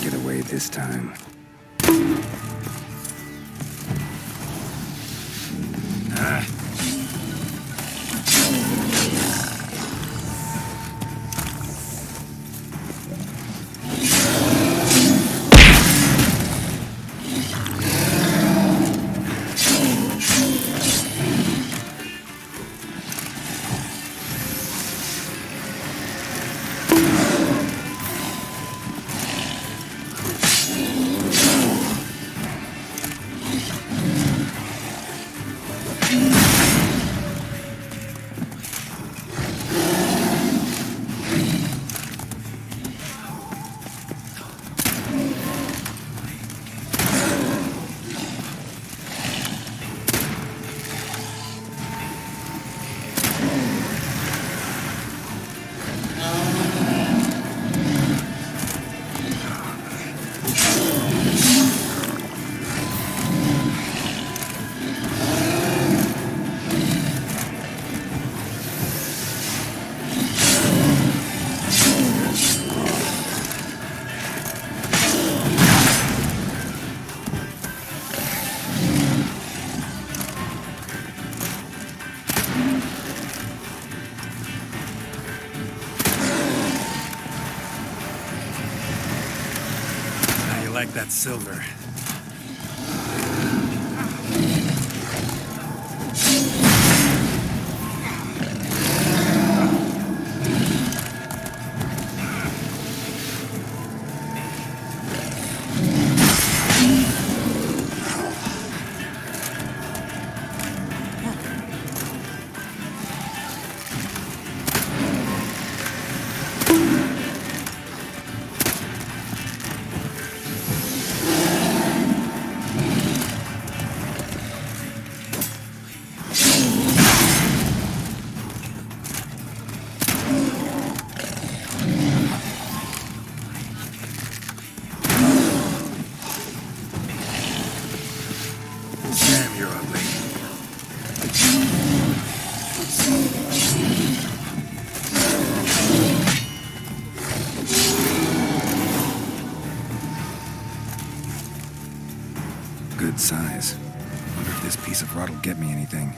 get away this time. Like that silver. Good size. Wonder if this piece of rod will get me anything.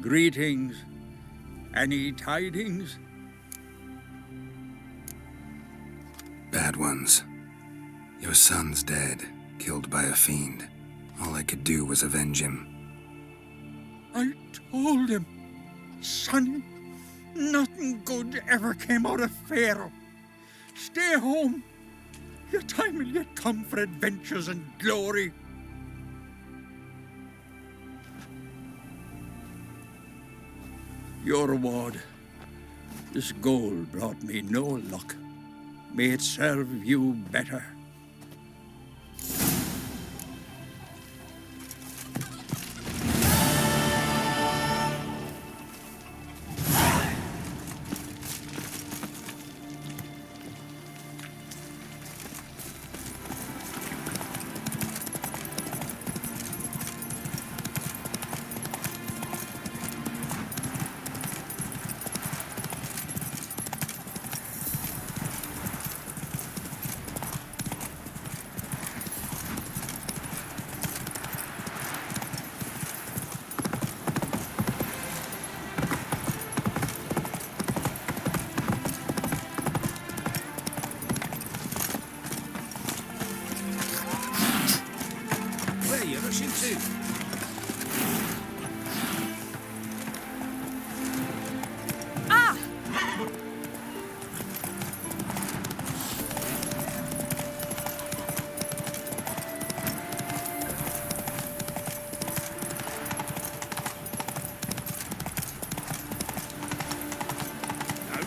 Greetings. Any tidings? Bad ones. Your son's dead, killed by a fiend. All I could do was avenge him. I told him, Sonny, nothing good ever came out of Pharaoh. Stay home. Your time will yet come for adventures and glory. Your reward. This gold brought me no luck. May it serve you better.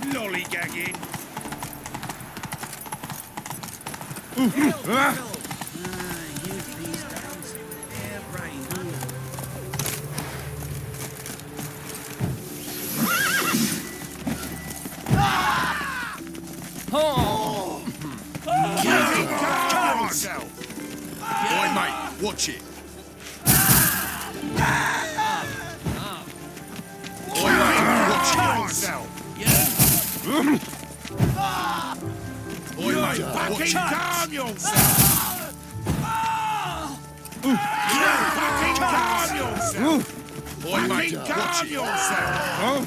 Lollygagging. You Calm yourself! Boy, mate, watch it. Boy, mate, watch yourself. Boy, mate, watch it. Calm yourself. Fucking calm yourself. Boy, mate, watch yourself.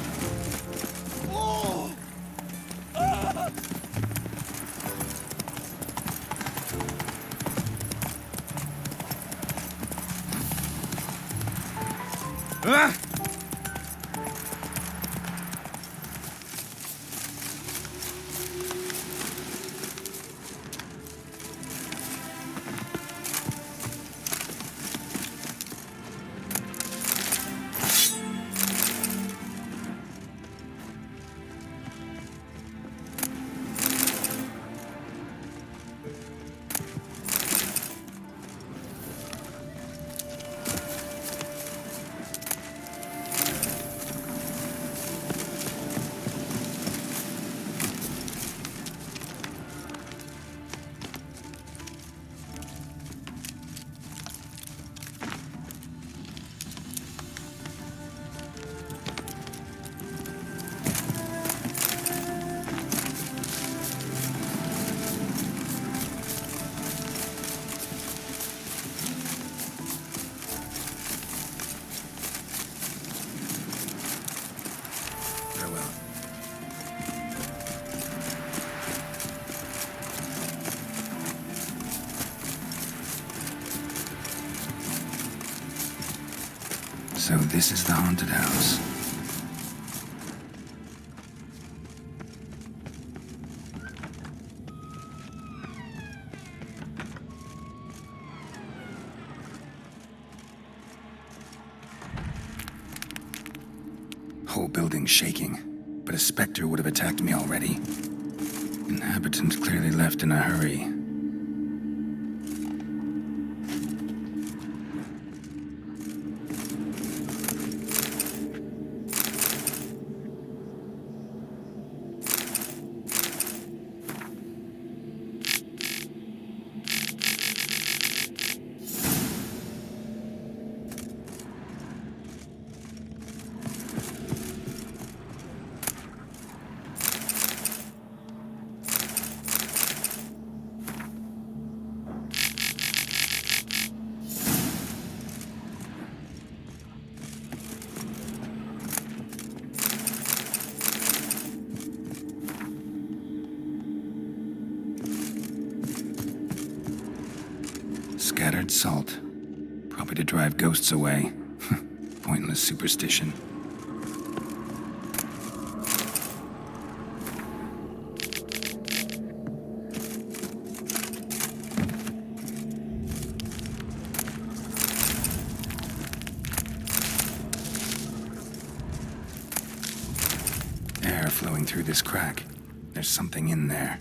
So this is the haunted house. Whole building shaking, but a specter would have attacked me already. Inhabitants clearly left in a hurry. Scattered salt. Probably to drive ghosts away. Pointless superstition. Air flowing through this crack. There's something in there.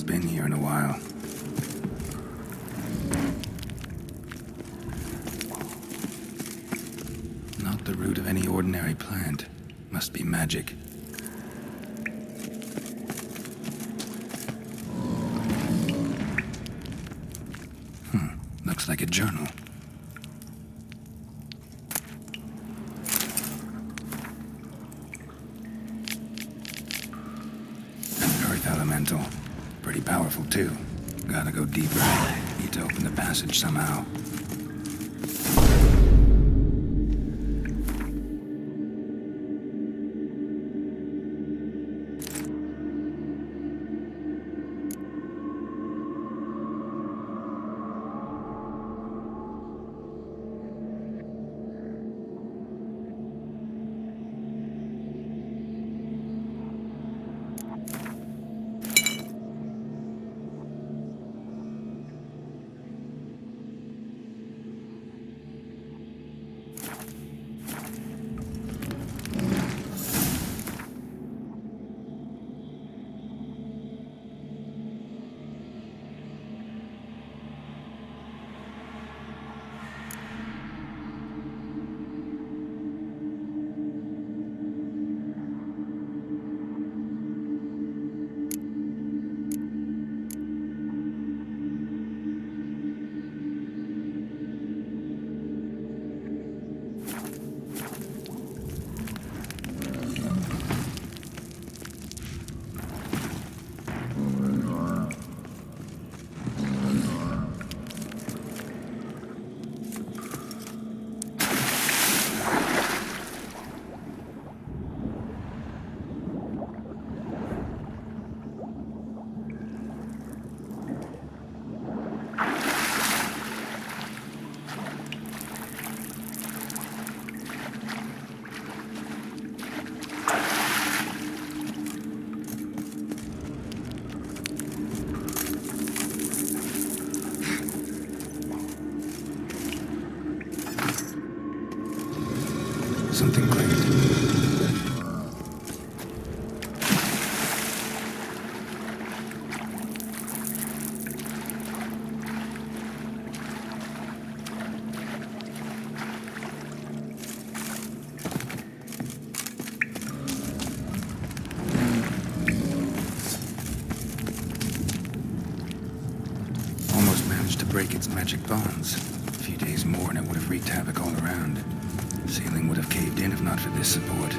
Been here in a while. Not the root of any ordinary plant. Must be magic. Looks like a journal. An earth elemental. Pretty powerful, too. Gotta go deeper. Need to open the passage somehow. something clicked. Almost managed to break its magic bonds. A few days more and it would have wreaked havoc all around. The ceiling would have caved in if not for this support.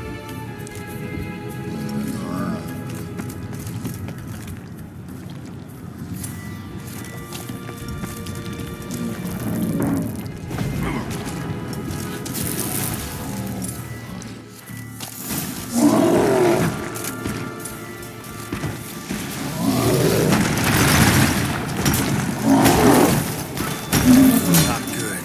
Not good.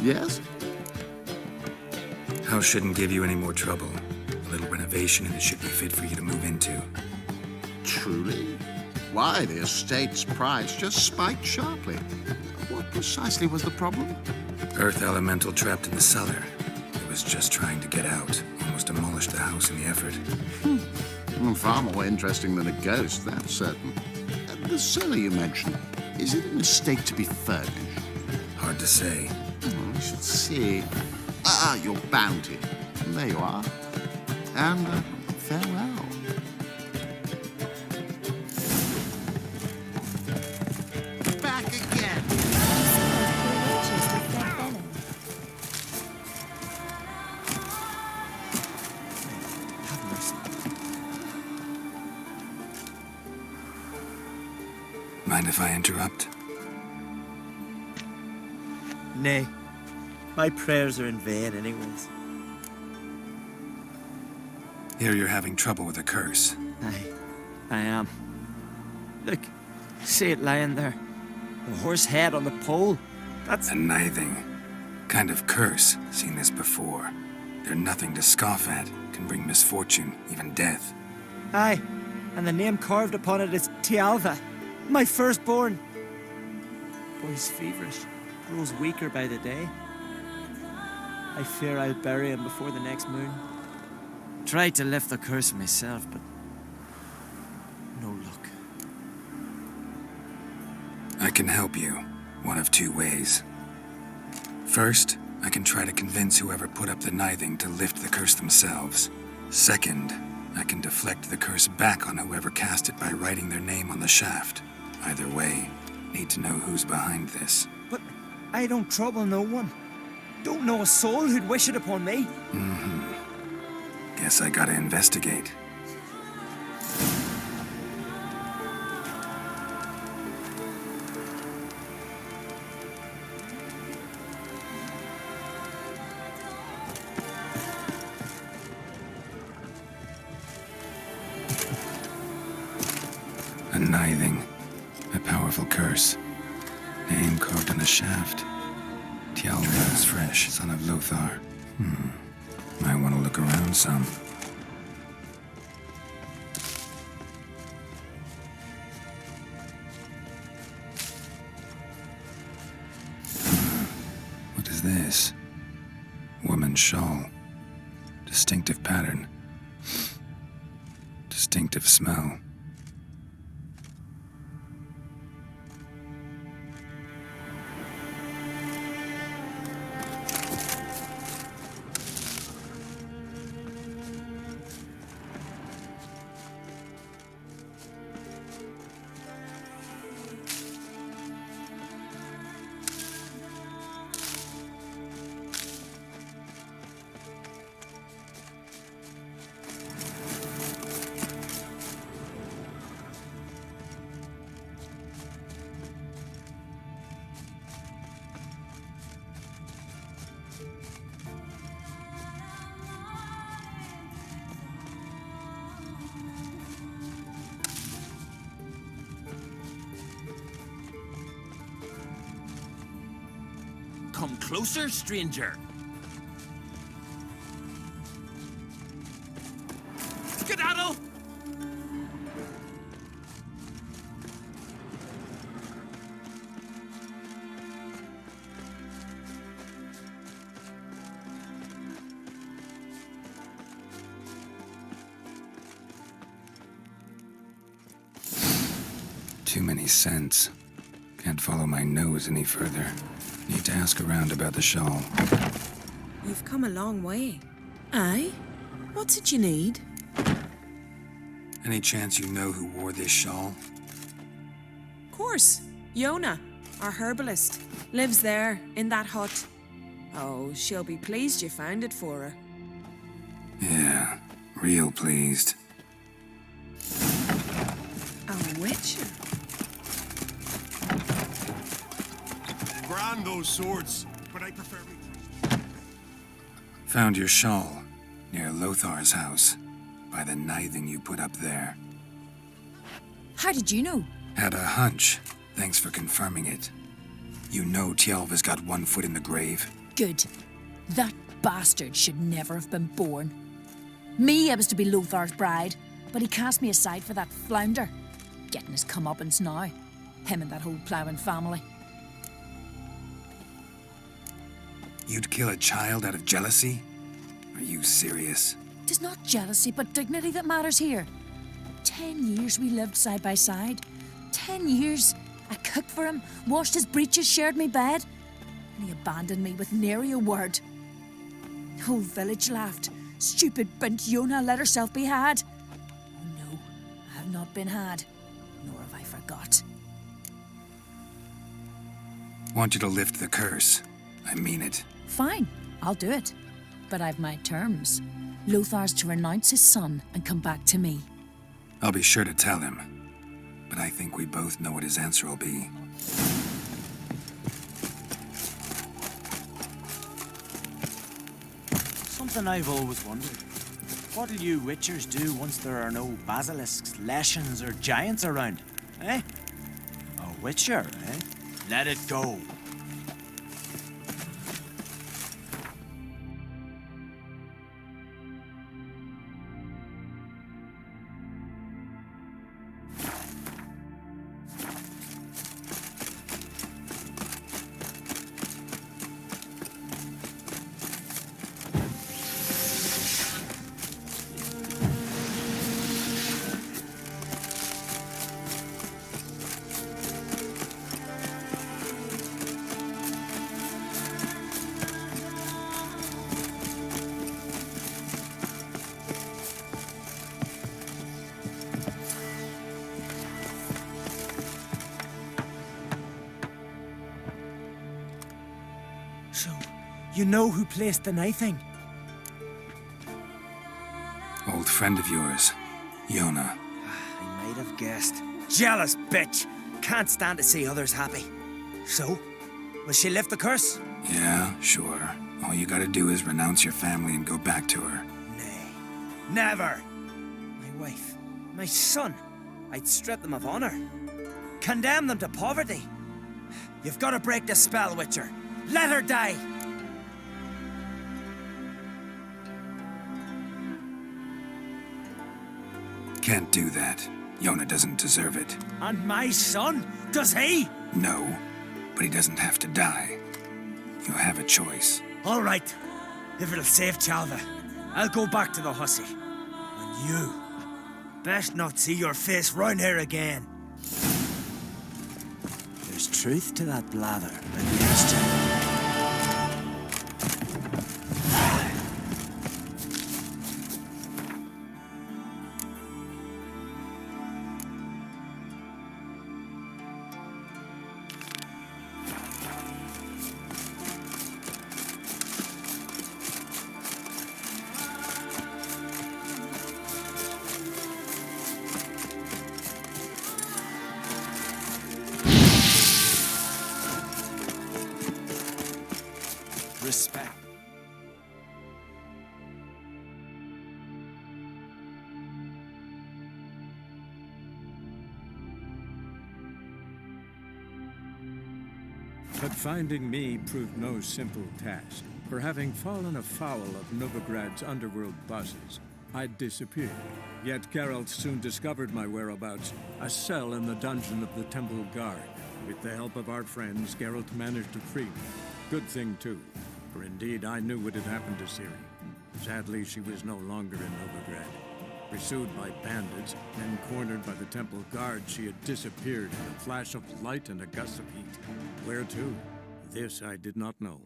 Yes? House shouldn't give you any more trouble. A little renovation and it should be fit for you to move into. Truly? Why, the estate's price just spiked sharply. What precisely was the problem? Earth elemental trapped in the cellar. It was just trying to get out. Almost demolished the house in the effort. Far more interesting than a ghost, that's certain. The cellar you mentioned, is it in a state to be furnished? Hard to say. I should see. Your bounty. There you are. And farewell. Back again. Mind if I interrupt? Nay. My prayers are in vain anyways. Here you're having trouble with a curse. I am. Look, see it lying there. The horse head on the pole. That's... A nithing kind of curse. Seen this before. They're nothing to scoff at. Can bring misfortune, even death. Aye, and the name carved upon it is Tialva, my firstborn. Boy's feverish, grows weaker by the day. I fear I'll bury him before the next moon. Tried to lift the curse myself, but no luck. I can help you, one of two ways. First, I can try to convince whoever put up the nithing to lift the curse themselves. Second, I can deflect the curse back on whoever cast it by writing their name on the shaft. Either way, need to know who's behind this. But I don't trouble no one. Don't know a soul who'd wish it upon me. Guess I gotta investigate. A nithing. A powerful curse. Name carved on the shaft. Tialva is fresh, son of Lothar. Might want to look around some. What is this? Woman's shawl. Distinctive pattern. Distinctive smell. Come closer, stranger. Skedaddle! Too many scents. Can't follow my nose any further. Need to ask around about the shawl. You've come a long way. Aye? What's it you need? Any chance you know who wore this shawl? Course. Yona, our herbalist. Lives there, in that hut. Oh, she'll be pleased you found it for her. Yeah, real pleased. A witch? Grand those swords, but I prefer me. Found your shawl near Lothar's house by the nithing you put up there. How did you know? Had a hunch. Thanks for confirming it. You know Tialva's got one foot in the grave? Good. That bastard should never have been born. Me, I was to be Lothar's bride, but he cast me aside for that flounder. Getting his comeuppance now. Him and that whole ploughing family. You'd kill a child out of jealousy? Are you serious? 'Tis not jealousy, but dignity that matters here. 10 years we lived side by side. 10 years. I cooked for him, washed his breeches, shared me bed. And he abandoned me with nary a word. The whole village laughed. Stupid bint Yona let herself be had. Oh no, I have not been had, nor have I forgot. Want you to lift the curse. I mean it. Fine, I'll do it. But I've my terms. Lothar's to renounce his son and come back to me. I'll be sure to tell him. but I think we both know what his answer will be. Something I've always wondered. What'll you witchers do once there are no basilisks, leshens, or giants around? Eh? A witcher, eh? Let it go. So, you know who placed the knifing? Old friend of yours, Yona. I might have guessed. Jealous bitch! Can't stand to see others happy. So, will she lift the curse? Yeah, sure. All you gotta do is renounce your family and go back to her. Nay, never! My wife, my son, I'd strip them of honor. Condemn them to poverty. You've got to break the spell, Witcher. Let her die! Can't do that. Yona doesn't deserve it. And my son? Does he? No, but he doesn't have to die. You have a choice. All right. If it'll save Chalva, I'll go back to the hussy. And you, best not see your face round here again. There's truth to that blather, but yes, respect. But finding me proved no simple task. For having fallen afoul of Novigrad's underworld bosses, I'd disappeared. Yet Geralt soon discovered my whereabouts, a cell in the dungeon of the Temple Guard. With the help of our friends, Geralt managed to free me. Good thing, too, for indeed I knew what had happened to Ciri. Sadly, she was no longer in Novigrad. Pursued by bandits, then cornered by the Temple Guard, she had disappeared in a flash of light and a gust of heat. Where to? This I did not know.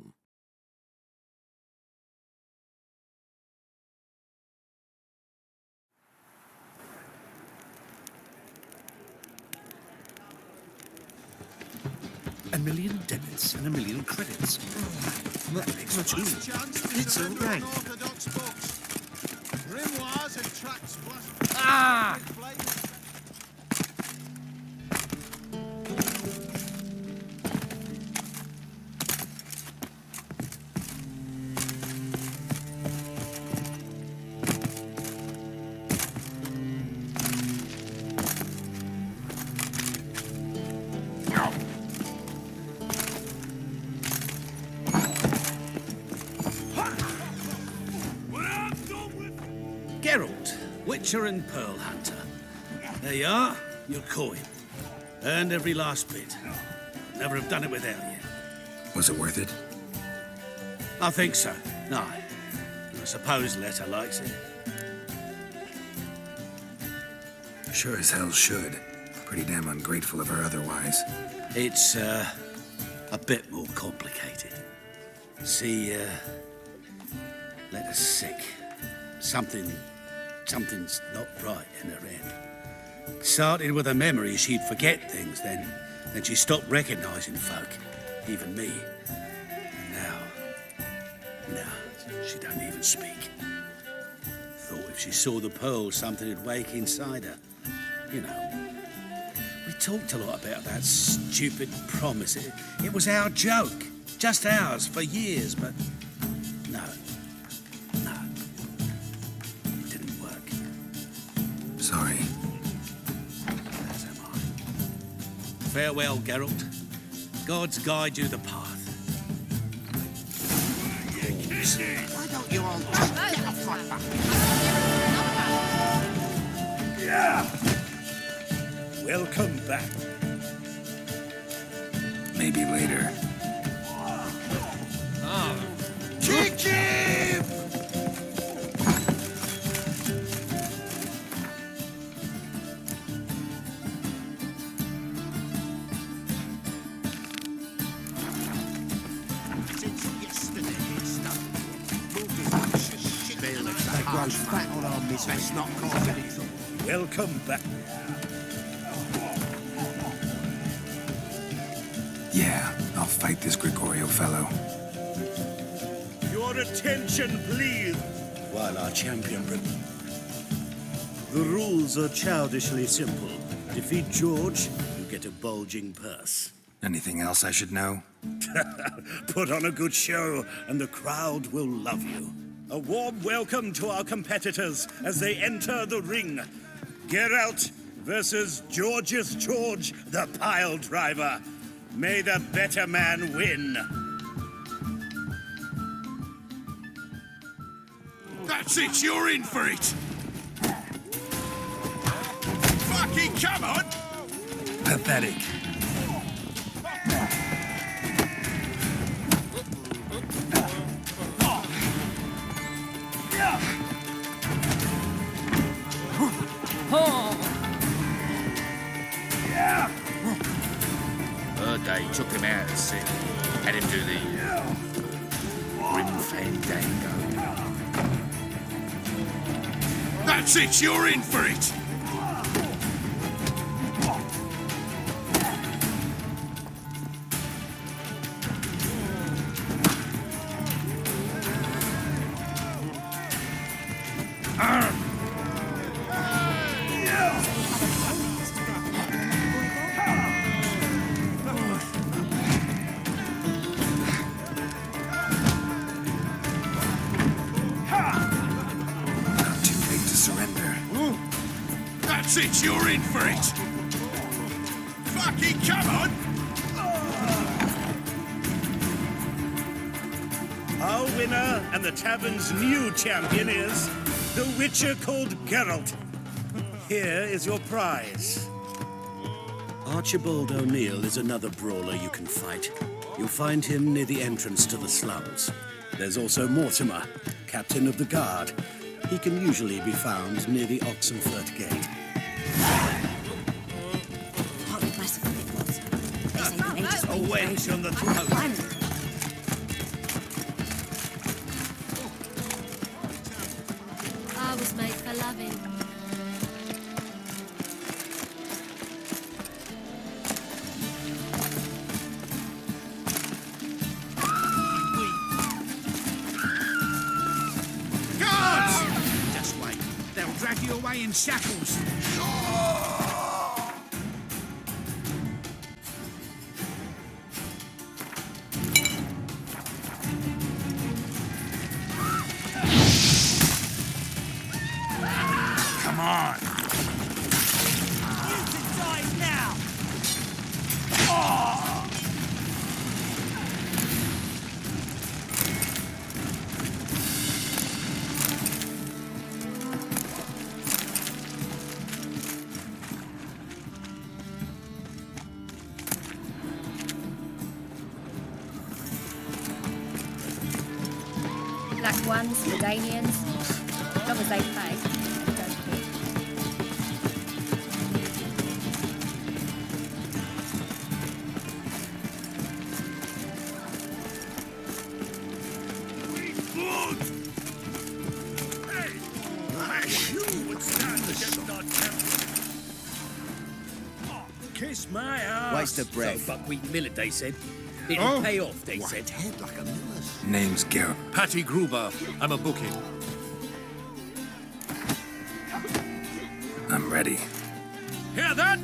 A million debits and a million credits. That makes two. It's all right. Ah! Geralt, Witcher and Pearl Hunter. There you are, your coin. Earned every last bit. Never have done it without you. Was it worth it? I think so. No. I suppose Letta likes it. Sure as hell should. Pretty damn ungrateful of her otherwise. It's, a bit more complicated. See, Letta's sick. Something's not right in her head. Started with a memory she'd forget things, then she stopped recognizing folk, even me. Now, she don't even speak. Thought if she saw the pearl, something would wake inside her. You know, talked a lot about that stupid promise. It was our joke. Just ours for years, but no. It didn't work. Sorry. As am I. Farewell, Geralt. Gods guide you the path. Why don't you all just get off my back? Welcome back. Maybe later. Kick him! Since yesterday, it's started. Moving vicious shit. They grow fat on our misery. Best not cause any trouble. Welcome back. Yeah, I'll fight this Gregorio fellow. Your attention, please, while our champion... The rules are childishly simple. Defeat George, you get a bulging purse. Anything else I should know? Put on a good show, and the crowd will love you. A warm welcome to our competitors as they enter the ring. Geralt versus George's George, the pile driver. May the better man win. That's it, you're in for it! Fucking come on! Pathetic. They took him out at sea. Had him do the grim fandango. That's it, you're in for it! That's it, you're in for it! Fucking come on! Our winner and the tavern's new champion is the Witcher called Geralt. Here is your prize. Archibald O'Neill is another brawler you can fight. You'll find him near the entrance to the slums. There's also Mortimer, captain of the guard. He can usually be found near the Oxenfurt Gate. A wench on the throat. I was made for loving. Guards! Just wait. They'll drag you away in shackles. Come on. You can die now! Black ones, Medanians. As long as they pay. Kiss my ass. Waste of breath. So buckwheat millet, they said. It'll pay off, they said. Head like a miller's. Name's Garrett. Patty Gruber. I'm a bookie. I'm ready. Hear that?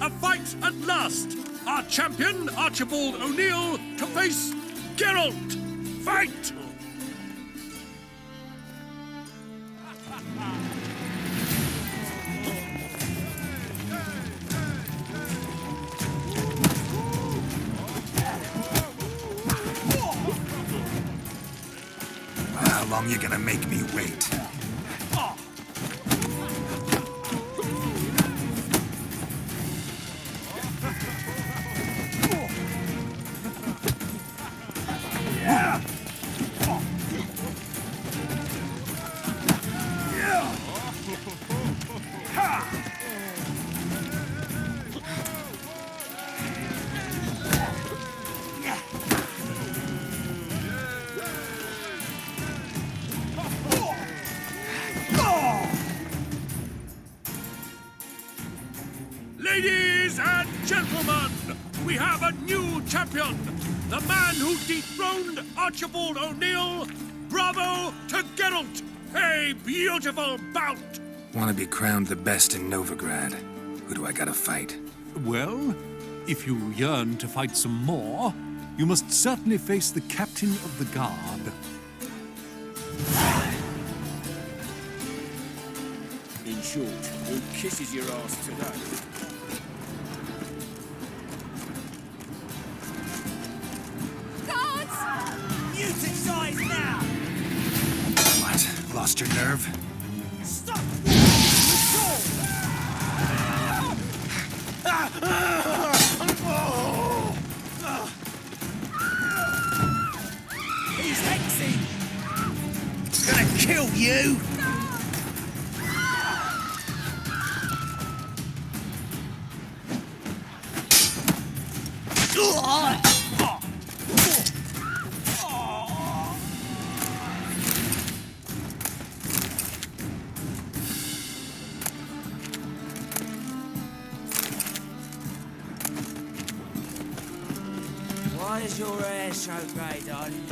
A fight Geralt at last! Our champion, Archibald O'Neill, to face Geralt! Fight! How long you gonna make me wait? Ladies and gentlemen, we have a new champion! The man who dethroned Archibald O'Neill! Bravo to Geralt! A beautiful bout! Want to be crowned the best in Novigrad? Who do I gotta fight? Well, if you yearn to fight some more, you must certainly face the captain of the guard. In short, who kisses your ass today? Music size now! What? Lost your nerve? Stop! He's hexing! Gonna kill you! Why is your hair so grey, darling?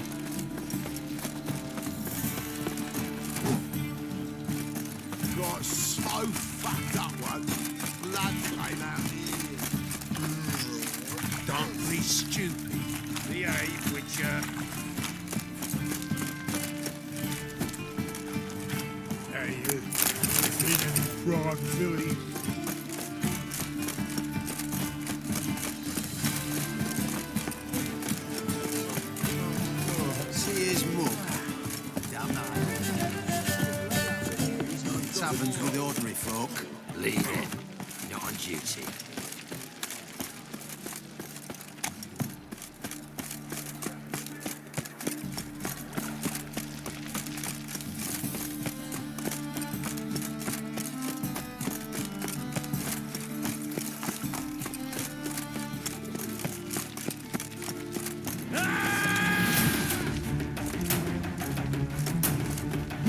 Got so fucked up once. Blood came out the ear. Don't be stupid. Behave, Witcher. Hey, you. Seen any frog Billy? See his mug. Damn that. Taverns with ordinary folk. Leave it. Not on duty.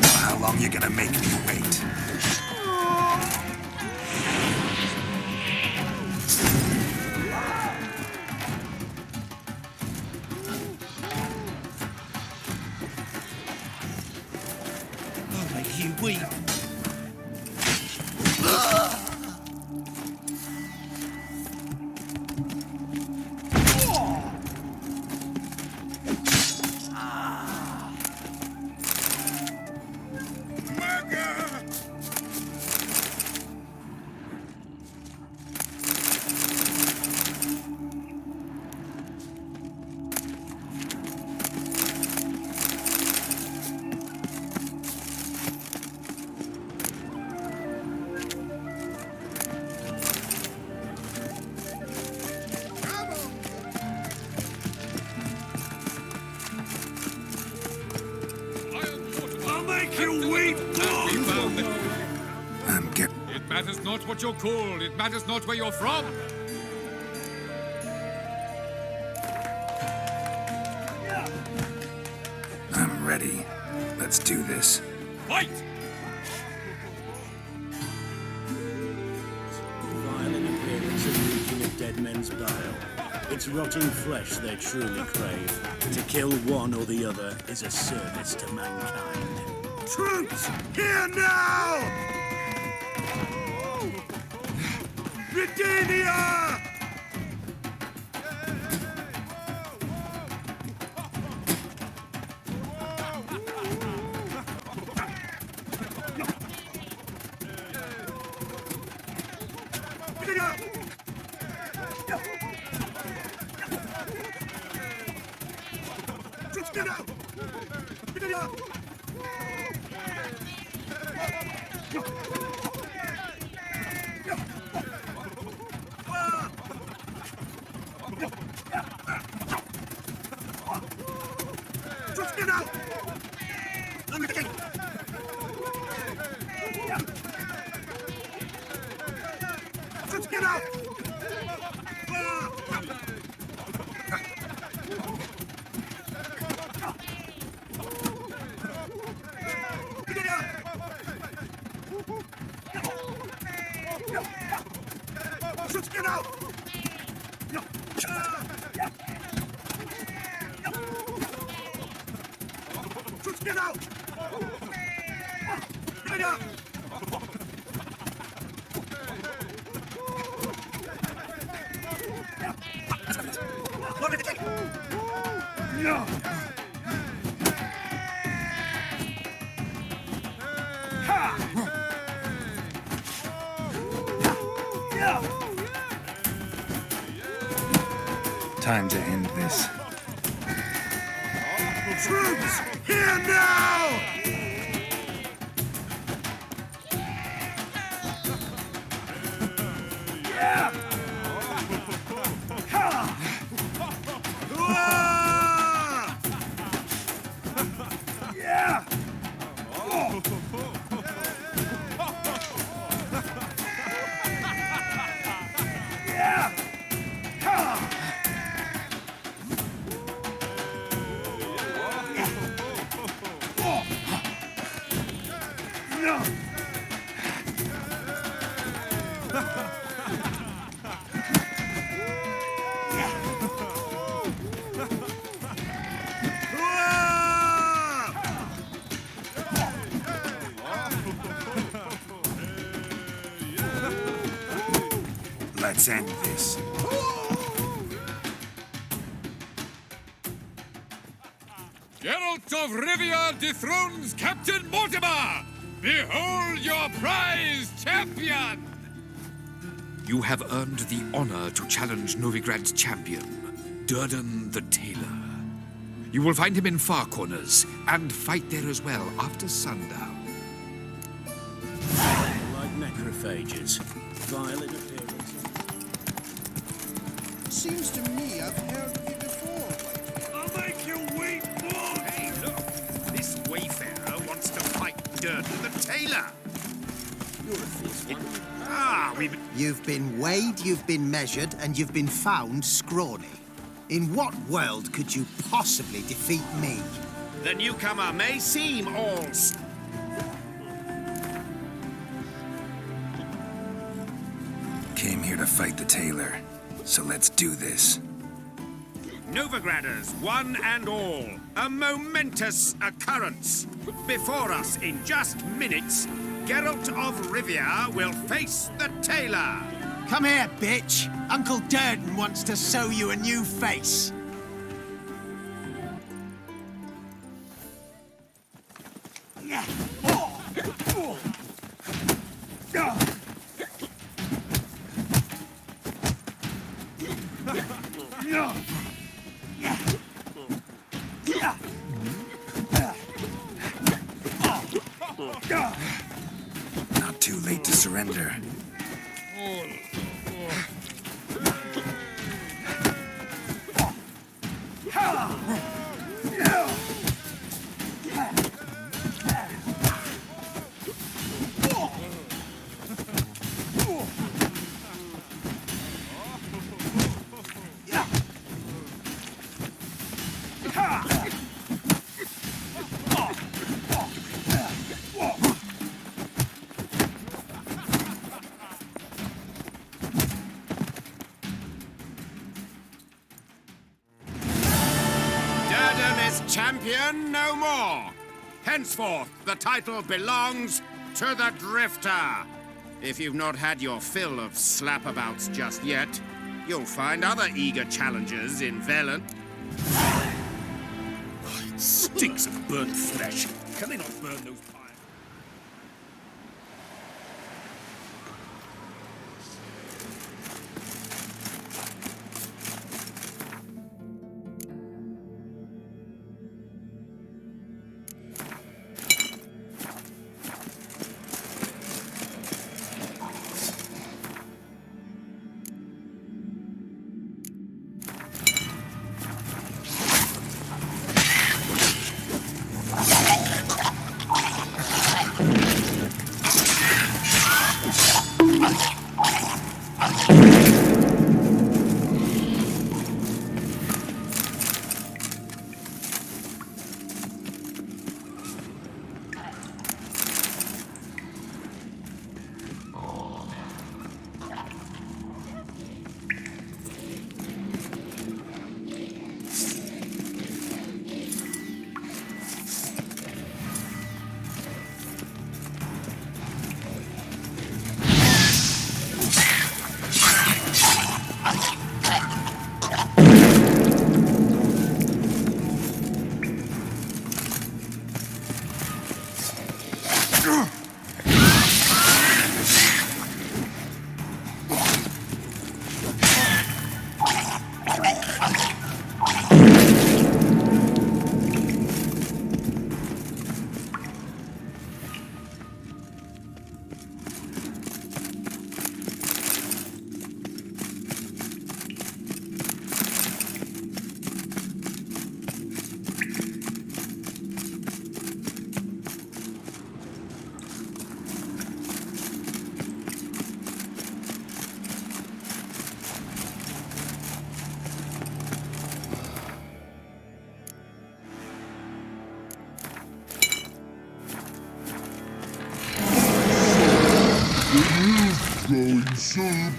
How long you gonna make me wait? I'll make you weep. I'll make you weep, dog! It matters not what you're called. It matters not where you're from. I'm ready. Let's do this. Fight! Violent appearance of reeking of dead men's bile. It's rotting flesh they truly crave. To kill one or the other is a service to mankind. Troops, here now! Britannia! Time to end this. Troops, here now! Let's end this. Geralt of Rivia dethrones Captain Mortimer! Behold your prize champion! You have earned the honor to challenge Novigrad's champion, Durden the Tailor. You will find him in Far Corners, and fight there as well after sundown. Like necrophages, vile in appearance. Seems to me I've heard of you before. I'll make you weep more! Hey, look! This wayfarer wants to fight Durden the Tailor! You're a fierce one. You've been weighed, you've been measured, and you've been found scrawny. In what world could you possibly defeat me? The newcomer may seem all... Came here to fight the tailor, so let's do this. Novigraders, one and all, a momentous occurrence. Before us, in just minutes, Geralt of Rivia will face the tailor. Come here, bitch! Uncle Durden wants to sew you a new face. Not too late to surrender. Champion no more. Henceforth, the title belongs to the Drifter. If you've not had your fill of slapabouts just yet, you'll find other eager challengers in Velen. Oh, it stinks of burnt flesh. Can they not burn those pies? Going soup.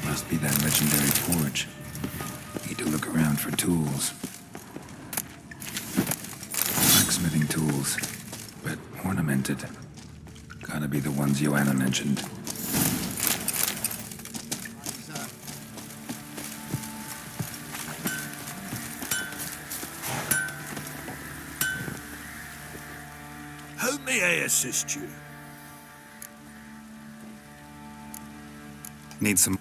Must be that legendary forge. Need to look around for tools. Blacksmithing tools, but ornamented. Gotta be the ones Joanna mentioned. How may I assist you? Need some...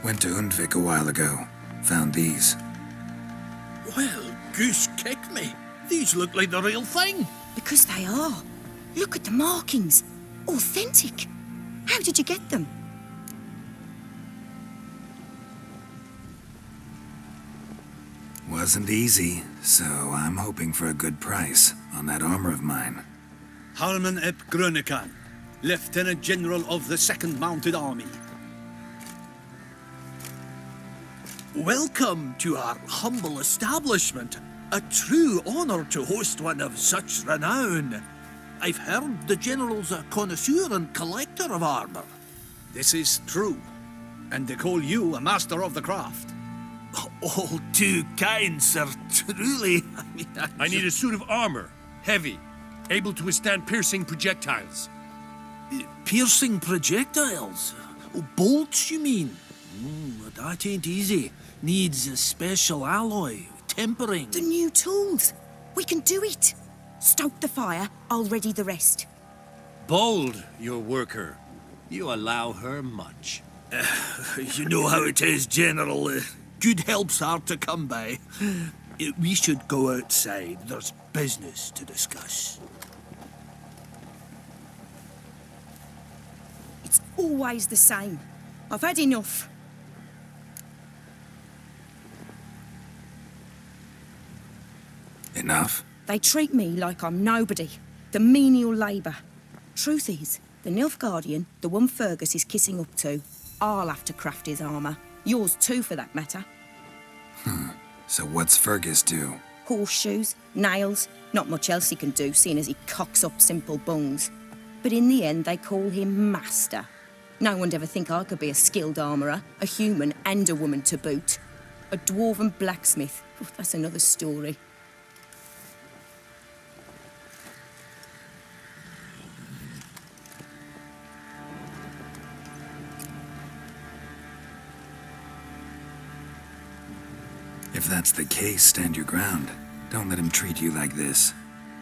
Went to Undvik a while ago. Found these. Well, goose kick me. These look like the real thing. Because they are. Look at the markings. Authentic. How did you get them? Wasn't easy, so I'm hoping for a good price on that armor of mine. Harman ep Grönekan, Lieutenant General of the 2nd Mounted Army. Welcome to our humble establishment. A true honor to host one of such renown. I've heard the General's a connoisseur and collector of armor. This is true, and they call you a master of the craft. All too kind, sir, truly. I need a suit of armor, heavy, able to withstand piercing projectiles. Piercing projectiles? Oh, bolts, you mean? That ain't easy. Needs a special alloy, tempering. The new tools. We can do it. Stoke the fire, I'll ready the rest. Bold, your worker. You allow her much. You know how it is, General. Good help's hard to come by. We should go outside. There's business to discuss. It's always the same. I've had enough. Enough? They treat me like I'm nobody. The menial labour. Truth is, the Nilfgaardian, the one Fergus is kissing up to, I'll have to craft his armour. Yours too, for that matter. So what's Fergus do? Horseshoes, nails, not much else he can do, seeing as he cocks up simple bungs. But in the end, they call him Master. No one'd ever think I could be a skilled armourer, a human and a woman to boot. A dwarven blacksmith, that's another story. If that's the case, stand your ground. Don't let him treat you like this.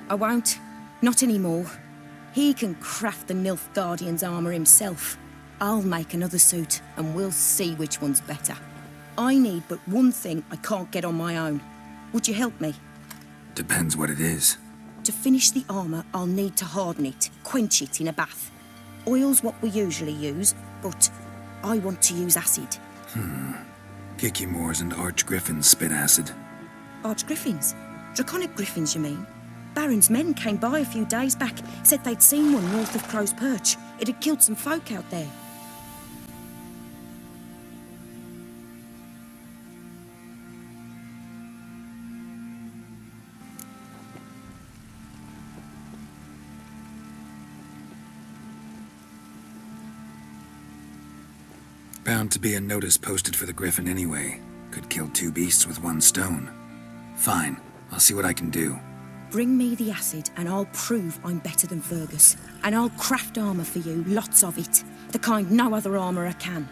I won't. Not anymore. He can craft the Nilfgaardian's armour himself. I'll make another suit, and we'll see which one's better. I need but one thing I can't get on my own. Would you help me? Depends what it is. To finish the armour, I'll need to harden it, quench it in a bath. Oil's what we usually use, but I want to use acid. Kicky Moors and Archgriffins spit acid. Archgriffins? Draconic griffins, you mean? Baron's men came by a few days back, said they'd seen one north of Crow's Perch. It had killed some folk out there. Bound to be a notice posted for the Griffin anyway. Could kill two beasts with one stone. Fine, I'll see what I can do. Bring me the acid and I'll prove I'm better than Fergus. And I'll craft armour for you, lots of it. The kind no other armourer can.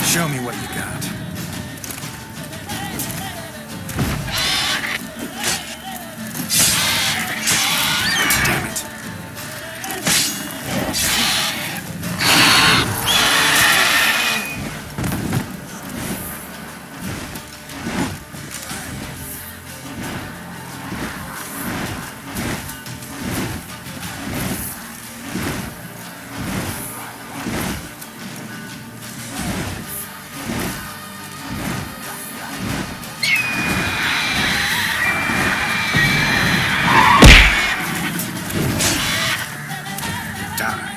Show me what you got. Damn it.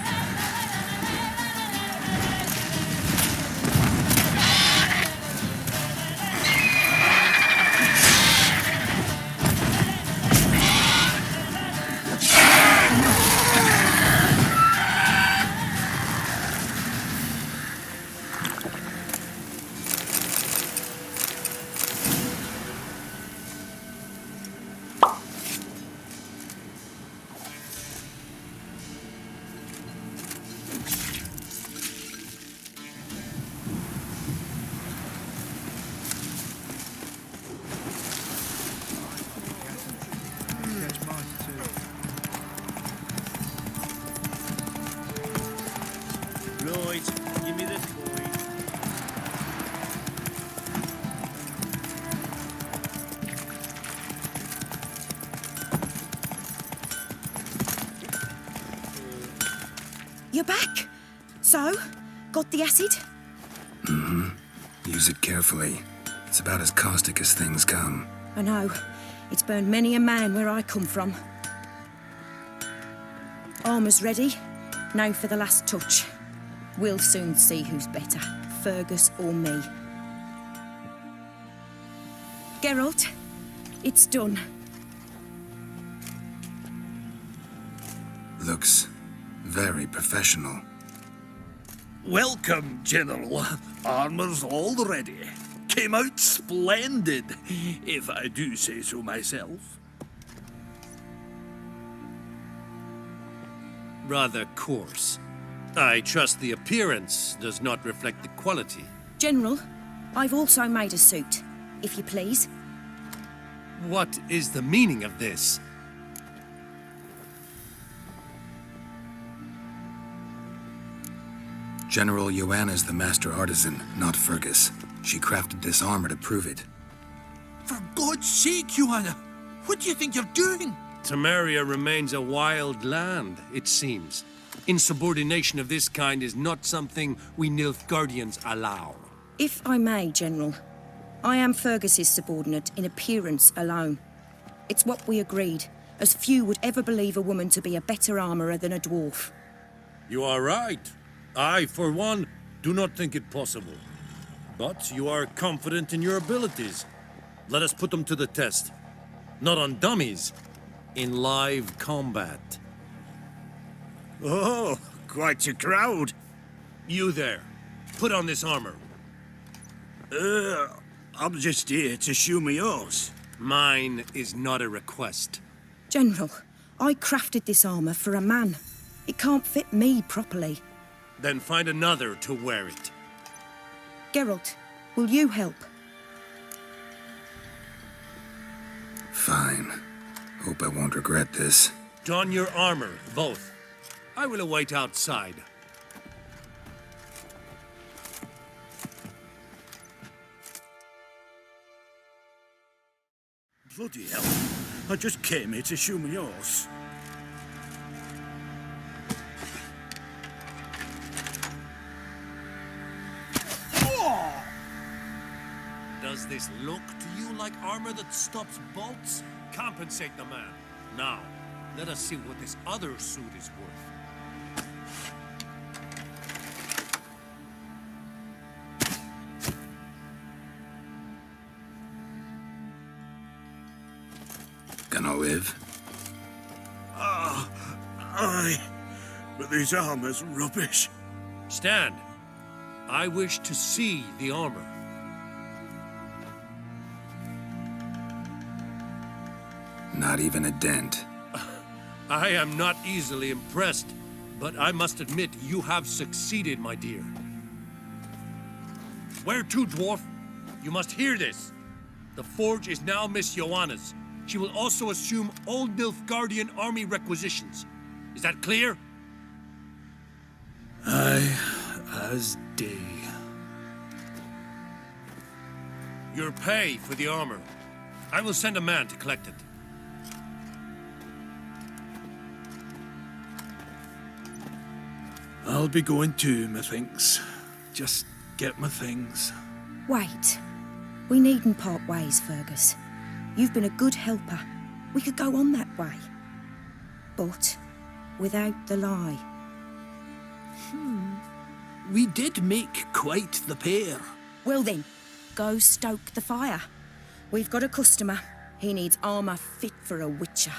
Right, give me the coin. You're back? So, got the acid? Mm-hmm. Use it carefully. It's about as caustic as things come. I know. It's burned many a man where I come from. Armour's ready. Now for the last touch. We'll soon see who's better, Fergus or me. Geralt, it's done. Looks very professional. Welcome, General. Armour's all ready. Came out splendid, if I do say so myself. Rather coarse. I trust the appearance does not reflect the quality. General, I've also made a suit, if you please. What is the meaning of this? General Joanna's the master artisan, not Fergus. She crafted this armor to prove it. For God's sake, Joanna, what do you think you're doing? Temeria remains a wild land, it seems. Insubordination of this kind is not something we Nilfgaardians allow. If I may, General, I am Fergus's subordinate in appearance alone. It's what we agreed, as few would ever believe a woman to be a better armourer than a dwarf. You are right. I, for one, do not think it possible. But you are confident in your abilities. Let us put them to the test. Not on dummies, in live combat. Oh, quite a crowd. You there, put on this armor. I'm just here to show my horse. Mine is not a request. General, I crafted this armor for a man. It can't fit me properly. Then find another to wear it. Geralt, will you help? Fine. Hope I won't regret this. Don your armor, both. I will await outside. Bloody hell. I just came here to show my horse. Does this look to you like armor that stops bolts? Compensate the man. Now, let us see what this other suit is worth. Gonna live? Aye. But this armor's rubbish. Stand. I wish to see the armor. Not even a dent. I am not easily impressed, but I must admit you have succeeded, my dear. Where to, dwarf? You must hear this. The forge is now Miss Joanna's. She will also assume Old Nilfgaardian army requisitions. Is that clear? Aye, as day. Your pay for the armor. I will send a man to collect it. I'll be going too, methinks. Just get my things. Wait. We needn't part ways, Fergus. You've been a good helper. We could go on that way. But without the lie. We did make quite the pair. Well then, go stoke the fire. We've got a customer. He needs armor fit for a witcher.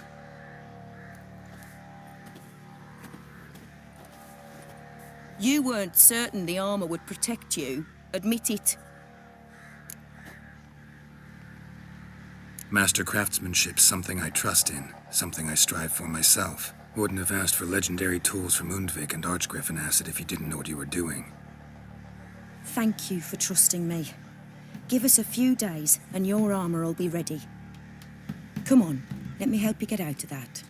You weren't certain the armor would protect you. Admit it. Master craftsmanship's something I trust in, something I strive for myself. Wouldn't have asked for legendary tools from Undvik and Archgriffin Acid if you didn't know what you were doing. Thank you for trusting me. Give us a few days and your armor will be ready. Come on, let me help you get out of that.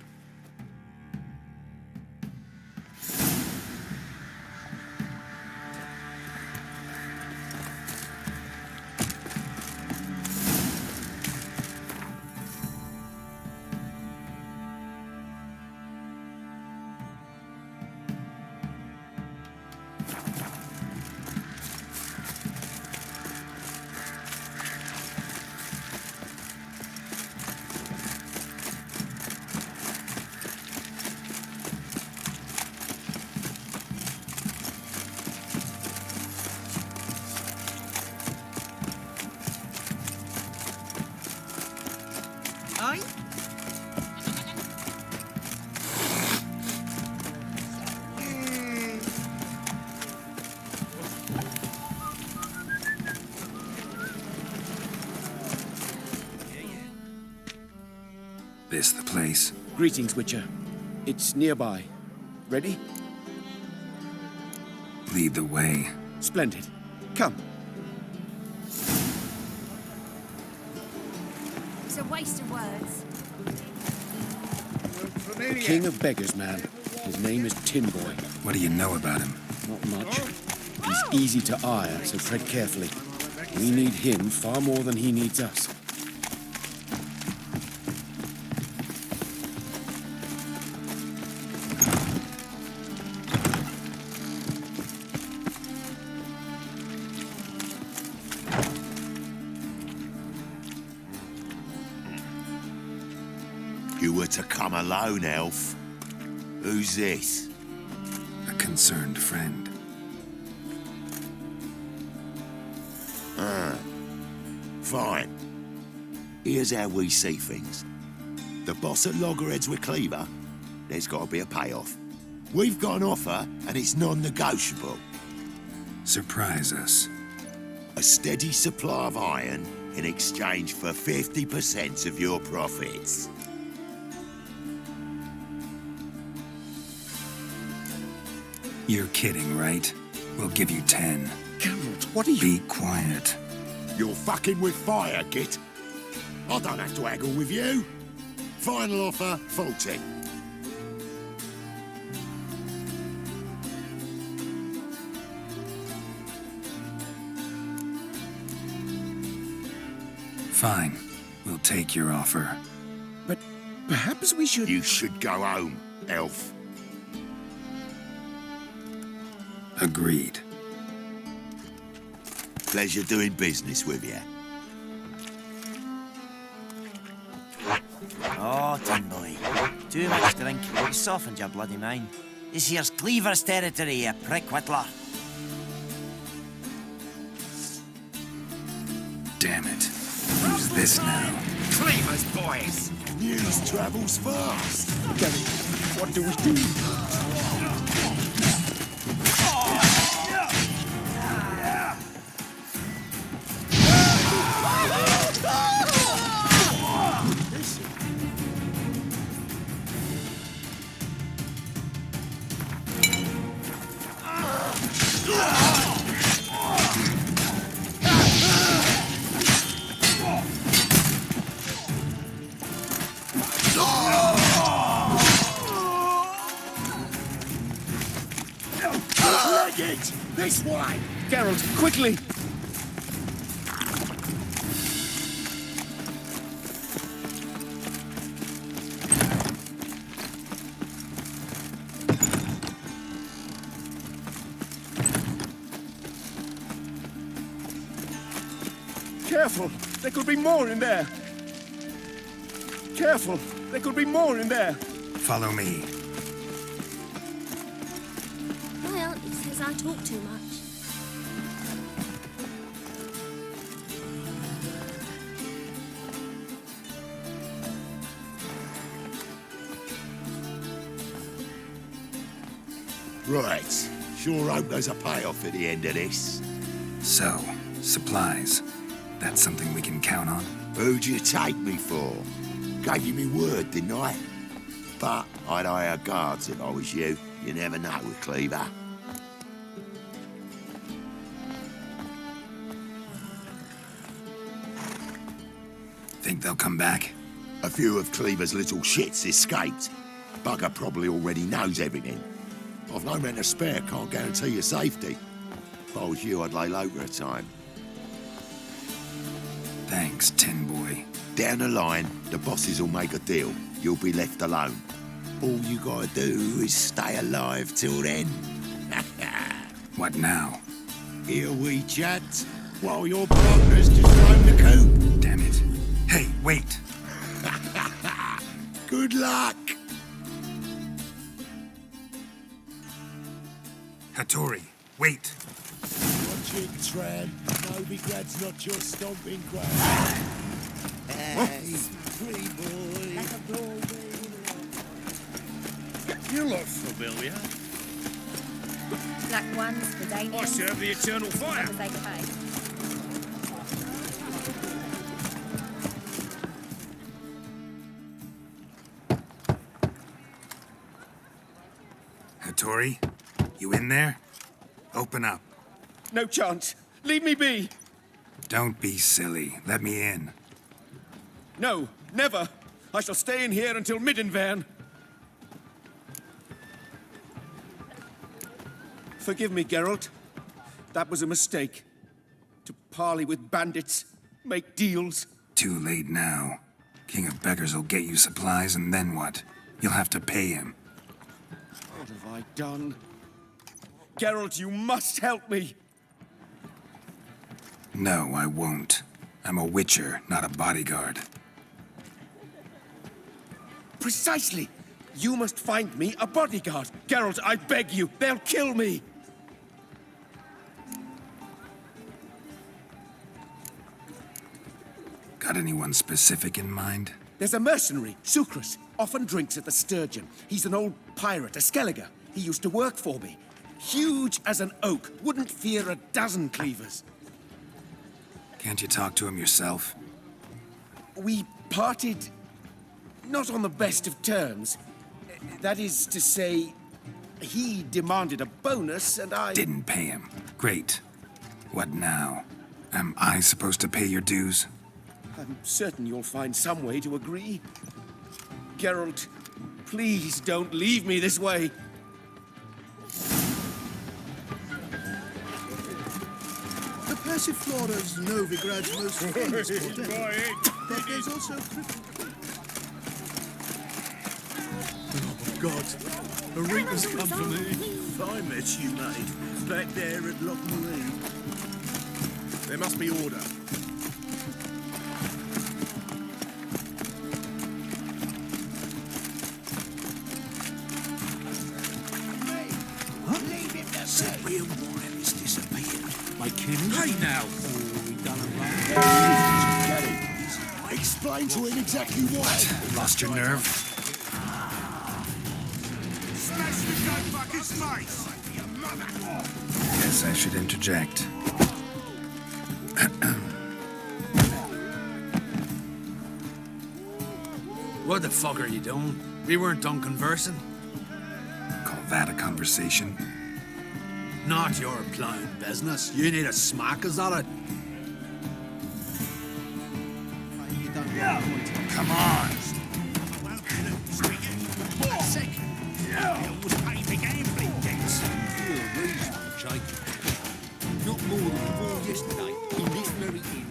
Aye? This the place? Greetings, Witcher. It's nearby. Ready? Lead the way. Splendid. Come. It's a waste of words. The king of beggars, man. His name is Tinboy. What do you know about him? Not much. He's easy to ire, so tread carefully. We need him far more than he needs us. You were to come alone, elf. Who's this? A concerned friend. Fine. Here's how we see things. The boss at Loggerheads with Cleaver, there's got to be a payoff. We've got an offer, and it's non-negotiable. Surprise us. A steady supply of iron in exchange for 50% of your profits. You're kidding, right? We'll give you 10. Geralt, what are you... Be quiet. You're fucking with fire, Git. I don't have to haggle with you. Final offer, 40. Fine. We'll take your offer. But perhaps we should... You should go home, elf. Agreed. Pleasure doing business with you. Oh, Tin boy. Too much drink. You softened your bloody mind. This here's Cleaver's territory, you prick whittler. Damn it. Who's this now? Cleaver's boys! News travels fast. Geralt, what do we do? This way! Geralt, quickly! Careful! There could be more in there! Careful! There could be more in there! Follow me. Well, he says I talk too much. Right. Sure hope there's a payoff at the end of this. So, supplies. That's something we can count on? Who'd you take me for? Gave you me word, didn't I? But I'd hire guards if I was you. You never know with Cleaver. Think they'll come back? A few of Cleaver's little shits escaped. Bugger probably already knows everything. I've no men to spare, can't guarantee your safety. If I was you, I'd lay low for a time. Thanks, Tin Boy. Down the line, the bosses will make a deal. You'll be left alone. All you gotta do is stay alive till then. What now? Here we chat, while your partner's just roam the coop. Damn it. Hey, wait! Good luck! Hattori, wait! Watch it, Tran. Novigrad's not your stomping ground. Hey, free boy. You look familiar. Black ones, the Danians. I serve the eternal fire. As they pay. Hattori, you in there? Open up. No chance. Leave me be. Don't be silly. Let me in. No, never. I shall stay in here until Middenvern. Forgive me, Geralt. That was a mistake. To parley with bandits, make deals. Too late now. King of Beggars will get you supplies, and then what? You'll have to pay him. What have I done? Geralt, you must help me. No, I won't. I'm a witcher, not a bodyguard. Precisely. You must find me a bodyguard. Geralt, I beg you. They'll kill me. Got anyone specific in mind? There's a mercenary, Sucrus. Often drinks at the Sturgeon. He's an old pirate, a Skelliger. He used to work for me. Huge as an oak. Wouldn't fear a dozen cleavers. Can't you talk to him yourself? We parted not on the best of terms. That is to say, he demanded a bonus and I... Didn't pay him. Great. What now? Am I supposed to pay your dues? I'm certain you'll find some way to agree. Geralt, please don't leave me this way. The Passiflora's Novigrad's most famous hotel. But there's also... Oh, God. The Reaper's come for me. I met you, mate. Back there at Loch Marine. There must be order. Said real wine has disappeared. My kin? Hey now! Explain to him exactly what. Lost your nerve? Smash the goat-fucker's face! Guess I should interject. What the fuck are you doing? We weren't done conversing. Call that a conversation? Not your plain business. You need a smack us at it. Come on! Not more than the war yesterday in this very inn.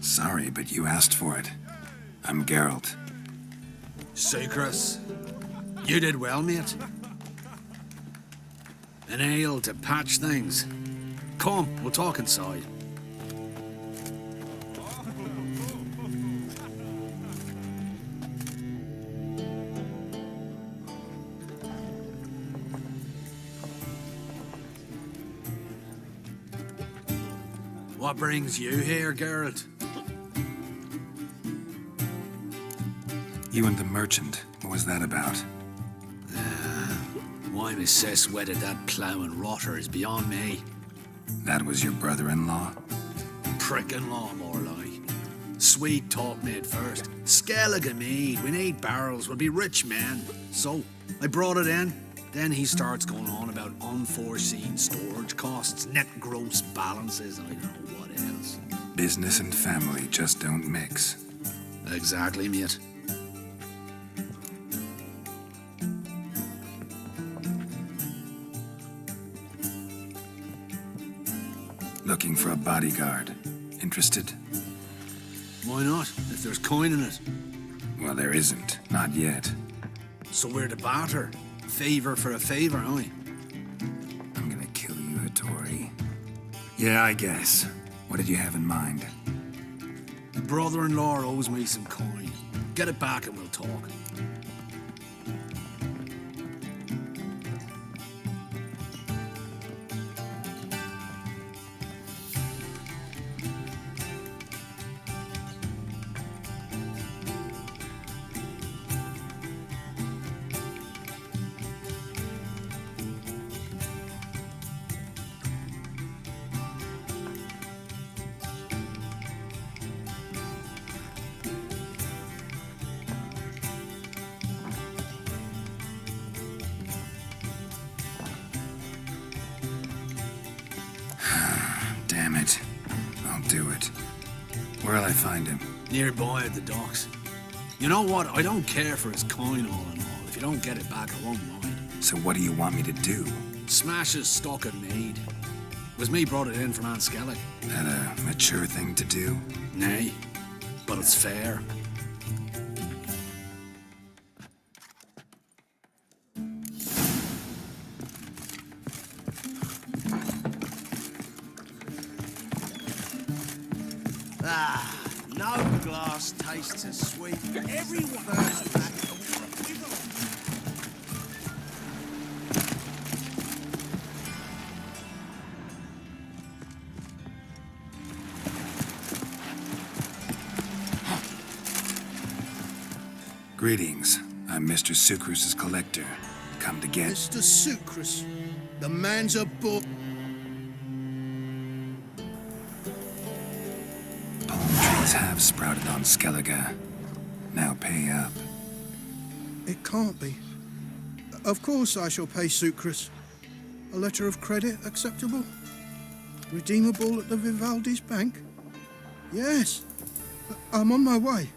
Sorry, but you asked for it. I'm Geralt. Chris, you did well, mate. An ale to patch things. Come, we'll talk inside. What brings you here, Geralt? You and the merchant. What was that about? Why Miss Sis wedded that plough and rotter is beyond me. That was your brother-in-law? Prick-in-law, more like. Sweet talk made first. Skellige mead. We need barrels. We'll be rich men. So, I brought it in. Then he starts going on about unforeseen storage costs, net gross balances, and I don't know what else. Business and family just don't mix. Exactly, mate. Looking for a bodyguard. Interested? Why not, if there's coin in it? Well, there isn't. Not yet. So we're to barter. Favor for a favor, aye? I'm gonna kill you, Hattori. Yeah, I guess. What did you have in mind? Brother-in-law owes me some coin. Get it back and we'll talk. Damn it. I'll do it. Where'll I find him? Nearby at the docks. You know what? I don't care for his coin all in all. If you don't get it back, I won't mind. So what do you want me to do? Smash his stock of mead. Was me brought it in from Aunt Skellig. That a mature thing to do? Nay, but it's fair. No glass tastes as sweet. Everyone burns back. Greetings. I'm Mr. Sucrus's collector. come to get. Mr. Sucrus, the man's a bull. Palm trees have sprouted on Skellige. Now pay up. It can't be. Of course I shall pay Sucrus. A letter of credit acceptable? Redeemable at the Vivaldi's bank? Yes. I'm on my way.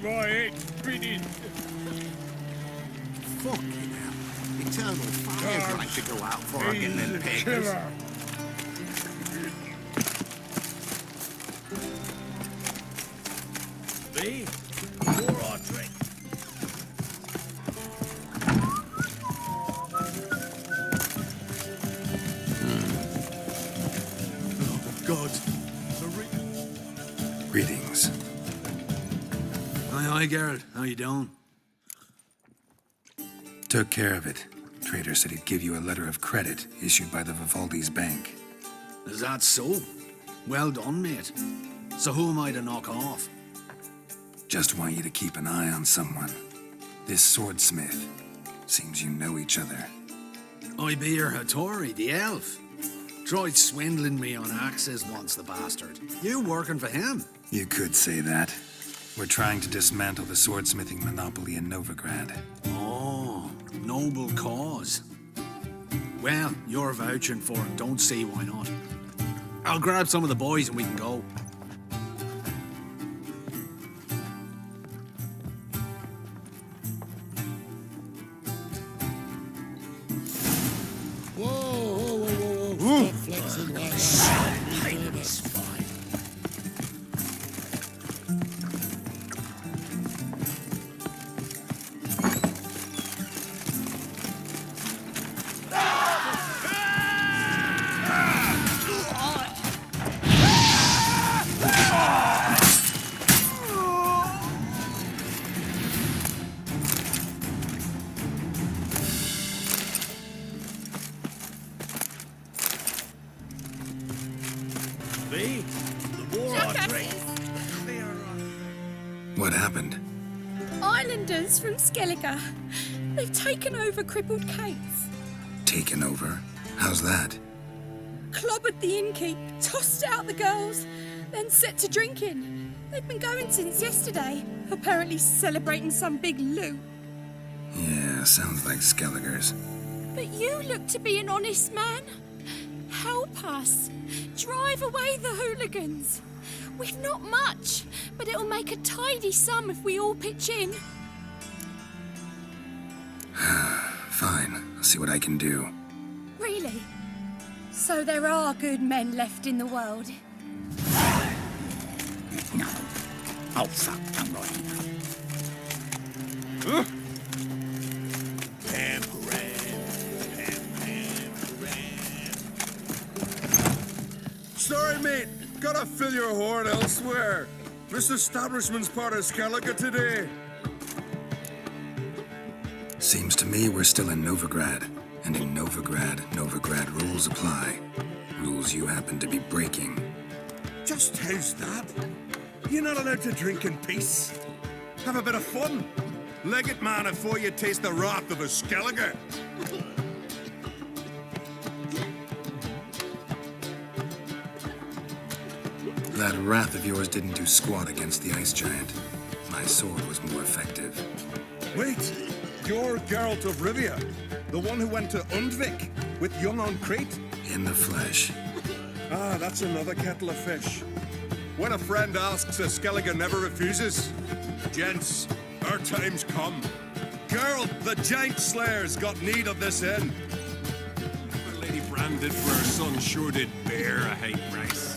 My head spinning. Fucking hell. Eternal fire's like to go out for getting them pigs. Me? More or drink? Oh, God. Greetings. Hi, Geralt. How you doing? Took care of it. Trader said he'd give you a letter of credit issued by the Vivaldi's bank. Is that so? Well done, mate. So who am I to knock off? Just want you to keep an eye on someone. This swordsmith. Seems you know each other. I be your Hattori, the elf. Tried swindling me on axes once, the bastard. You working for him? You could say that. We're trying to dismantle the swordsmithing monopoly in Novigrad. Oh, noble cause. Well, you're vouching for it. Don't see why not. I'll grab some of the boys and we can go. Whoa. Stop flexing like that. It's fine. Me? The war or drink? What happened? Islanders from Skellige. They've taken over crippled Kate's. Taken over? How's that? Clobbered the innkeep, tossed out the girls, then set to drinking. They've been going since yesterday, apparently celebrating some big loot. Yeah, sounds like Skellige's. But you look to be an honest man. Help us. Drive away the hooligans. We've not much, but it'll make a tidy sum if we all pitch in. Fine, I'll see what I can do. Really? So there are good men left in the world? No. Oh, fuck, I'm right. Sorry, mate. Gotta fill your horn elsewhere. This establishment's part of Skellige today. Seems to me we're still in Novigrad. And in Novigrad, Novigrad rules apply. Rules you happen to be breaking. Just how's that? You're not allowed to drink in peace. Have a bit of fun. Leg it, man, before you taste the wrath of a Skellige. That wrath of yours didn't do squat against the ice giant. My sword was more effective. Wait, you're Geralt of Rivia, the one who went to Undvik with Young on Crete? In the flesh. Ah, that's another kettle of fish. When a friend asks, a Skellige never refuses. Gents, our time's come. Geralt, the giant slayer's got need of this inn. Our Lady branded for her son sure did bear a hate price.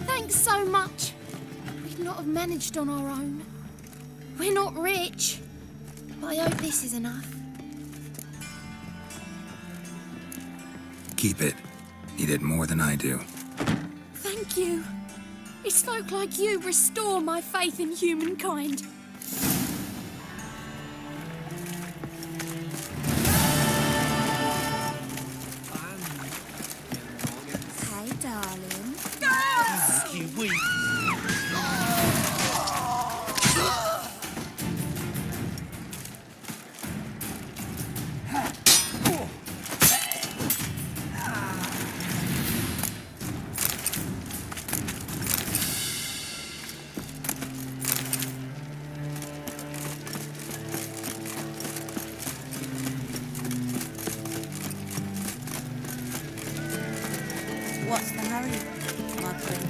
Thanks so much. We'd not have managed on our own. We're not rich, but I hope this is enough. Keep it. You did more than I do. Thank you. It's folk like you restore my faith in humankind. Hey, darling. Kiwi. What's the hurry, my friend?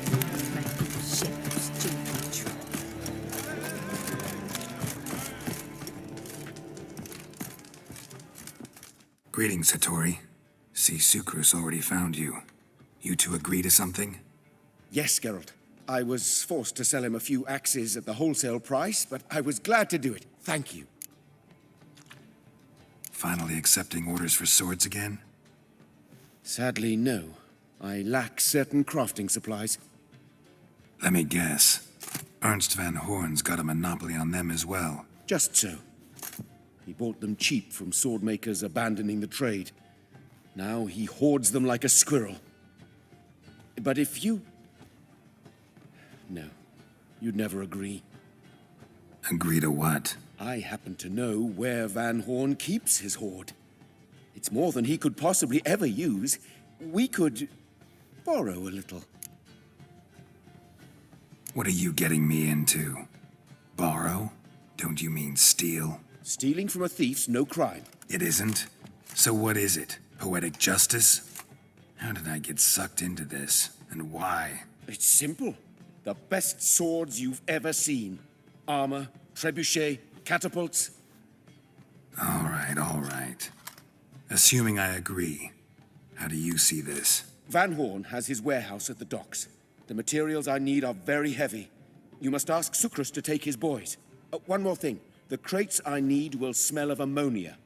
Ship's stupid trip. Greetings, Hattori. See, Sucrus already found you. You two agree to something? Yes, Geralt. I was forced to sell him a few axes at the wholesale price, but I was glad to do it. Thank you. Finally accepting orders for swords again? Sadly, no. I lack certain crafting supplies. Let me guess. Ernst van Horn's got a monopoly on them as well. Just so. He bought them cheap from sword makers abandoning the trade. Now he hoards them like a squirrel. But if you... No, you'd never agree. Agree to what? I happen to know where Van Horn keeps his hoard. It's more than he could possibly ever use. We could borrow a little. What are you getting me into? Borrow? Don't you mean steal? Stealing from a thief's no crime. It isn't? So what is it? Poetic justice? How did I get sucked into this? And why? It's simple. The best swords you've ever seen. Armor, trebuchet, catapults. All right. Assuming I agree, how do you see this? Van Horn has his warehouse at the docks. The materials I need are very heavy. You must ask Sucrus to take his boys. One more thing. The crates I need will smell of ammonia.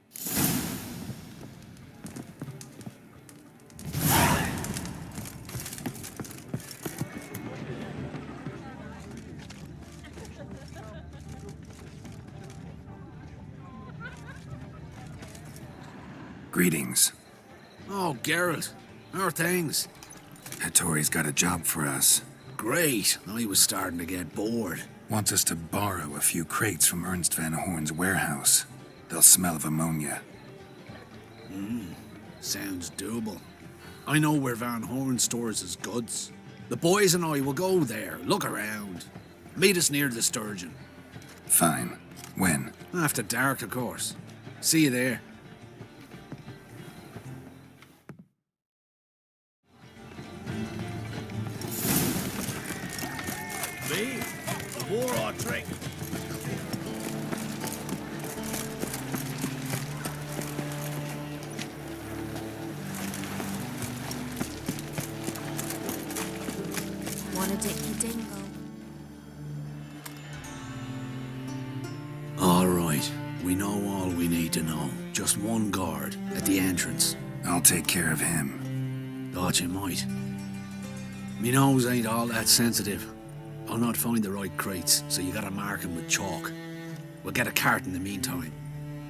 Greetings. Oh, Geralt. How are things? Hattori's got a job for us. Great. I was starting to get bored. Wants us to borrow a few crates from Ernst van Horn's warehouse. They'll smell of ammonia. Sounds doable. I know where Van Horn stores his goods. The boys and I will go there, look around. Meet us near the Sturgeon. Fine. When? After dark, of course. See you there. Me, the war I drink. Wanna dip your dingle? All right. We know all we need to know. Just one guard at the entrance. I'll take care of him. Thought you might. Me nose ain't all that sensitive. I'll not find the right crates, so you gotta mark 'em with chalk. We'll get a cart in the meantime.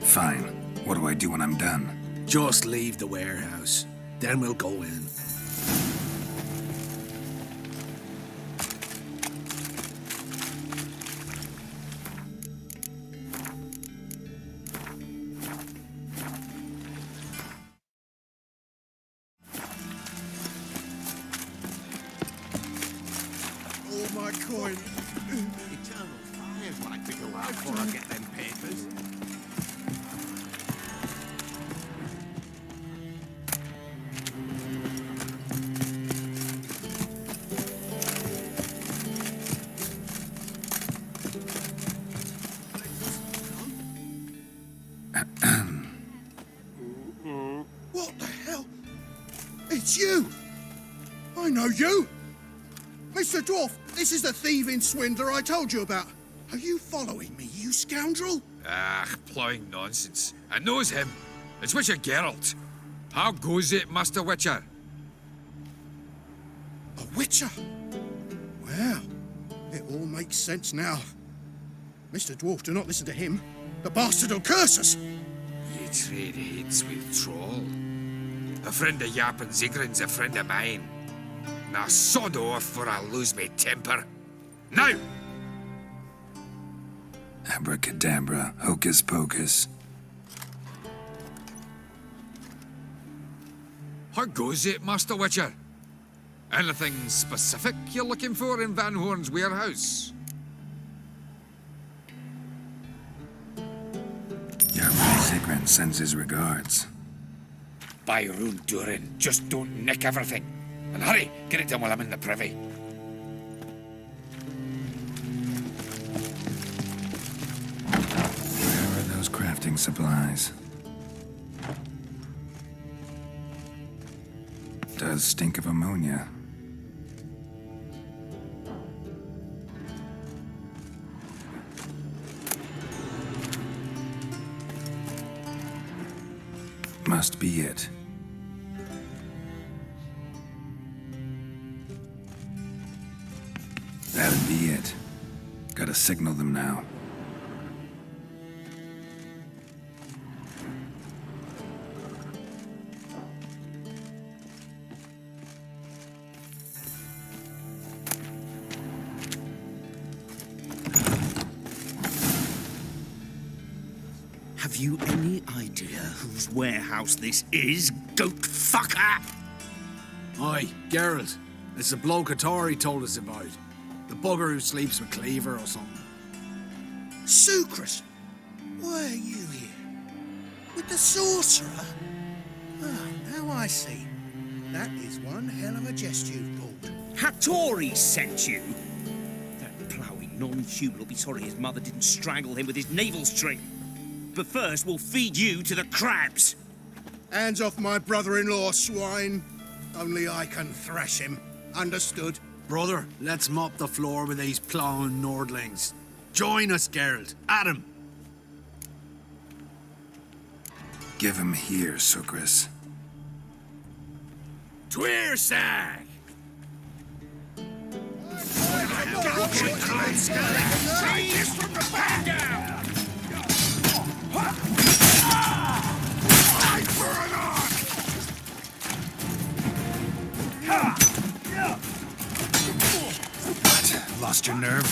Fine. What do I do when I'm done? Just leave the warehouse. Then we'll go in. All my coin. Eternal fire's like to go out before I get them papers. What the hell? It's you! I know you! Mr. Dwarf, this is the thieving swindler I told you about. Are you following me, you scoundrel? Ah, plowing nonsense. I knows him. It's Witcher Geralt. How goes it, Master Witcher? A witcher? Well, it all makes sense now. Mr. Dwarf, do not listen to him. The bastard will curse us. Ye trade heads with Troll. A friend of Yap and Zigrin's a friend of mine. Now sod off or I'll lose my temper. Now! Abracadabra, hocus pocus. How goes it, Master Witcher? Anything specific you're looking for in Van Horn's warehouse? Zigrin sends his regards. By Rune Durin, just don't nick everything. And hurry, get it done while I'm in the privy. Where are those crafting supplies? Does stink of ammonia. Must be it. That'd be it. Gotta signal them now. Have you any idea whose warehouse this is, goat fucker? Aye, Geralt. It's the bloke Atari told us about. The bugger who sleeps with Cleaver or something. Sucrus, why are you here? With the sorcerer? Ah, now I see. That is one hell of a jest you've pulled. Hattori sent you? That ploughing non-human will be sorry his mother didn't strangle him with his navel string. But first, we'll feed you to the crabs. Hands off my brother-in-law, swine. Only I can thrash him. Understood? Brother, let's mop the floor with these ploughing Nordlings. Join us, Geralt. Adam. Give him here, Sucrus. Tweersag! Take this from the back down! Fight for an What? Lost your nerve?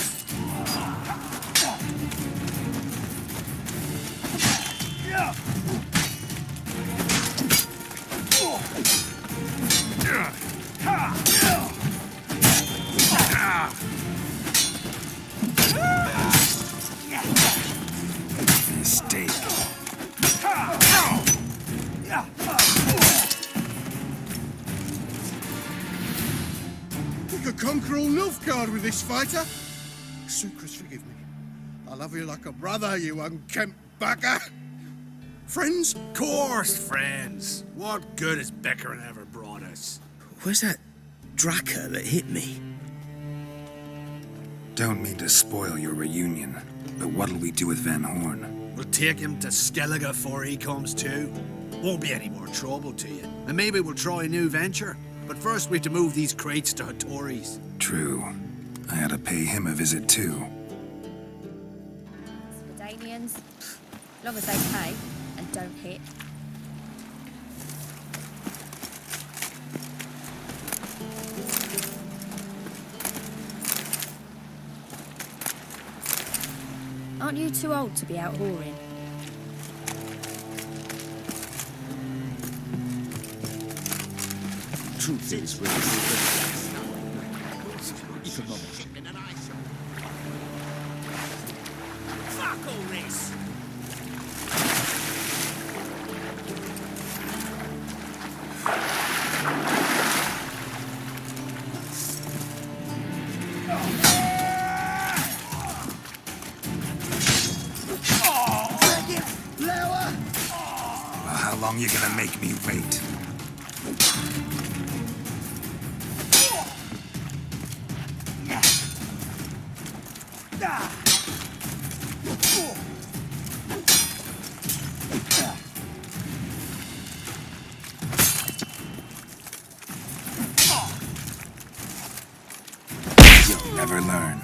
Mistake. We could conquer all Nilfgaard with this fighter. Sucrus, forgive me. I love you like a brother, you unkempt bugger. Friends? Course, friends. What good has Beckerin ever brought us? Where's that Draka that hit me? Don't mean to spoil your reunion, but what'll we do with Van Horn? We'll take him to Skellige before he comes to. Won't be any more trouble to you. And maybe we'll try a new venture. But first we have to move these crates to Hattori's. True. I had to pay him a visit too. Danians, as long as they pay and don't hit. Aren't you too old to be out whoring? Truth is, fuck all this! Well, how long you gonna make me wait? You'll never learn.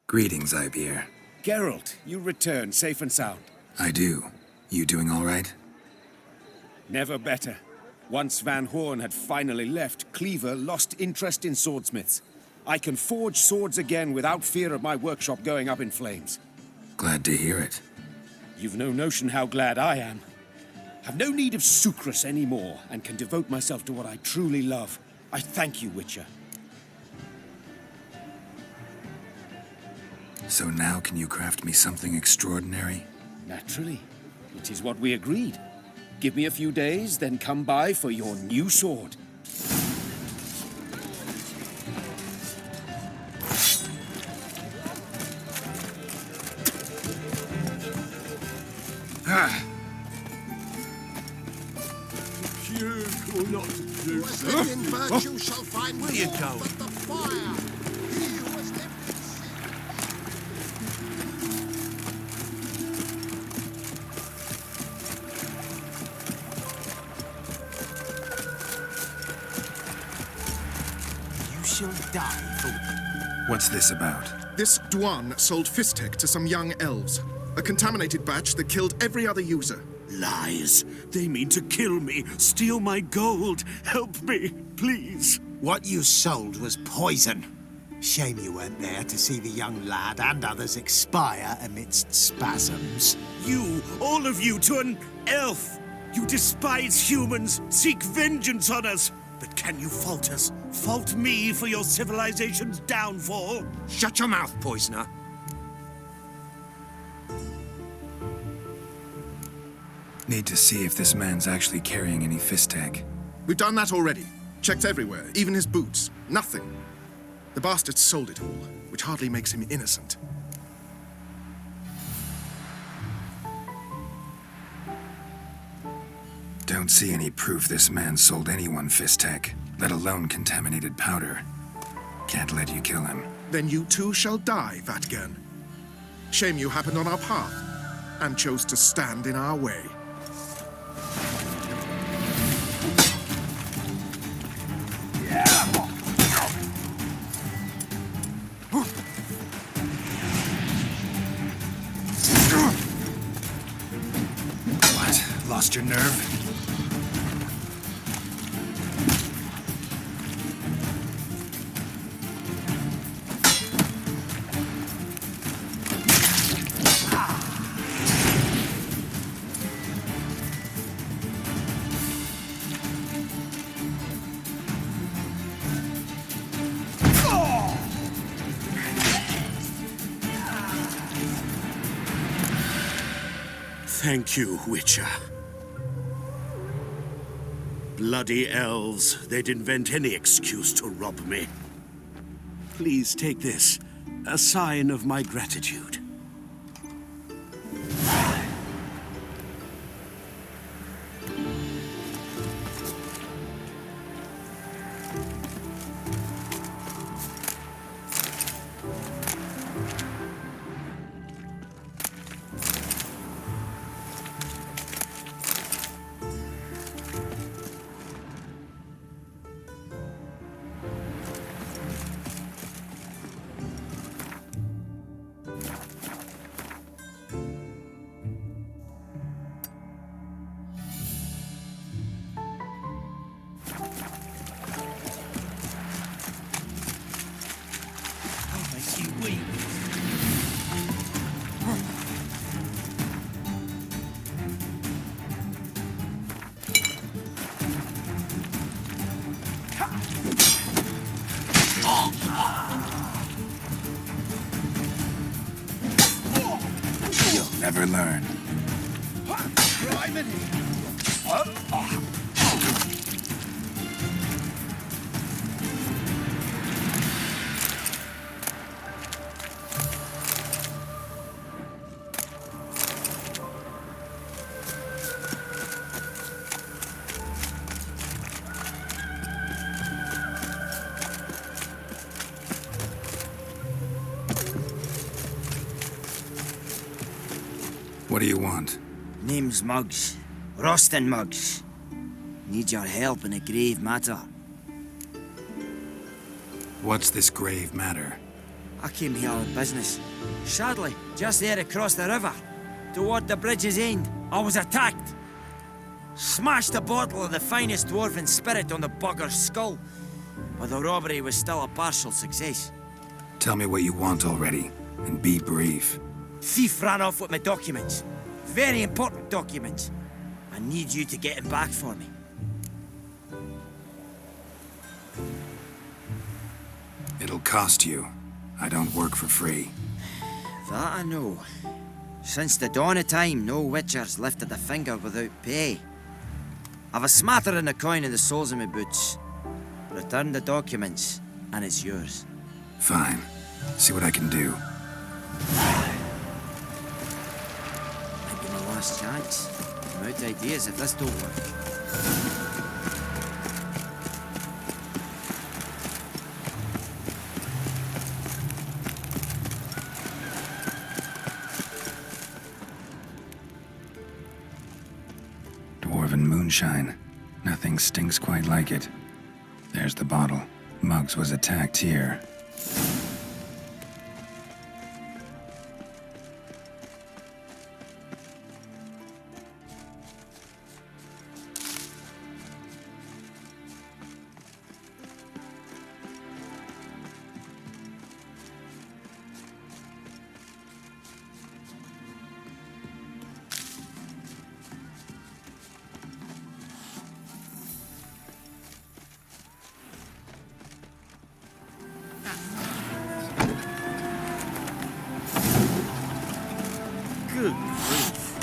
Greetings, Ibeer. Geralt, you return safe and sound. I do. You doing all right? Never better. Once Van Horn had finally left, Cleaver lost interest in swordsmiths. I can forge swords again without fear of my workshop going up in flames. Glad to hear it. You've no notion how glad I am. I've no need of sucrus anymore, and can devote myself to what I truly love. I thank you, Witcher. So now can you craft me something extraordinary? Naturally. It is what we agreed. Give me a few days, then come by for your new sword. In virtue shall find Where you warmth going? at the fire. He who has lived in sin. You shall die for... What's this about? This Dwan sold Fistek to some young elves. A contaminated batch that killed every other user. Lies. They mean to kill me, steal my gold. Help me, please. What you sold was poison. Shame you weren't there to see the young lad and others expire amidst spasms. You, all of you, to an elf. You despise humans, seek vengeance on us. But can you fault us? Fault me for your civilization's downfall? Shut your mouth, poisoner. Need to see if this man's actually carrying any Fistek. We've done that already. Checked everywhere, even his boots. Nothing. The bastard sold it all, which hardly makes him innocent. Don't see any proof this man sold anyone Fistek, let alone contaminated powder. Can't let you kill him. Then you too shall die, Vatgern. Shame you happened on our path, and chose to stand in our way. What? Lost your nerve? Thank you, Witcher. Bloody elves, they'd invent any excuse to rob me. Please take this, a sign of my gratitude. You'll never learn. What do you want? Name's Muggs. Rostin Muggs. Need your help in a grave matter. What's this grave matter? I came here on business. Sadly, just there across the river, toward the bridge's end, I was attacked. Smashed a bottle of the finest dwarven spirit on the bugger's skull, but the robbery was still a partial success. Tell me what you want already, and be brief. Thief ran off with my documents. Very important documents. I need you to get him back for me. It'll cost you. I don't work for free. That I know. Since the dawn of time, no witcher's lifted a finger without pay. I've a smattering of coin in the soles of my boots. Return the documents, and it's yours. Fine. See what I can do. Might be my last chance. I'm out of ideas if this don't work. Dwarven moonshine. Nothing stinks quite like it. There's the bottle. Muggs was attacked here. Good grief.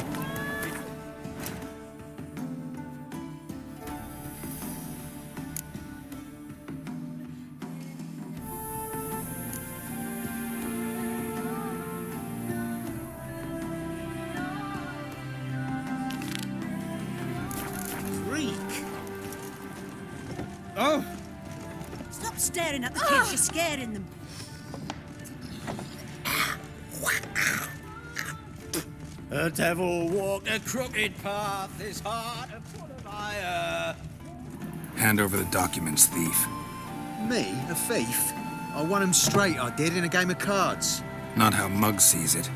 Reek. Oh! Stop staring at the kids, you're scaring them. The devil walk a crooked path, his heart a foot of fire. Hand over the documents, thief. Me? A thief? I won him straight, I did, in a game of cards. Not how Muggs sees it.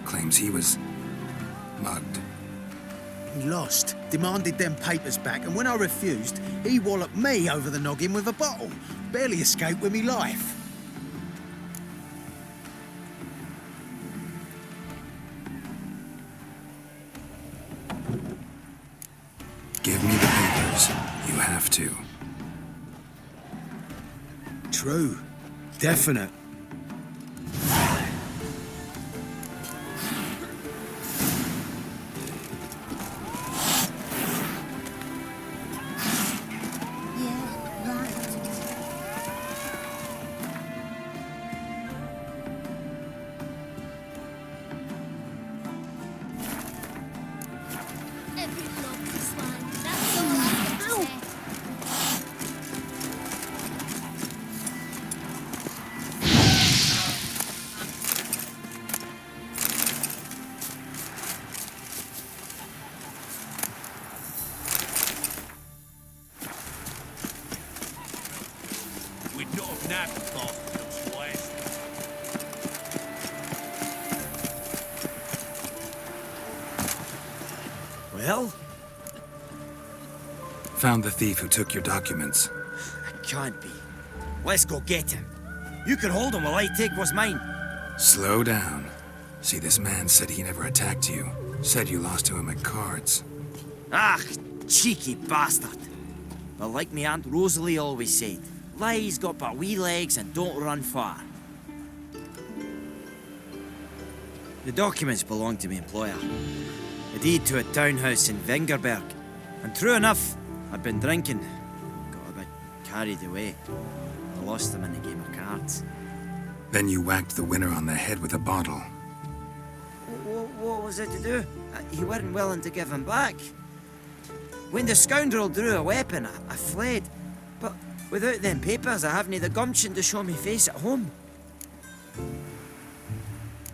Claims he was mugged. He lost, demanded them papers back, and when I refused, he walloped me over the noggin with a bottle. Barely escaped with me life. Give me the papers. You have to. True. Definite. Well? Found the thief who took your documents. Can't be. Let's go get him. You can hold him while I take what's mine. Slow down. See, this man said he never attacked you. Said you lost to him at cards. Ah, cheeky bastard. But like me Aunt Rosalie always said, lies got but wee legs and don't run far. The documents belong to my employer. A deed to a townhouse in Vengerberg. And true enough, I'd been drinking. Got a bit carried away. I lost them in a game of cards. Then you whacked the winner on the head with a bottle. What was it to do? He weren't willing to give him back. When the scoundrel drew a weapon, I fled. But without them papers, I haven't the gumption to show me face at home.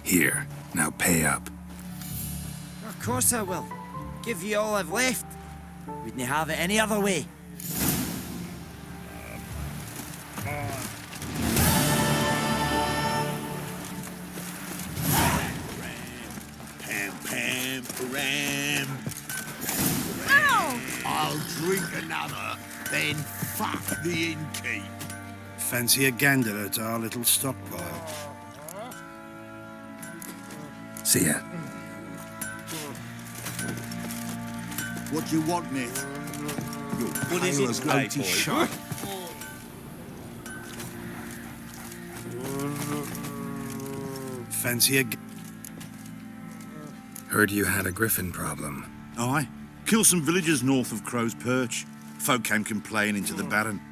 Here, now pay up. Of course I will. Give you all I've left. Wouldn't have it any other way. Pam, pam, ram. Ow! I'll drink another, then fuck the innkeep. Fancy a gander at our little stockpile. See ya. What do you want, Nick? You're What is pale it as today, Loty boys? shite. Fancy a... Heard you had a griffin problem. Aye. Killed some villagers north of Crow's Perch. Folk came complaining to the Baron.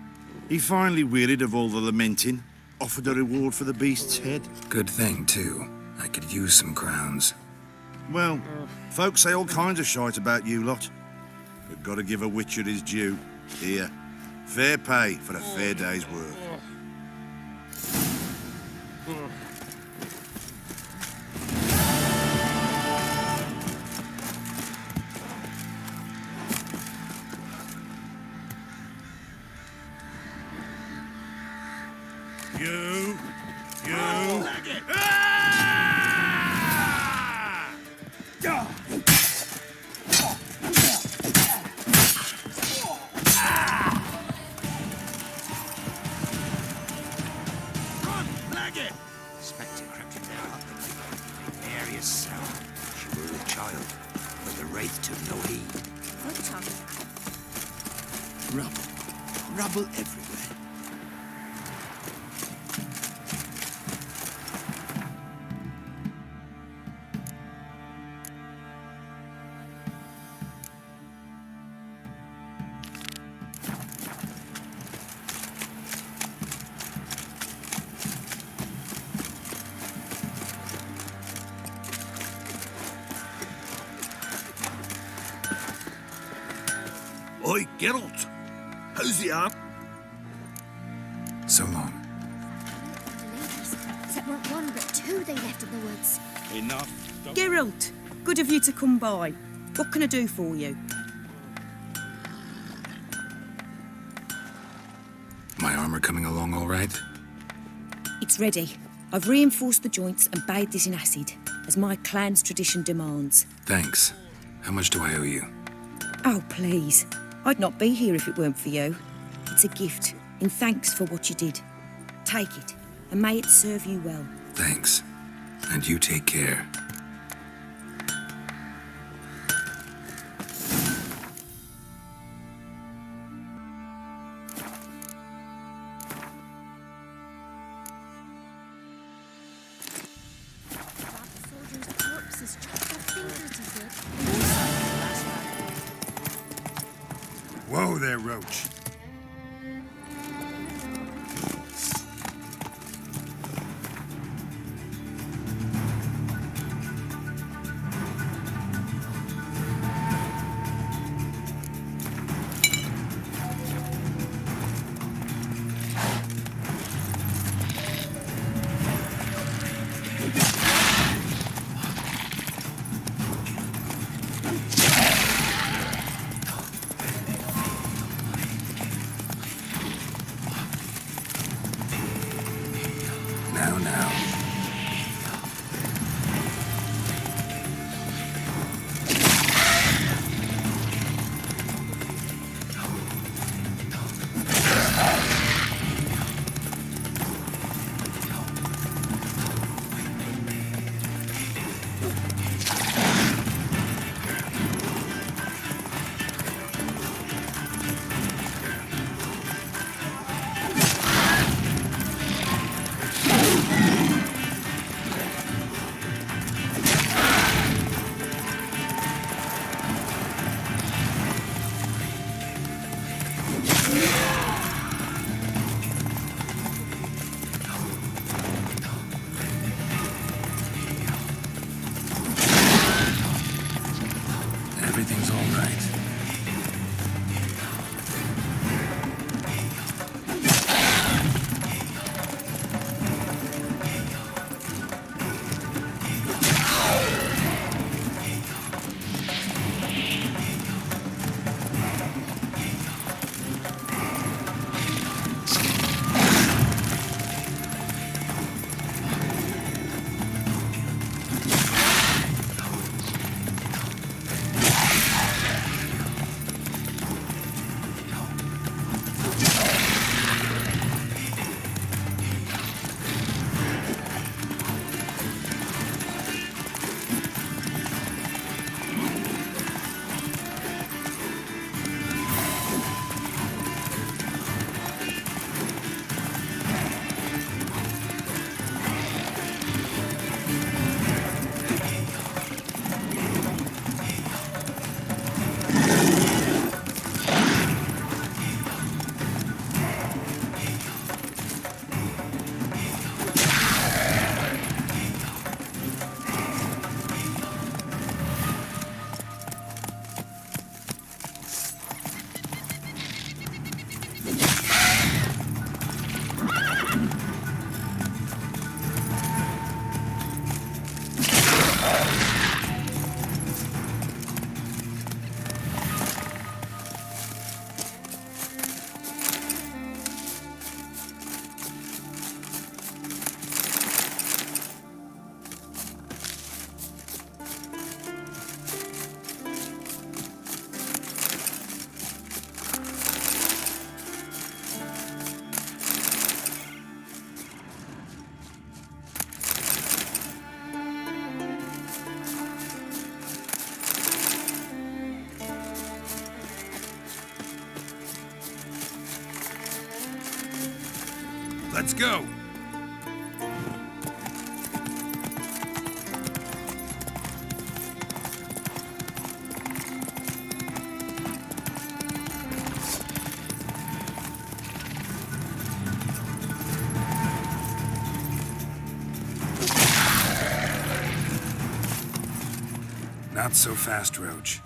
He finally wearied of all the lamenting, offered a reward for the beast's head. Good thing, too. I could use some crowns. Well, folks say all kinds of shite about you lot. But gotta give a witcher his due. Here, fair pay for a fair day's work. You. Spectre crept in their hut the night. Prepare yourself. She were a child, but the wraith took no heed. Rubble everywhere. Oi, Geralt. How's the arm? So long. Except not one, but two they left in the woods. Enough. Geralt, good of you to come by. What can I do for you? My armor coming along all right? It's ready. I've reinforced the joints and bathed it in acid, as my clan's tradition demands. Thanks. How much do I owe you? Oh, please. I'd not be here if it weren't for you. It's a gift, in thanks for what you did. Take it, and may it serve you well. Thanks. And you take care. Whoa there, Roach. Now. Everything's all right. Let's go. Not so fast, Roach.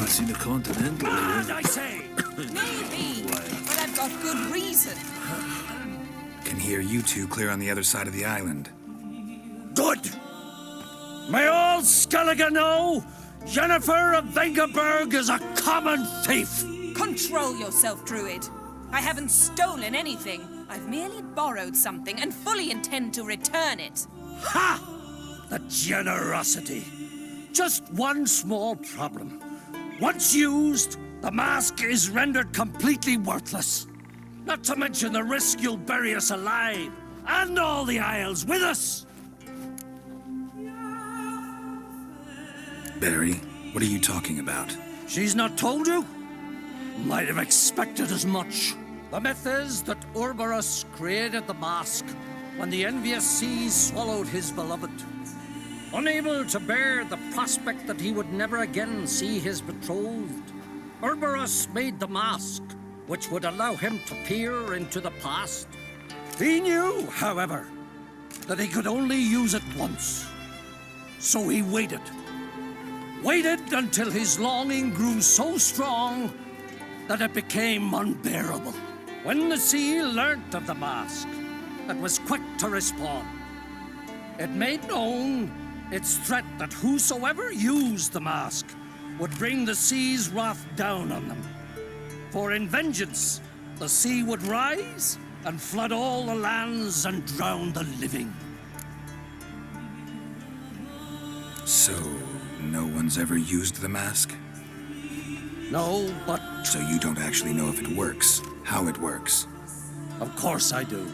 Seen a continental. Mad, I say! Maybe, but I've got good reason. Can hear you two clear on the other side of the island. Good! May all Skellige know Jennifer of Vengerberg is a common thief! Control yourself, Druid. I haven't stolen anything. I've merely borrowed something and fully intend to return it. Ha! The generosity. Just one small problem. Once used, the mask is rendered completely worthless. Not to mention the risk you'll bury us alive, and all the Isles with us! Barry, what are you talking about? She's not told you? Might have expected as much. The myth is that Urberus created the mask when the envious seas swallowed his beloved. Unable to bear the prospect that he would never again see his betrothed, Urberus made the mask, which would allow him to peer into the past. He knew, however, that he could only use it once. So he waited. Waited until his longing grew so strong that it became unbearable. When the sea learnt of the mask, it was quick to respond. It made known its threat that whosoever used the mask would bring the sea's wrath down on them. For in vengeance, the sea would rise and flood all the lands and drown the living. So, no one's ever used the mask? No, but... So you don't actually know if it works, how it works? Of course I do.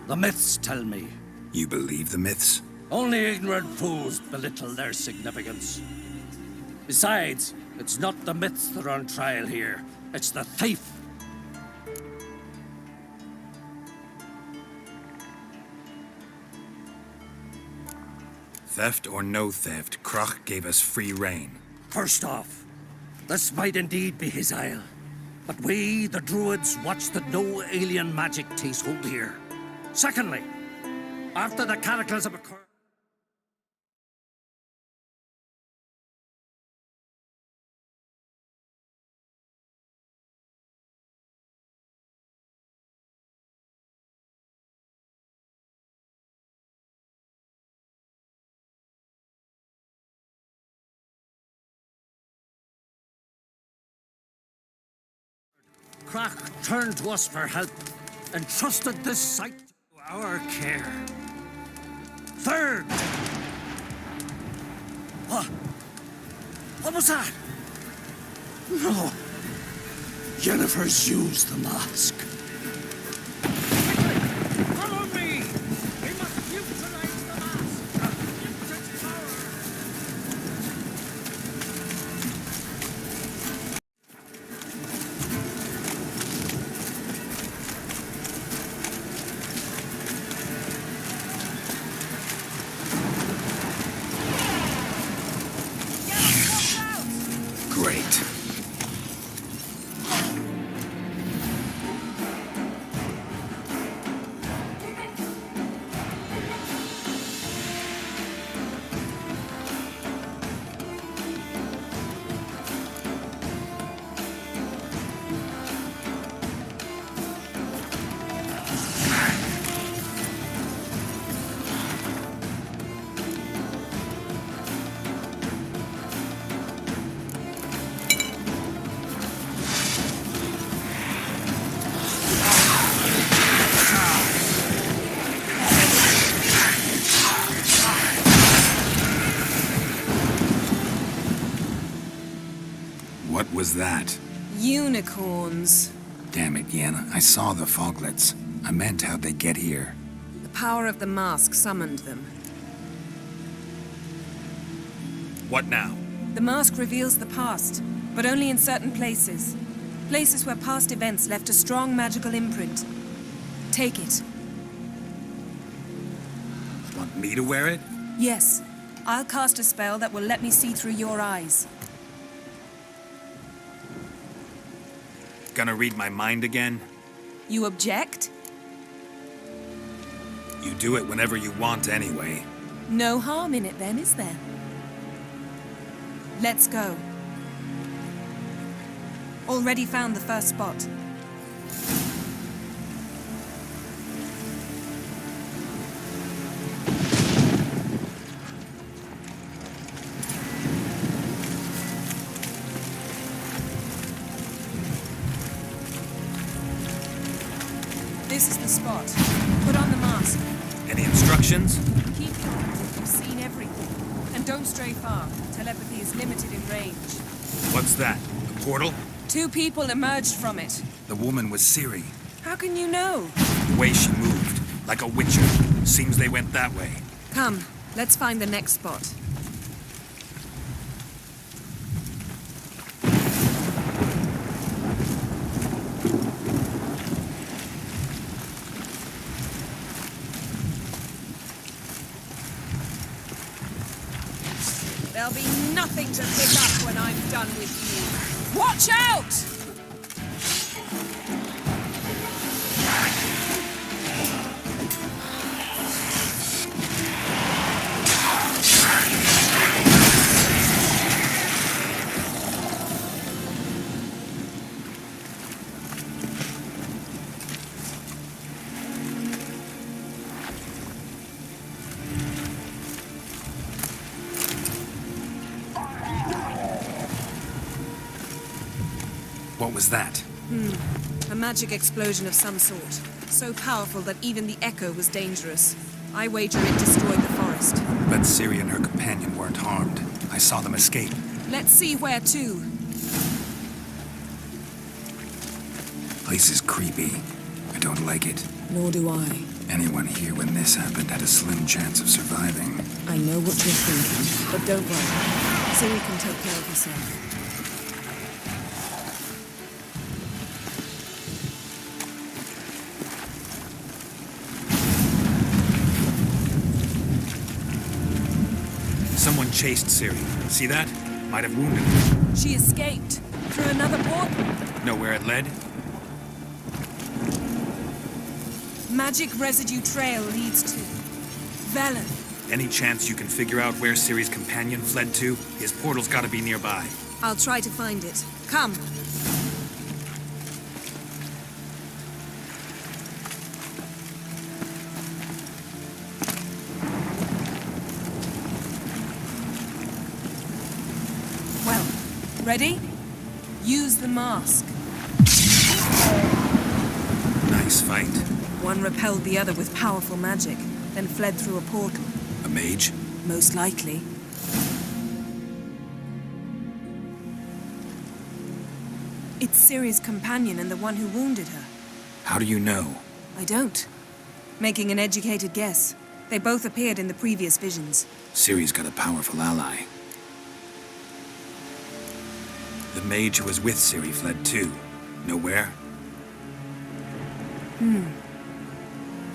The myths tell me. You believe the myths? Only ignorant fools belittle their significance. Besides, it's not the myths that are on trial here. It's the thief. Theft or no theft, Kroch gave us free rein. First off, this might indeed be his isle. But we, the Druids, watch that no alien magic takes hold here. Secondly, after the cataclysm occurred, Kroch turned to us for help and trusted this site to our care. Third! What was that? No. Jennifer's used the mask. Follow me! We must utilize the mask! Use its power! Great. What was that? Unicorns. Damn it, Yen. I saw the foglets. I meant how'd they get here? The power of the mask summoned them. What now? The mask reveals the past, but only in certain places. Places where past events left a strong magical imprint. Take it. Want me to wear it? Yes. I'll cast a spell that will let me see through your eyes. Gonna read my mind again? You object? You do it whenever you want anyway. No harm in it then, is there? Let's go. Already found the first spot. This is the spot. Put on the mask. Any instructions? Keep going. You've seen everything. And don't stray far. Telepathy is limited in range. What's that? A portal? 2 people emerged from it. The woman was Ciri. How can you know? The way she moved, like a witcher. Seems they went that way. Come, let's find the next spot. There'll be nothing to pick up when I'm done with you. Watch out! What was that? A magic explosion of some sort. So powerful that even the echo was dangerous. I wager it destroyed the forest. But Ciri and her companion weren't harmed. I saw them escape. Let's see where to. Place is creepy. I don't like it. Nor do I. Anyone here when this happened had a slim chance of surviving. I know what you're thinking, but don't worry. Ciri can take care of herself. Someone chased Ciri. See that? Might have wounded her. She escaped. Through another portal. Know where it led? Magic residue trail leads to Velen. Any chance you can figure out where Ciri's companion fled to? His portal's gotta be nearby. I'll try to find it. Come. Well, ready? Use the mask. Nice fight. One repelled the other with powerful magic, then fled through a portal. A mage? Most likely. It's Ciri's companion and the one who wounded her. How do you know? I don't. Making an educated guess. They both appeared in the previous visions. Ciri's got a powerful ally. The mage who was with Ciri fled too. Know where?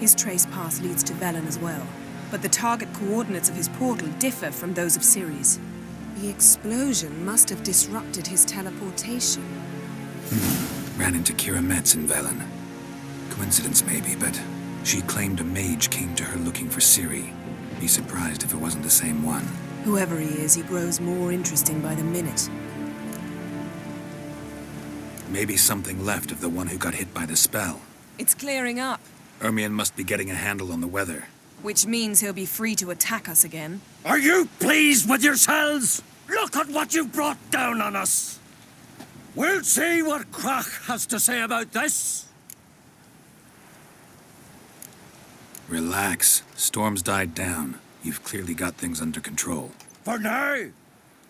His trace path leads to Velen as well. But the target coordinates of his portal differ from those of Ciri's. The explosion must have disrupted his teleportation. Ran into Kira Metz in Velen. Coincidence maybe, but she claimed a mage came to her looking for Ciri. Be surprised if it wasn't the same one. Whoever he is, he grows more interesting by the minute. Maybe something left of the one who got hit by the spell. It's clearing up. Ermion must be getting a handle on the weather. Which means he'll be free to attack us again. Are you pleased with yourselves? Look at what you've brought down on us. We'll see what Krach has to say about this. Relax. Storm's died down. You've clearly got things under control. For now.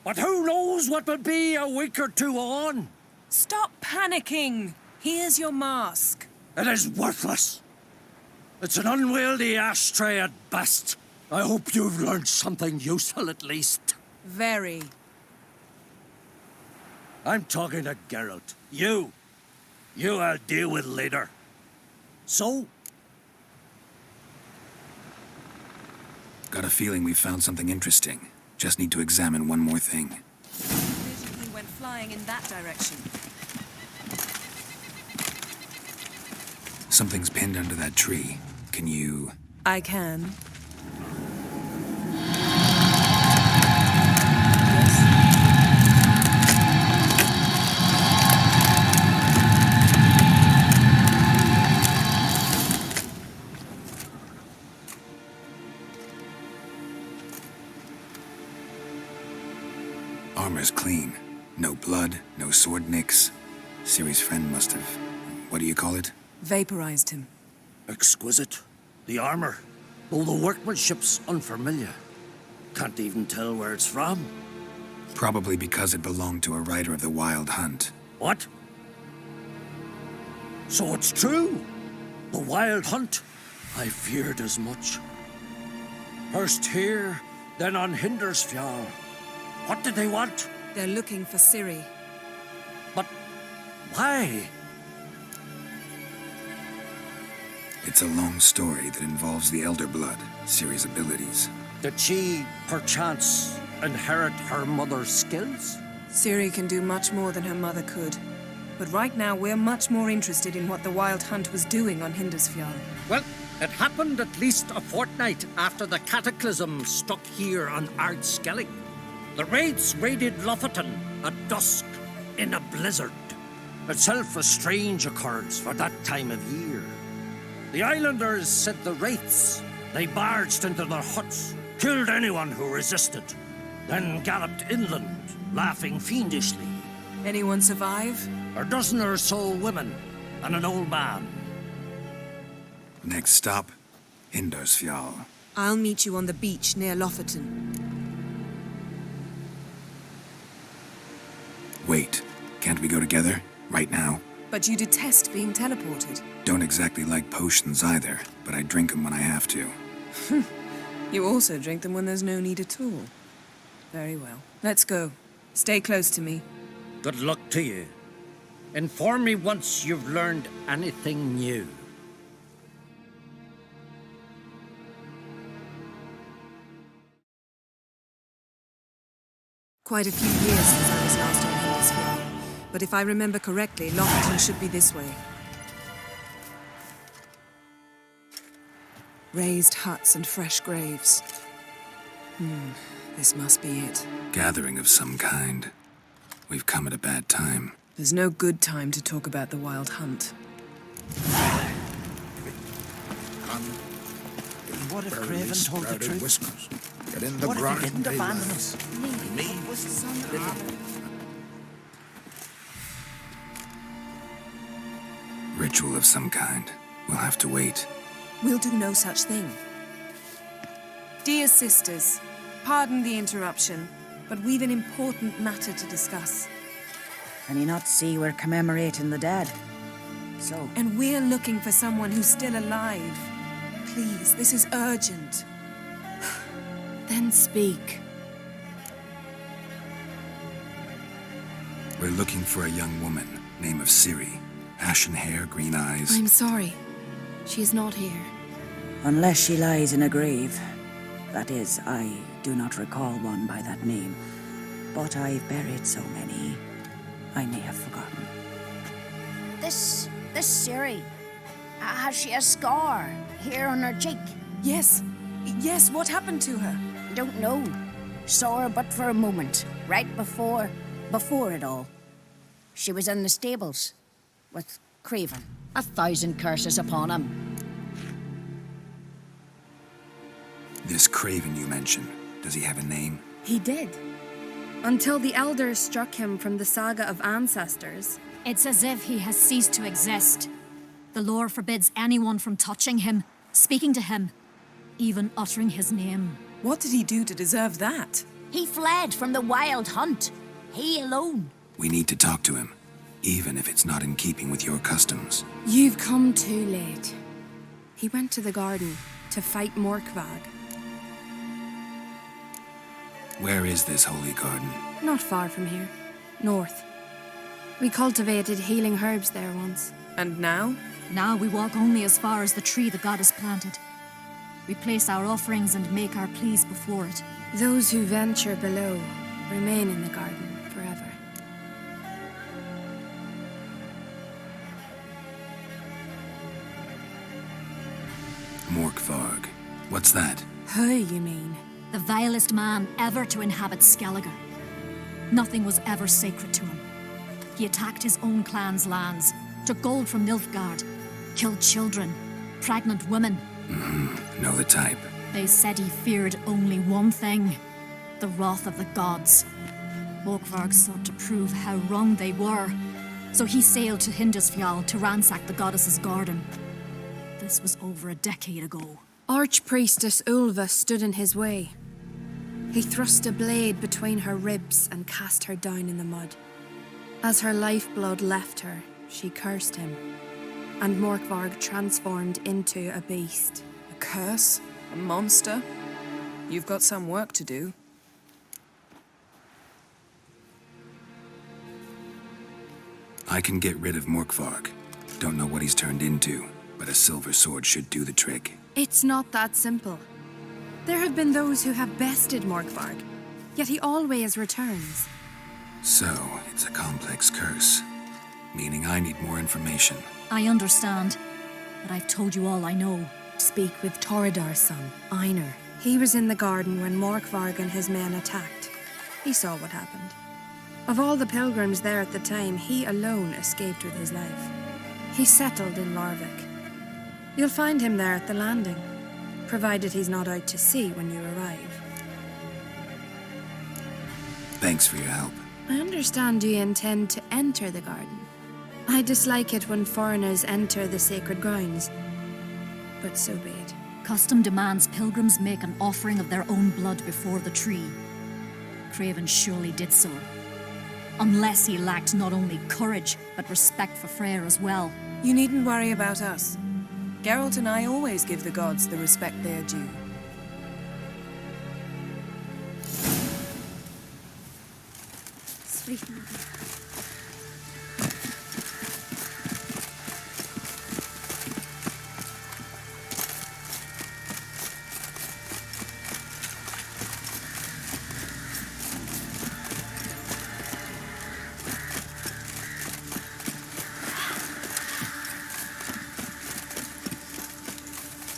But who knows what will be a week or two on? Stop panicking. Here's your mask. It is worthless. It's an unwieldy ashtray at best. I hope you've learned something useful at least. Very. I'm talking to Geralt. You I'll deal with later. So? Got a feeling we found something interesting. Just need to examine one more thing. Vision went flying in that direction. Something's pinned under that tree. Can you... I can. Armor's clean. No blood, no sword nicks. Ciri's friend must have... what do you call it? Vaporized him. Exquisite. The armor. Though the workmanship's unfamiliar. Can't even tell where it's from. Probably because it belonged to a rider of the Wild Hunt. What? So it's true? The Wild Hunt? I feared as much. First here, then on Hindersfjall. What did they want? They're looking for Ciri. But why? It's a long story that involves the Elder Blood, Ciri's abilities. Did she, perchance, inherit her mother's skills? Ciri can do much more than her mother could. But right now, we're much more interested in what the Wild Hunt was doing on Hindersfjall. Well, it happened at least a fortnight after the cataclysm struck here on Ardskellig. The raids raided Lofoten at dusk in a blizzard. Itself a strange occurrence for that time of year. The islanders sent the wraiths. They barged into their huts, killed anyone who resisted, then galloped inland, laughing fiendishly. Anyone survive? A dozen or so women and an old man. Next stop, Hindersfjall. I'll meet you on the beach near Lofoten. Wait, can't we go together? Right now? But you detest being teleported. Don't exactly like potions either, but I drink them when I have to. You also drink them when there's no need at all. Very well. Let's go. Stay close to me. Good luck to you. Inform me once you've learned anything new. Quite a few years since I was last on Hindersfjall. But if I remember correctly, Lofoten should be this way. Raised huts and fresh graves. This must be it. Gathering of some kind. We've come at a bad time. There's no good time to talk about the Wild Hunt. What if Craven told the truth? Whiskers. Get in the What if grind, he didn't they abandon lads. us? Me? Ritual of some kind. We'll have to wait. We'll do no such thing. Dear sisters, pardon the interruption, but we've an important matter to discuss. Can you not see we're commemorating the dead? So? And we're looking for someone who's still alive. Please, this is urgent. Then speak. We're looking for a young woman, name of Ciri. Ashen hair, green eyes. I'm sorry. She is not here. Unless she lies in a grave. That is, I do not recall one by that name. But I've buried so many, I may have forgotten. This Ciri, has she a scar here on her cheek? Yes. Yes, what happened to her? Don't know. Saw her but for a moment, right before it all. She was in the stables with Craven. 1,000 curses upon him. This Craven you mentioned, does he have a name? He did. Until the elders struck him from the saga of ancestors. It's as if he has ceased to exist. The lore forbids anyone from touching him, speaking to him, even uttering his name. What did he do to deserve that? He fled from the wild hunt. He alone. We need to talk to him, even if it's not in keeping with your customs. You've come too late. He went to the garden to fight Morkvag. Where is this holy garden? Not far from here. North. We cultivated healing herbs there once. And now? Now we walk only as far as the tree the goddess planted. We place our offerings and make our pleas before it. Those who venture below remain in the garden forever. Morkvarg. What's that? Who, you mean? The vilest man ever to inhabit Skellige. Nothing was ever sacred to him. He attacked his own clan's lands, took gold from Nilfgaard, killed children, pregnant women. Know the type. They said he feared only one thing, the wrath of the gods. Morkvarg sought to prove how wrong they were, so he sailed to Hindisfjall to ransack the goddess's garden. This was over a decade ago. Archpriestess Ulva stood in his way. He thrust a blade between her ribs and cast her down in the mud. As her lifeblood left her, she cursed him, and Morkvarg transformed into a beast. A curse? A monster? You've got some work to do. I can get rid of Morkvarg. Don't know what he's turned into, but a silver sword should do the trick. It's not that simple. There have been those who have bested Morkvarg, yet he always returns. So, it's a complex curse, meaning I need more information. I understand, but I've told you all I know. Speak with Torridar's son, Einar. He was in the garden when Morkvarg and his men attacked. He saw what happened. Of all the pilgrims there at the time, he alone escaped with his life. He settled in Larvik. You'll find him there at the landing, provided he's not out to sea when you arrive. Thanks for your help. I understand you intend to enter the garden. I dislike it when foreigners enter the sacred grounds, but so be it. Custom demands pilgrims make an offering of their own blood before the tree. Craven surely did so. Unless he lacked not only courage, but respect for Freyr as well. You needn't worry about us. Geralt and I always give the gods the respect they are due. Sweet.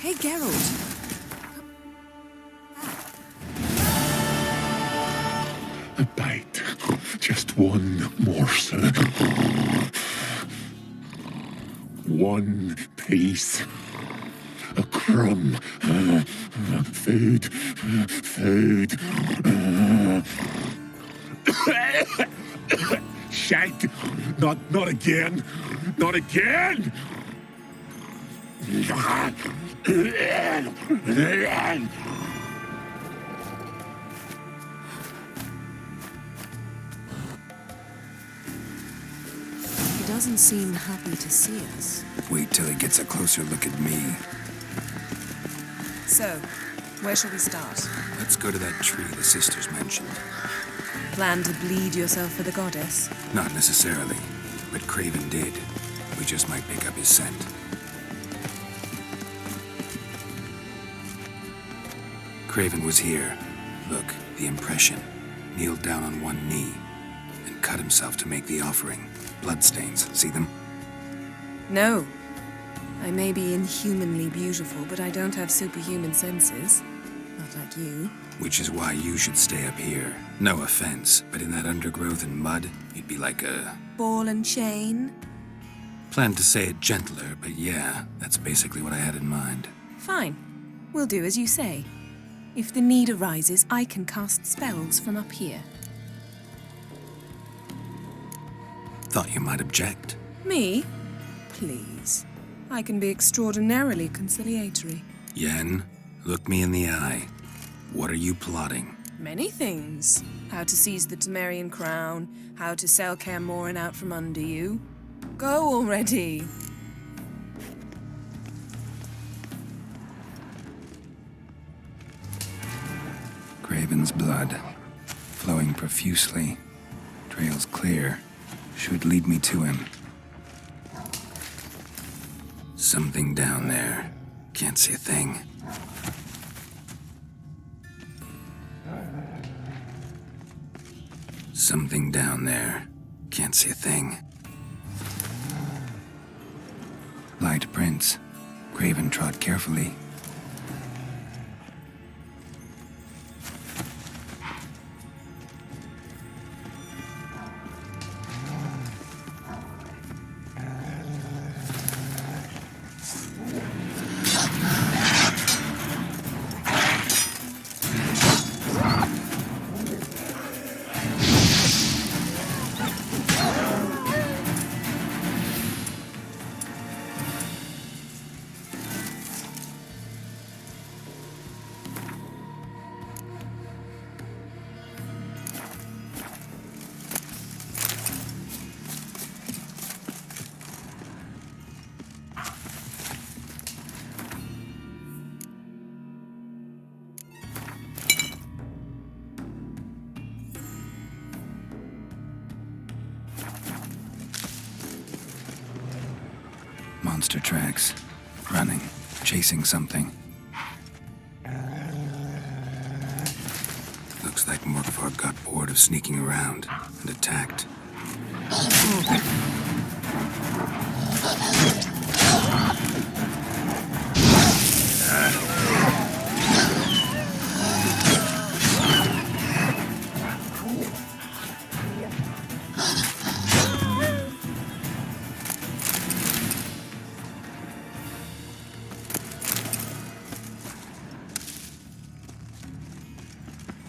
Hey, Geralt. A bite. Just one morsel. One piece. A crumb. Food. Food. Shite. Not again. Not again! He doesn't seem happy to see us. Wait till he gets a closer look at me. So, where shall we start? Let's go to that tree the sisters mentioned. Plan to bleed yourself for the goddess? Not necessarily, but Craven did. We just might pick up his scent. Craven was here. Look, the impression. Kneeled down on one knee and cut himself to make the offering. Bloodstains, see them? No. I may be inhumanly beautiful, but I don't have superhuman senses. Not like you. Which is why you should stay up here. No offense, but in that undergrowth and mud, you'd be like a... Ball and chain? Planned to say it gentler, but yeah, that's basically what I had in mind. Fine. We'll do as you say. If the need arises, I can cast spells from up here. Thought you might object. Me? Please. I can be extraordinarily conciliatory. Yen, look me in the eye. What are you plotting? Many things. How to seize the Temerian crown, how to sell Kaer Morhen out from under you. Go already. Craven's blood, flowing profusely. Trails clear, should lead me to him. Something down there. Can't see a thing. Something down there. Can't see a thing. Light prints. Craven trod carefully. Monster tracks. Running. Chasing something. Looks like Morkvarg got bored of sneaking around and attacked.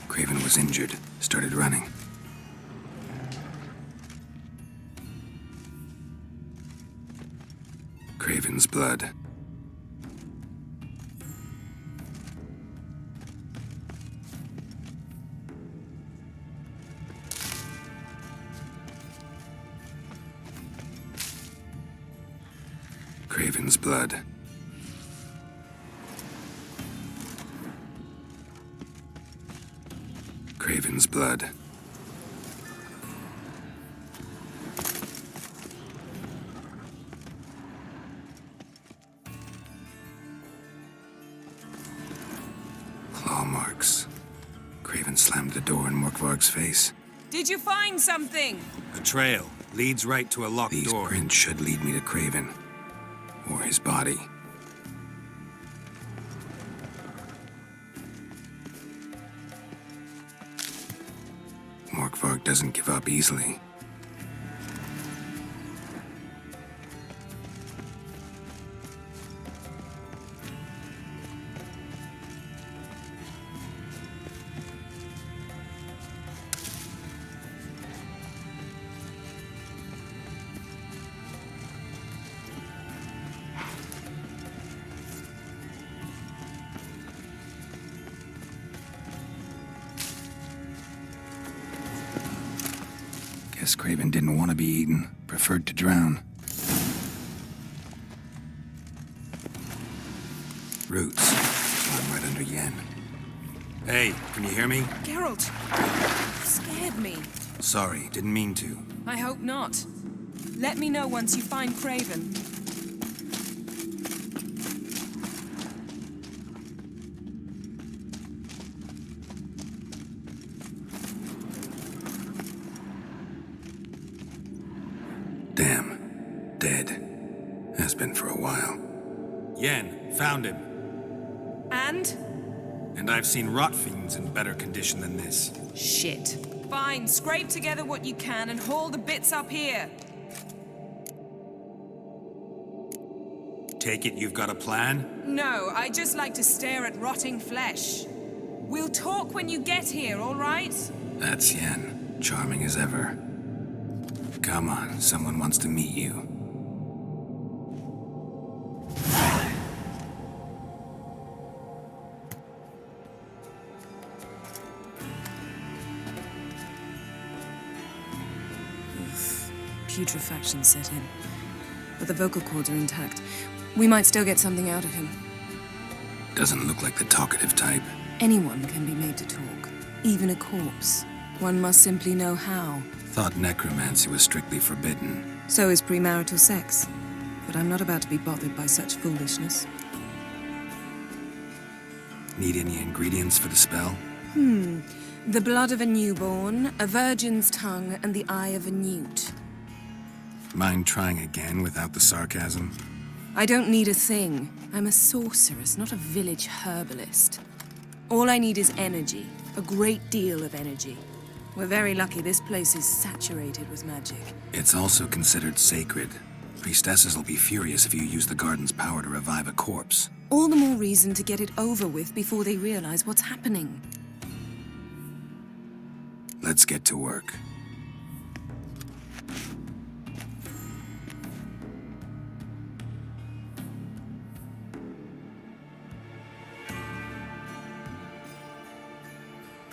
Craven was injured, started running. Craven's blood. Craven's blood. Craven's blood. Claw marks. Craven slammed the door in Morkvarg's face. Did you find something? A trail leads right to a locked door. These prints should lead me to Craven. Or his body. Morkvarg doesn't give up easily. Guess Craven didn't want to be eaten, preferred to drown. Roots. I'm right under Yen. Hey, can you hear me? Geralt, you scared me. Sorry, didn't mean to. I hope not. Let me know once you find Craven. Damn. Dead. Has been for a while. Yen, found him. And? And I've seen rot fiends in better condition than this. Shit. Fine, scrape together what you can and haul the bits up here. Take it you've got a plan? No, I just like to stare at rotting flesh. We'll talk when you get here, all right? That's Yen. Charming as ever. Come on, someone wants to meet you. putrefaction set in. But the vocal cords are intact. We might still get something out of him. Doesn't look like the talkative type. Anyone can be made to talk, even a corpse. One must simply know how. Thought necromancy was strictly forbidden. So is premarital sex. But I'm not about to be bothered by such foolishness. Need any ingredients for the spell? The blood of a newborn, a virgin's tongue, and the eye of a newt. Mind trying again without the sarcasm? I don't need a thing. I'm a sorceress, not a village herbalist. All I need is energy. A great deal of energy. We're very lucky this place is saturated with magic. It's also considered sacred. Priestesses will be furious if you use the garden's power to revive a corpse. All the more reason to get it over with before they realize what's happening. Let's get to work.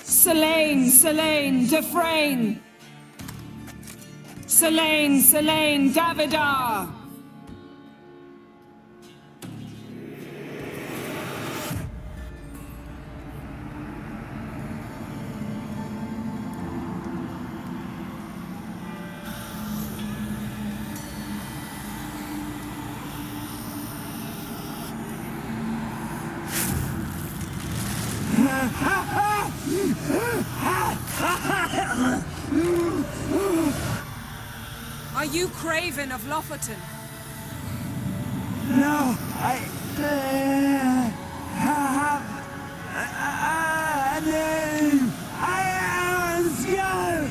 Selene, Selene, Defrain! Selene, Selene, Davidar! Are you Craven of Lofoten? No, I have a name. I am Skull.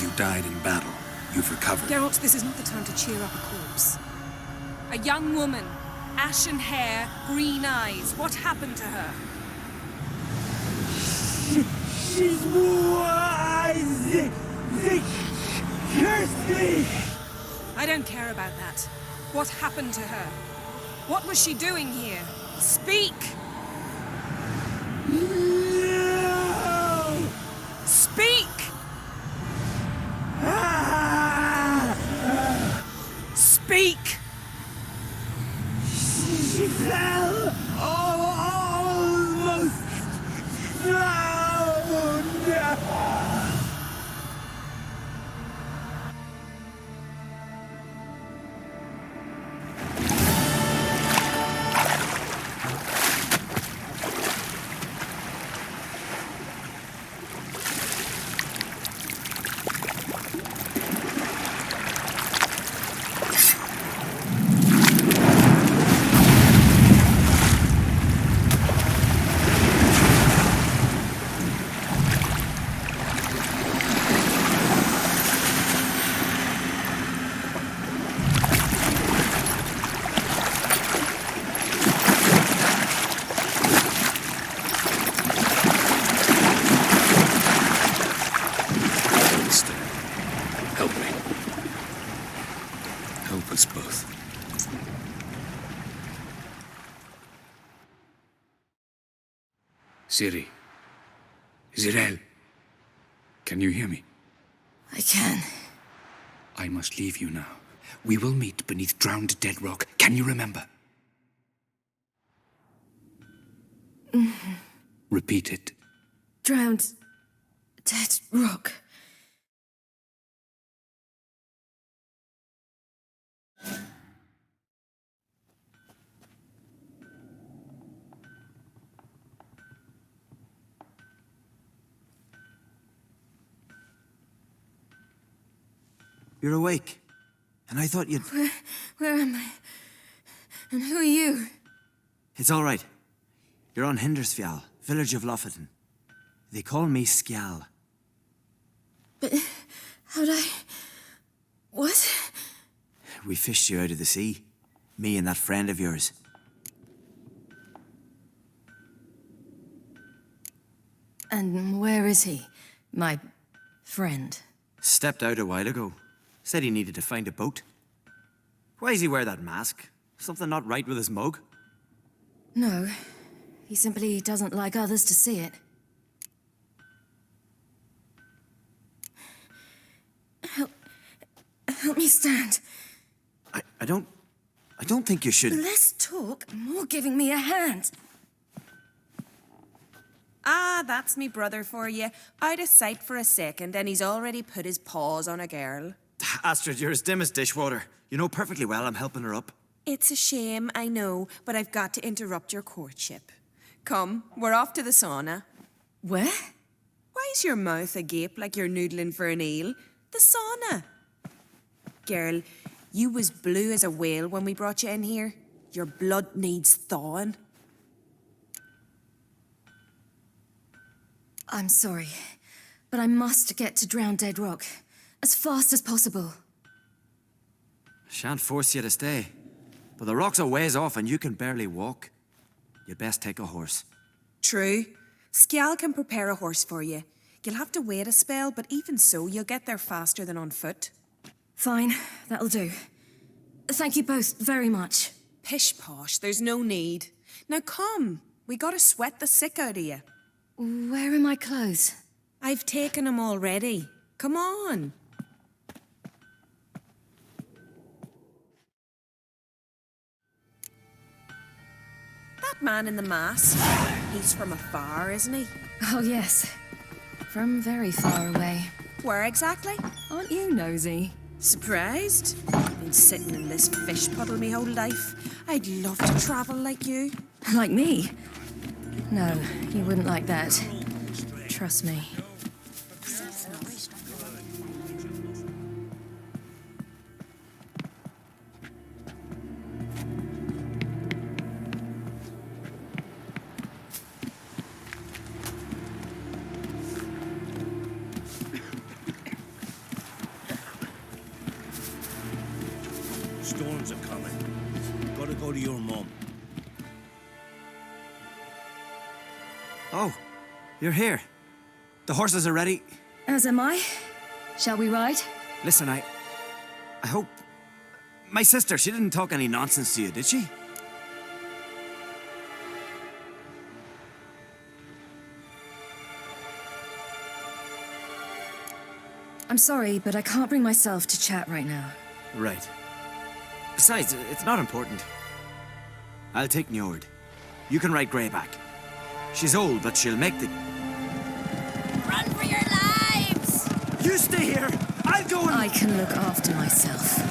You died in battle. You've recovered. Geralt, this is not the time to cheer up a corpse. A young woman, ashen hair, green eyes. What happened to her? She's wise. They cursed me. I don't care about that. What happened to her? What was she doing here? Speak! No! Speak! Speak! She fell almost drowned. Help me. Help us both. Ciri. Zirel. Can you hear me? I can. I must leave you now. We will meet beneath drowned dead rock. Can you remember? Repeat it. Drowned. Dead rock. You're awake. And I thought you'd... Where am I? And who are you? It's all right. You're on Hindersfjall, village of Lofoten. They call me Skjal. But how'd I... What? We fished you out of the sea. Me and that friend of yours. And where is he? My friend. Stepped out a while ago. Said he needed to find a boat. Why does he wear that mask? Something not right with his mug? No. He simply doesn't like others to see it. Help me stand. I don't think you should. Less talk, more giving me a hand. Ah, that's me brother for you. Out of sight for a second, and he's already put his paws on a girl. Astrid, you're as dim as dishwater. You know perfectly well I'm helping her up. It's a shame, I know, but I've got to interrupt your courtship. Come, we're off to the sauna. Where? Why's your mouth agape like you're noodling for an eel? The sauna. Girl, you was blue as a whale when we brought you in here. Your blood needs thawing. I'm sorry, but I must get to Drown Dead Rock as fast as possible. Shan't force you to stay. But the rock's a ways off and you can barely walk. You'd best take a horse. True. Skjal can prepare a horse for you. You'll have to wait a spell, but even so, you'll get there faster than on foot. Fine, that'll do. Thank you both very much. Pish-posh, there's no need. Now come, we gotta sweat the sick out of you. Where are my clothes? I've taken them already. Come on. That man in the mask, he's from afar, isn't he? Oh, yes. From very far away. Where exactly? Aren't you nosy? Surprised? I've been sitting in this fish puddle me whole life. I'd love to travel like you. Like me? No, you wouldn't like that. Trust me. Storms are coming. Gotta go to your mum. Oh, you're here. The horses are ready. As am I. Shall we ride? Listen, I hope... My sister, she didn't talk any nonsense to you, did she? I'm sorry, but I can't bring myself to chat right now. Right. Besides, it's not important. I'll take Njord. You can ride Greyback. She's old, but she'll make the... Run for your lives! You stay here! I'll go and... I can look after myself.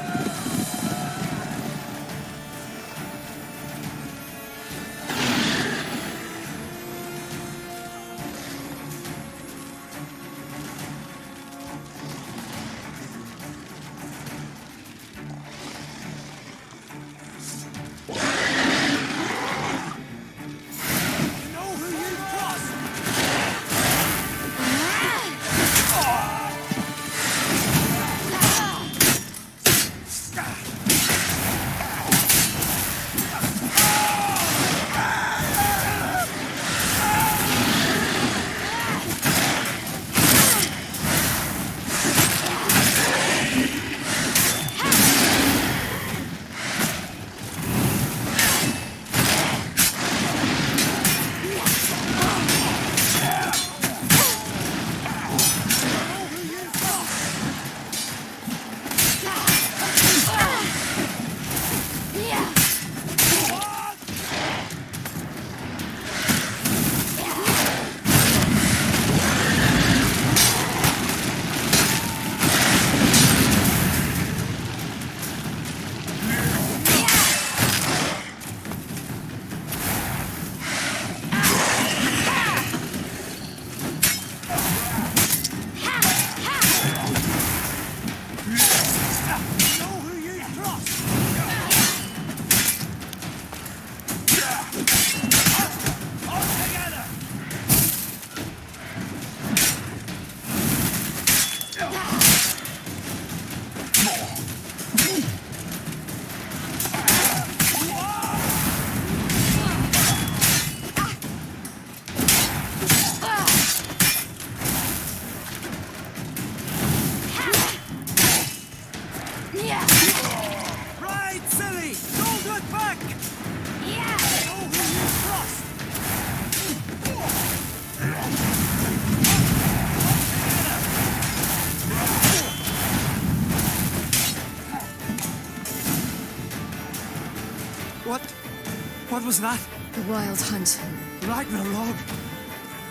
What was that? The Wild Hunt. Ragnarok?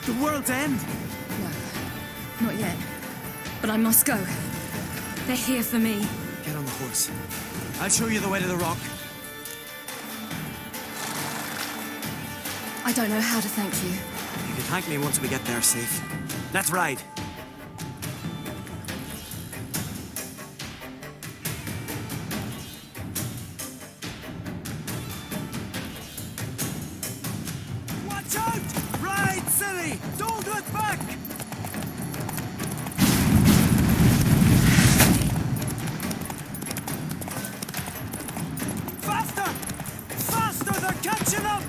The world's end? No, not yet. But I must go. They're here for me. Get on the horse. I'll show you the way to the rock. I don't know how to thank you. You can thank me once we get there safe. Let's ride. Watch out! Ride, silly! Don't look back! Faster! Faster! They're catching up!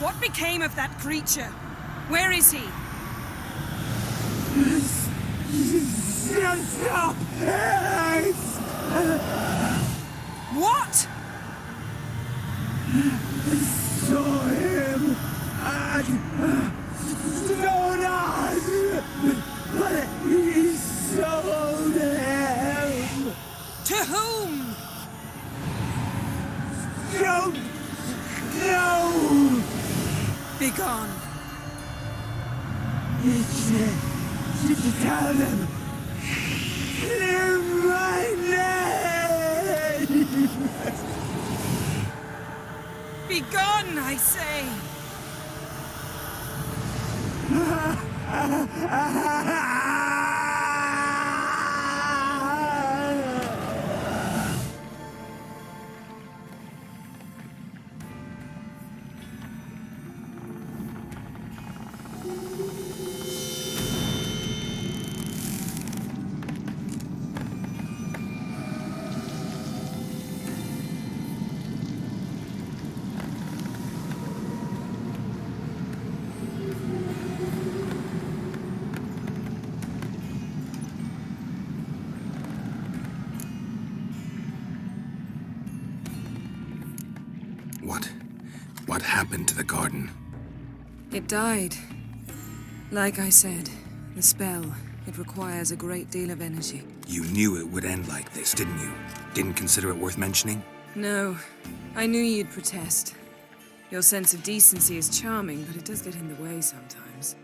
What became of that creature? Where is he? What? Saw him at Stonas, but he sold him. To whom? Don't know. Begone. Tell them. Clear my name. Begone, I say. What happened to the garden? It died. Like I said, the spell, it requires a great deal of energy. You knew it would end like this, didn't you? Didn't consider it worth mentioning? No, I knew you'd protest. Your sense of decency is charming, but it does get in the way sometimes.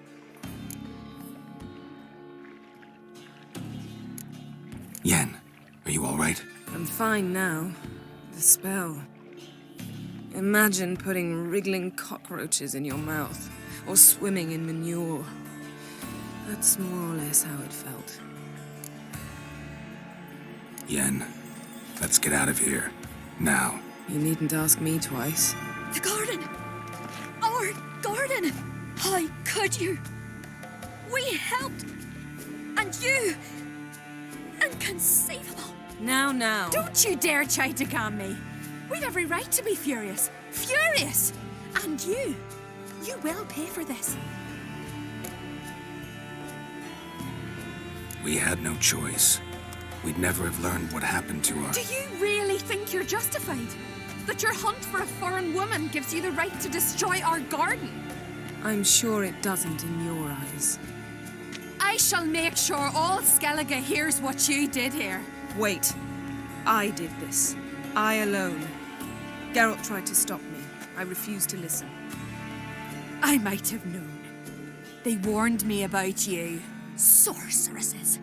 Yen, are you all right? I'm fine now. The spell. Imagine putting wriggling cockroaches in your mouth, or swimming in manure. That's more or less how it felt. Yen, let's get out of here. Now. You needn't ask me twice. The garden! Our garden! How could you? We helped! And you! Inconceivable! Now. Don't you dare try to calm me. We've every right to be furious. Furious! And you will pay for this. We had no choice. We'd never have learned what happened to our... Do you really think you're justified? That your hunt for a foreign woman gives you the right to destroy our garden? I'm sure it doesn't in your eyes. I shall make sure all Skellige hears what you did here. Wait. I did this. I alone. Geralt tried to stop me. I refused to listen. I might have known. They warned me about you. Sorceresses.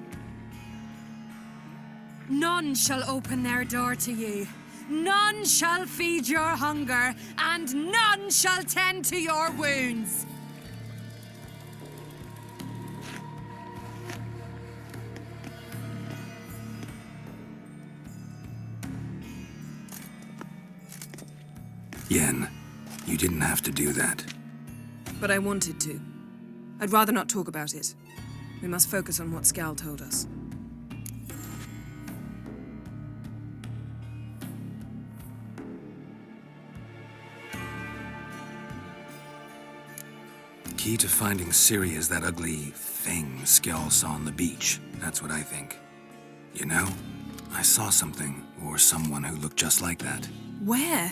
None shall open their door to you. None shall feed your hunger, and none shall tend to your wounds. Yen, you didn't have to do that. But I wanted to. I'd rather not talk about it. We must focus on what Scal told us. Key to finding Ciri is that ugly thing Skell saw on the beach. That's what I think. You know, I saw something, or someone who looked just like that. Where?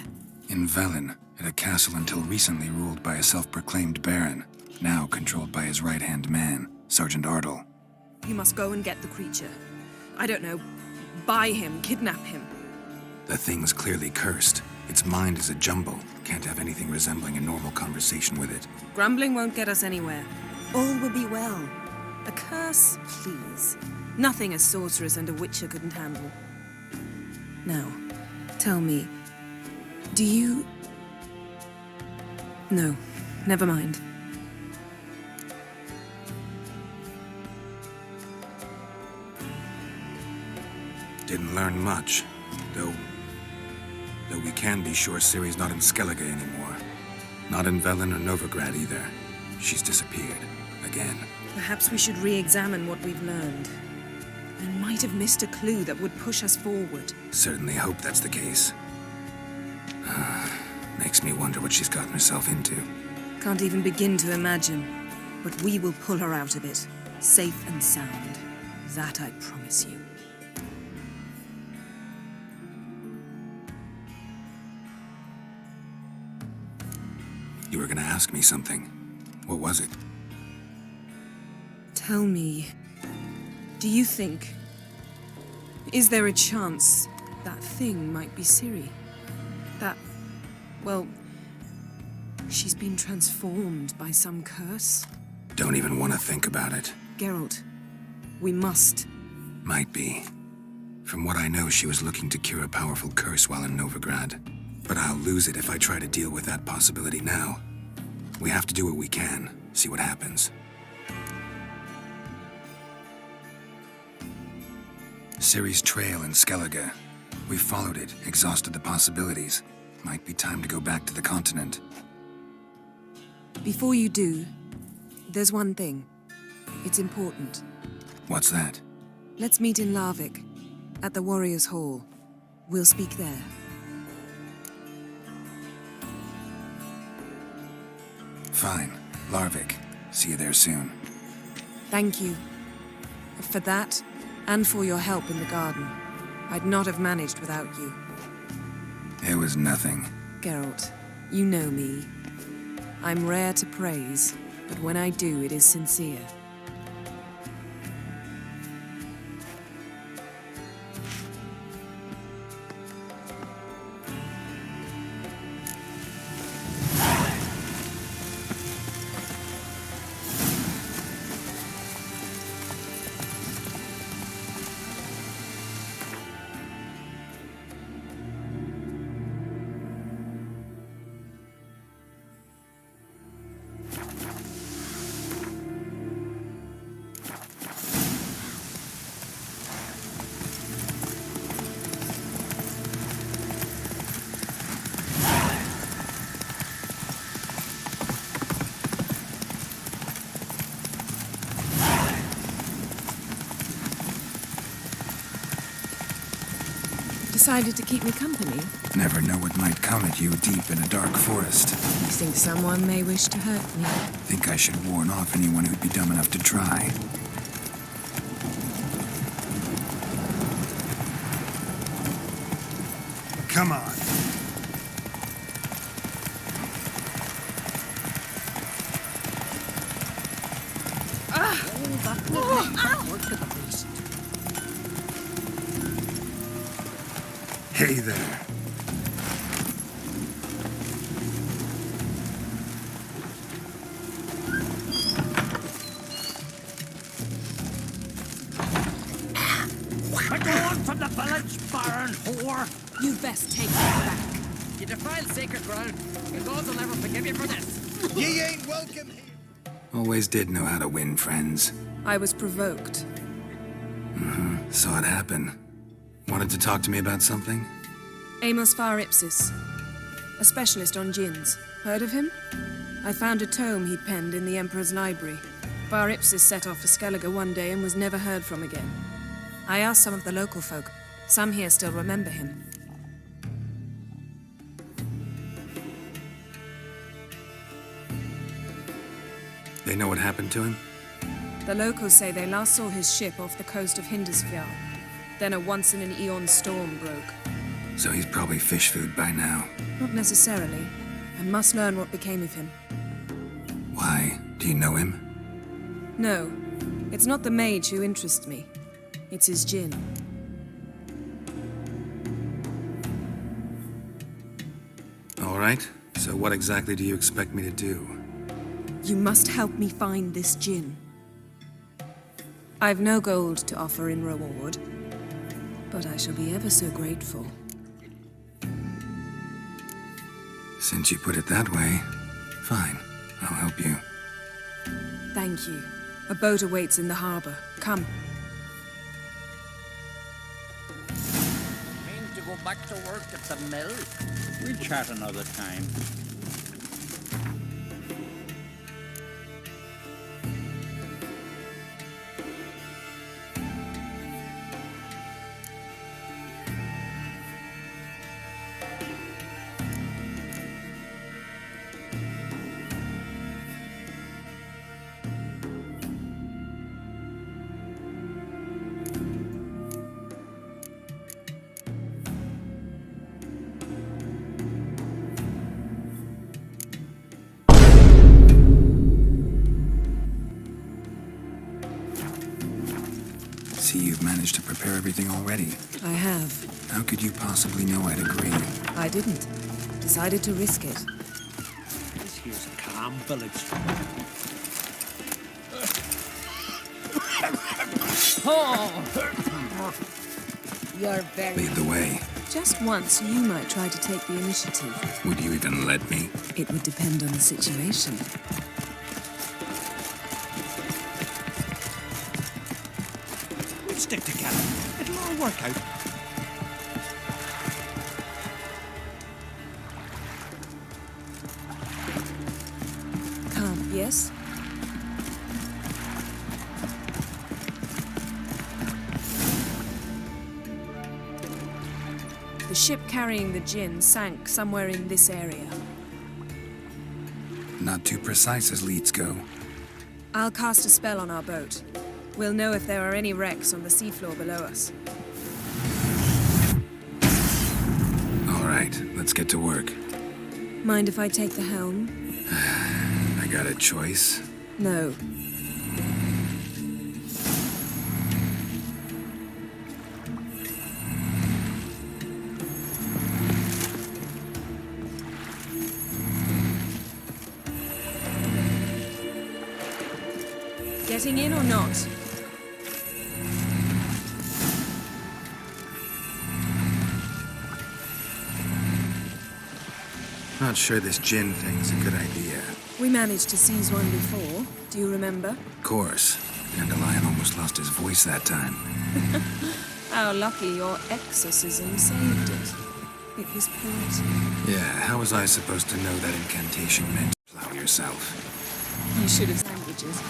In Velen, at a castle until recently ruled by a self-proclaimed baron, now controlled by his right-hand man, Sergeant Ardle. You must go and get the creature. I don't know, buy him, kidnap him. The thing's clearly cursed. Its mind is a jumble. Can't have anything resembling a normal conversation with it. Grumbling won't get us anywhere. All will be well. A curse, please. Nothing a sorceress and a witcher couldn't handle. Now, tell me, do you... No, never mind. Didn't learn much, though we can be sure Ciri's not in Skellige anymore. Not in Velen or Novigrad either. She's disappeared. Again. Perhaps we should re-examine what we've learned. I might have missed a clue that would push us forward. Certainly hope that's the case. Makes me wonder what she's gotten herself into. Can't even begin to imagine. But we will pull her out of it. Safe and sound. That I promise you. You were gonna ask me something. What was it? Tell me, do you think... Is there a chance that thing might be Ciri? That... well... she's been transformed by some curse? Don't even want to think about it. Geralt, we must. Might be. From what I know, she was looking to cure a powerful curse while in Novigrad. But I'll lose it if I try to deal with that possibility now. We have to do what we can, see what happens. Ciri's trail in Skellige. We followed it, exhausted the possibilities. Might be time to go back to the continent. Before you do, there's one thing. It's important. What's that? Let's meet in Larvik, at the Warriors' Hall. We'll speak there. Fine. Larvik. See you there soon. Thank you. For that, and for your help in the garden. I'd not have managed without you. It was nothing. Geralt, you know me. I'm rare to praise, but when I do, it is sincere. Decided to keep me company? Never know what might come at you deep in a dark forest. You think someone may wish to hurt me? Think I should warn off anyone who'd be dumb enough to try. Come on. Hey there. We're going from the village, Baron whore. You best take that back. You defile sacred ground. Your gods will never forgive you for this. Ye ain't welcome here. Always did know how to win friends. I was provoked. Saw it happen. Wanted to talk to me about something? Amos Far Ipsis, a specialist on djinns. Heard of him? I found a tome he'd penned in the Emperor's library. Far Ipsis set off for Skellige one day and was never heard from again. I asked some of the local folk. Some here still remember him. They know what happened to him? The locals say they last saw his ship off the coast of Hindisfjall. Then a once-in-an-eon storm broke. So he's probably fish food by now. Not necessarily. I must learn what became of him. Why? Do you know him? No. It's not the mage who interests me. It's his djinn. All right. So what exactly do you expect me to do? You must help me find this djinn. I've no gold to offer in reward, but I shall be ever so grateful. Since you put it that way, fine. I'll help you. Thank you. A boat awaits in the harbor. Come. Mean to go back to work at the mill? We'll chat another time. See, you've managed to prepare everything already. I have. How could you possibly know I'd agree? I didn't. Decided to risk it. This here's a calm village. You're very... Lead the way. Just once, you might try to take the initiative. Would you even let me? It would depend on the situation. We'll stick together. It'll all work out. Come, yes? The ship carrying the djinn sank somewhere in this area. Not too precise as leads go. I'll cast a spell on our boat. We'll know if there are any wrecks on the seafloor below us. All right, let's get to work. Mind if I take the helm? I got a choice. No. Getting in or not? Not sure this djinn thing's a good idea. We managed to seize one before. Do you remember? Of course. Dandelion almost lost his voice that time. How lucky your exorcism saved it. It was poetic. Yeah, how was I supposed to know that incantation meant plow yourself? You should have languages.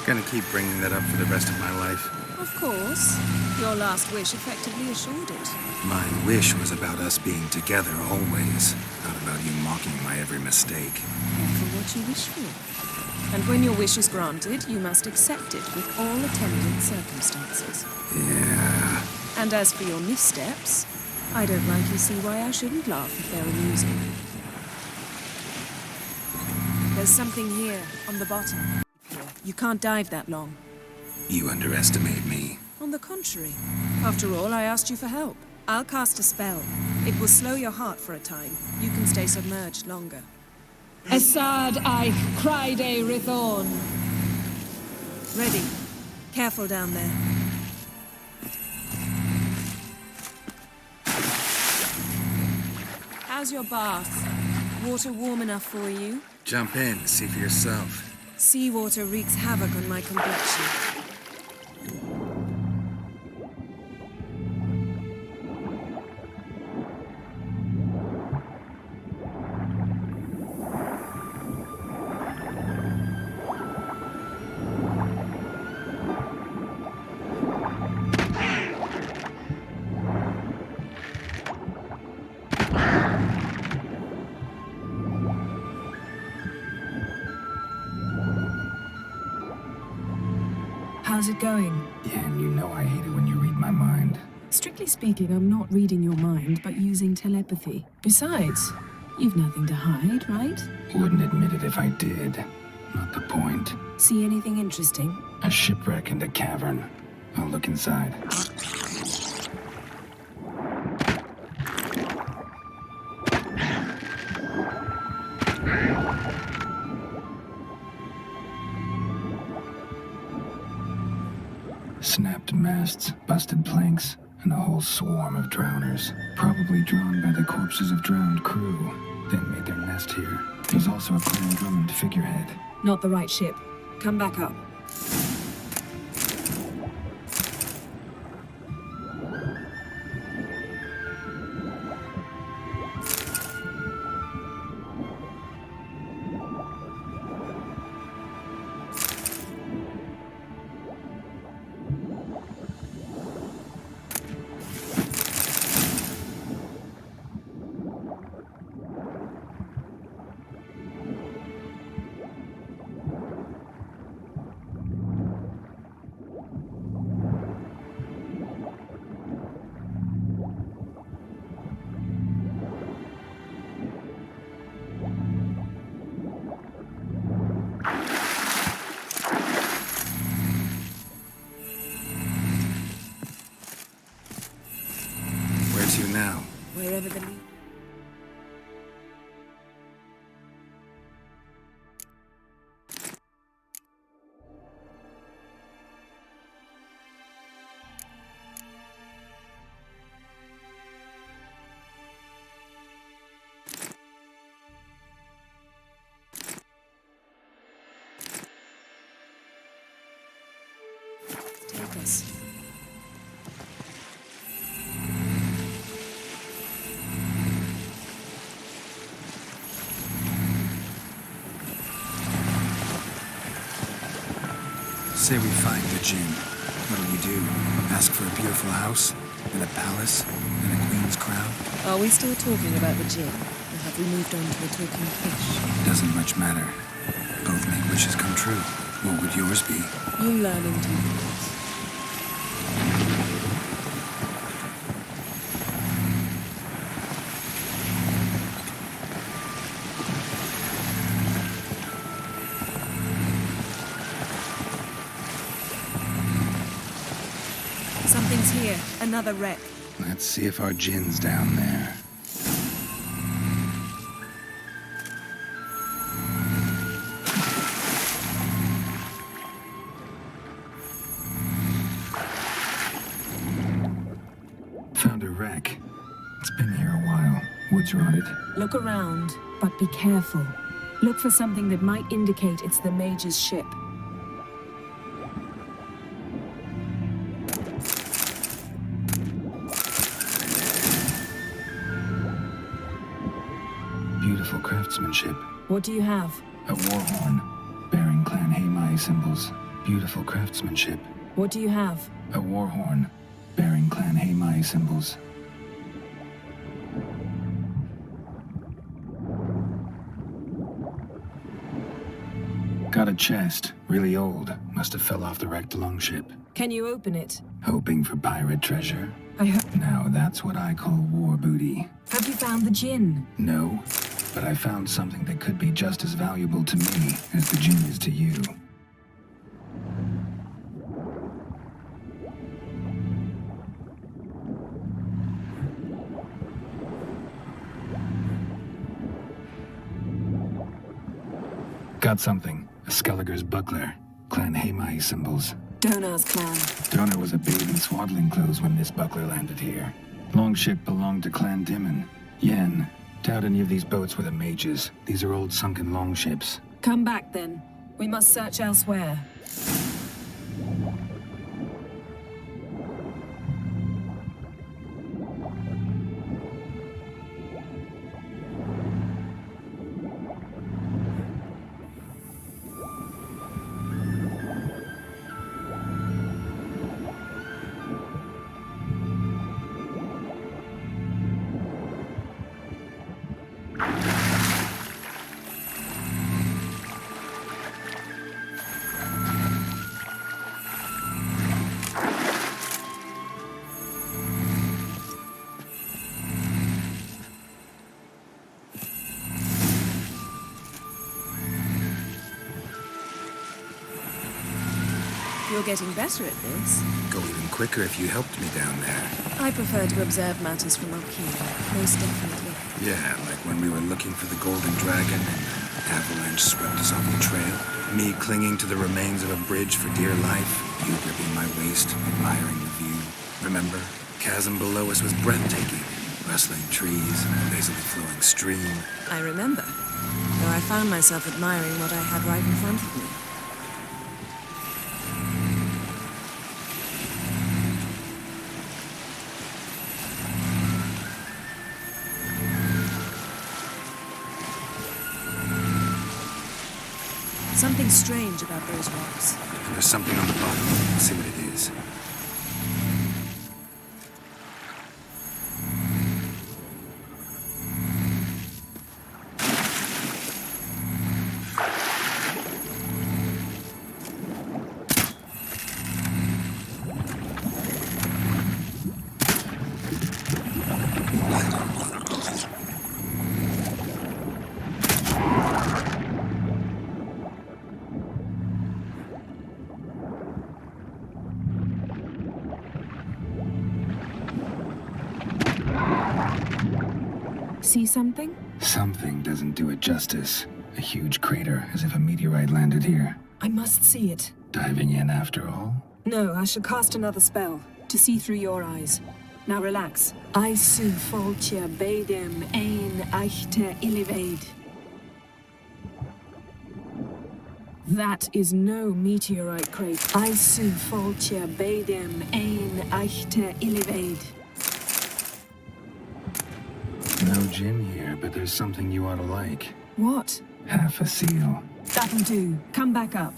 Gonna keep bringing that up for the rest of my life. Of course. Your last wish effectively assured it. My wish was about us being together always, not about you mocking my every mistake. Careful what you wish for. And when your wish is granted, you must accept it with all attendant circumstances. Yeah. And as for your missteps, I don't rightly see why I shouldn't laugh if they're amusing. There's something here, on the bottom. You can't dive that long. You underestimate me. On the contrary. After all, I asked you for help. I'll cast a spell. It will slow your heart for a time. You can stay submerged longer. Assad Eich Criede Rithorn. Ready. Careful down there. How's your bath? Water warm enough for you? Jump in, see for yourself. Seawater wreaks havoc on my complexion. How's it going? Yeah, and you know I hate it when you read my mind. Strictly speaking, I'm not reading your mind, but using telepathy. Besides, you've nothing to hide, right? Wouldn't admit it if I did. Not the point. See anything interesting? A shipwreck and a cavern. I'll look inside. Snapped masts, busted planks, and a whole swarm of drowners. Probably drawn by the corpses of drowned crew, then made their nest here. There's also a Clan Drummond figurehead. Not the right ship. Come back up. Where to now? Wherever the take us. Say we find the Jinn. What'll you do? Ask for a beautiful house? And a palace? And a queen's crown? Are we still talking about the Jinn? Or have we moved on to the talking fish? Doesn't much matter. Both make wishes come true. What would yours be? You learn in due course. Something's here. Another wreck. Let's see if our Jinn's down there. Found a wreck. It's been here a while. Wood's rotted. Look around, but be careful. Look for something that might indicate it's the Mage's ship. Beautiful craftsmanship. What do you have? A war horn, bearing Clan Haimai symbols. Beautiful craftsmanship. What do you have? A war horn, bearing Clan Haimai symbols. Got a chest, really old. Must have fell off the wrecked longship. Can you open it? Hoping for pirate treasure. I Now that's what I call war booty. Have you found the gin? No, but I found something that could be just as valuable to me as the gin is to you. Got something. A Skelliger's buckler. Clan Haimai symbols. Donar's clan. Donar was a babe in swaddling clothes when this buckler landed here. Longship belonged to Clan Dimon. Yen. Doubt any of these boats were the mages. These are old sunken longships. Come back then. We must search elsewhere. You're getting better at this. Go even quicker if you helped me down there. I prefer to observe matters from up here, most definitely. Yeah, like when we were looking for the Golden Dragon and avalanche swept us off the trail. Me clinging to the remains of a bridge for dear life. You gripping my waist, admiring the view. Remember? Chasm below us was breathtaking. Rustling trees, a lazily flowing stream. I remember, though I found myself admiring what I had right in front of me. Something strange about those rocks. There's something on the bottom. Let's see what it is. See something? Something doesn't do it justice. A huge crater, as if a meteorite landed here. I must see it. Diving in after all? No, I shall cast another spell to see through your eyes. Now relax. Aisu foltia bedem ein eichte illivaid. That is no meteorite crate. Aisu foltia bedem ein eichte illivaid. No gin here, but there's something you ought to like. What? Half a seal. That'll do. Come back up.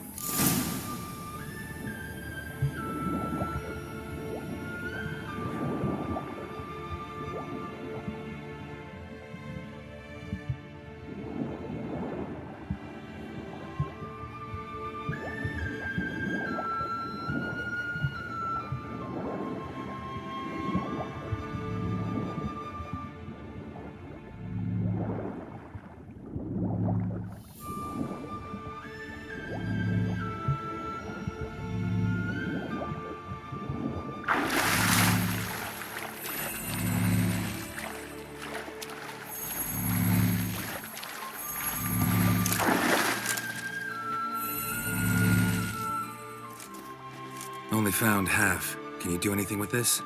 Only found half. Can you do anything with this?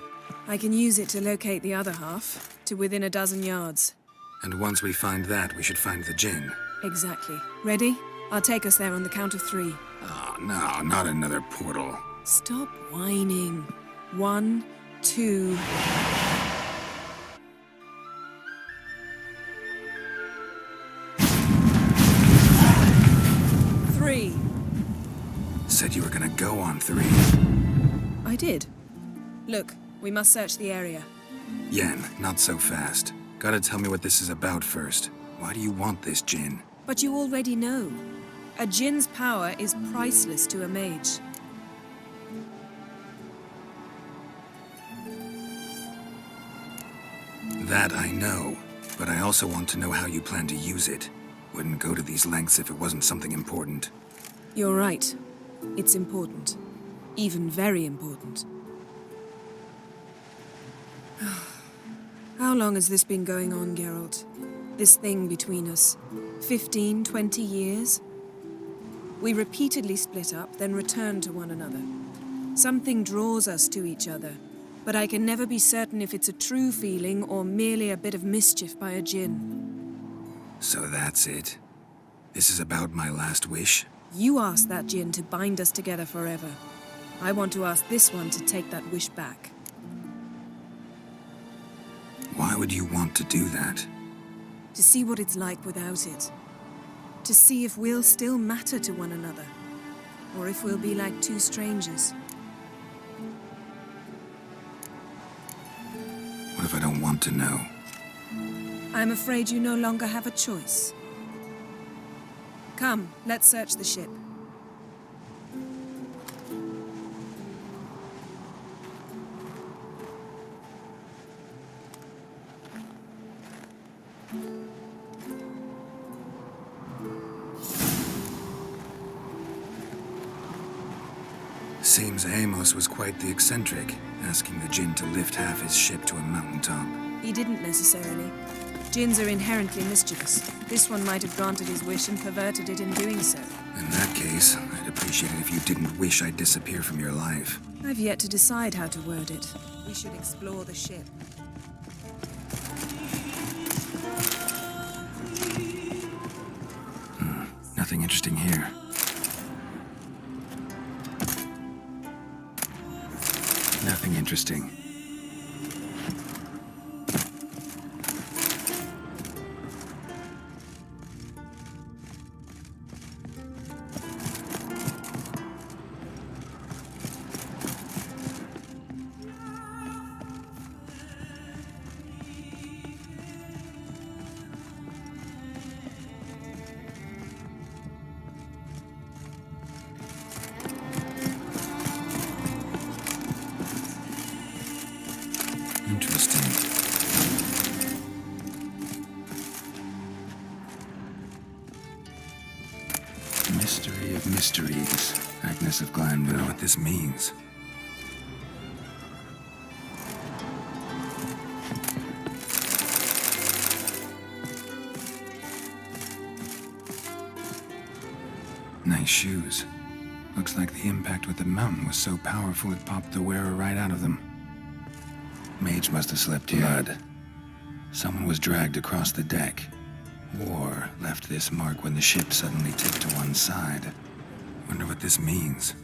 I can use it to locate the other half, to within a dozen yards. And once we find that, we should find the gin. Exactly. Ready? I'll take us there on the count of 3. Oh, no, not another portal. Stop whining. 1, 2... Three. Said you were gonna did. Look, we must search the area. Yen, not so fast. Gotta tell me what this is about first. Why do you want this djinn? But you already know. A djinn's power is priceless to a mage. That I know, but I also want to know how you plan to use it. Wouldn't go to these lengths if it wasn't something important. You're right. It's important. Even very important. How long has this been going on, Geralt? This thing between us? 15, 20 years? We repeatedly split up, then return to one another. Something draws us to each other, but I can never be certain if it's a true feeling or merely a bit of mischief by a djinn. So that's it? This is about my last wish? You asked that djinn to bind us together forever. I want to ask this one to take that wish back. Why would you want to do that? To see what it's like without it. To see if we'll still matter to one another. Or if we'll be like two strangers. What if I don't want to know? I'm afraid you no longer have a choice. Come, let's search the ship. Seems Amos was quite the eccentric, asking the djinn to lift half his ship to a mountaintop. He didn't necessarily. Djinns are inherently mischievous. This one might have granted his wish and perverted it in doing so. In that case, I'd appreciate it if you didn't wish I'd disappear from your life. I've yet to decide how to word it. We should explore the ship. Nothing interesting here. Nothing interesting. Interesting. Mystery of mysteries. Agnes of Glanville. I know what this means. Nice shoes. Looks like the impact with the mountain was so powerful it popped the wearer right out of them. Mage must have slept here. Blood. Someone was dragged across the deck. War left this mark when the ship suddenly tipped to one side. Wonder what this means.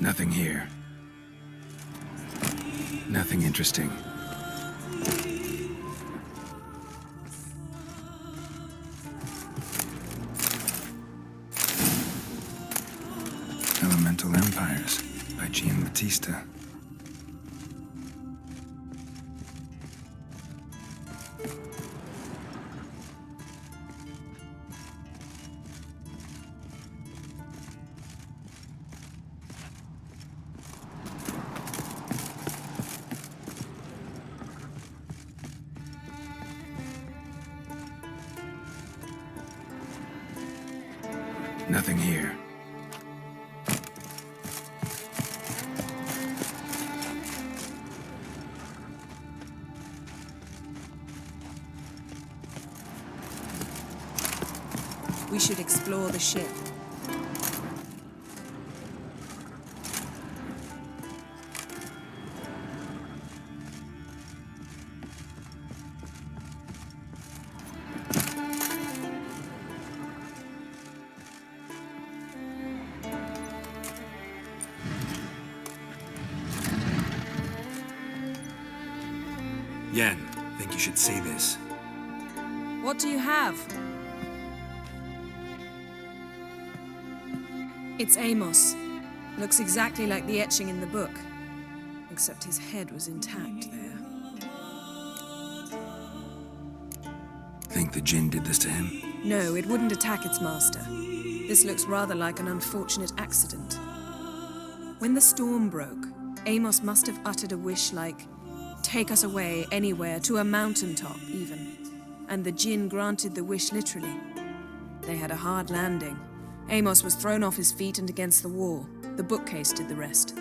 Nothing here. Nothing interesting. Elemental Empires by Giambattista. Nothing here. We should explore the ship. Yen, think you should see this. What do you have? It's Amos. Looks exactly like the etching in the book. Except his head was intact there. Think the djinn did this to him? No, it wouldn't attack its master. This looks rather like an unfortunate accident. When the storm broke, Amos must have uttered a wish like, "Take us away, anywhere, to a mountaintop, even." And the djinn granted the wish literally. They had a hard landing. Amos was thrown off his feet and against the wall. The bookcase did the rest.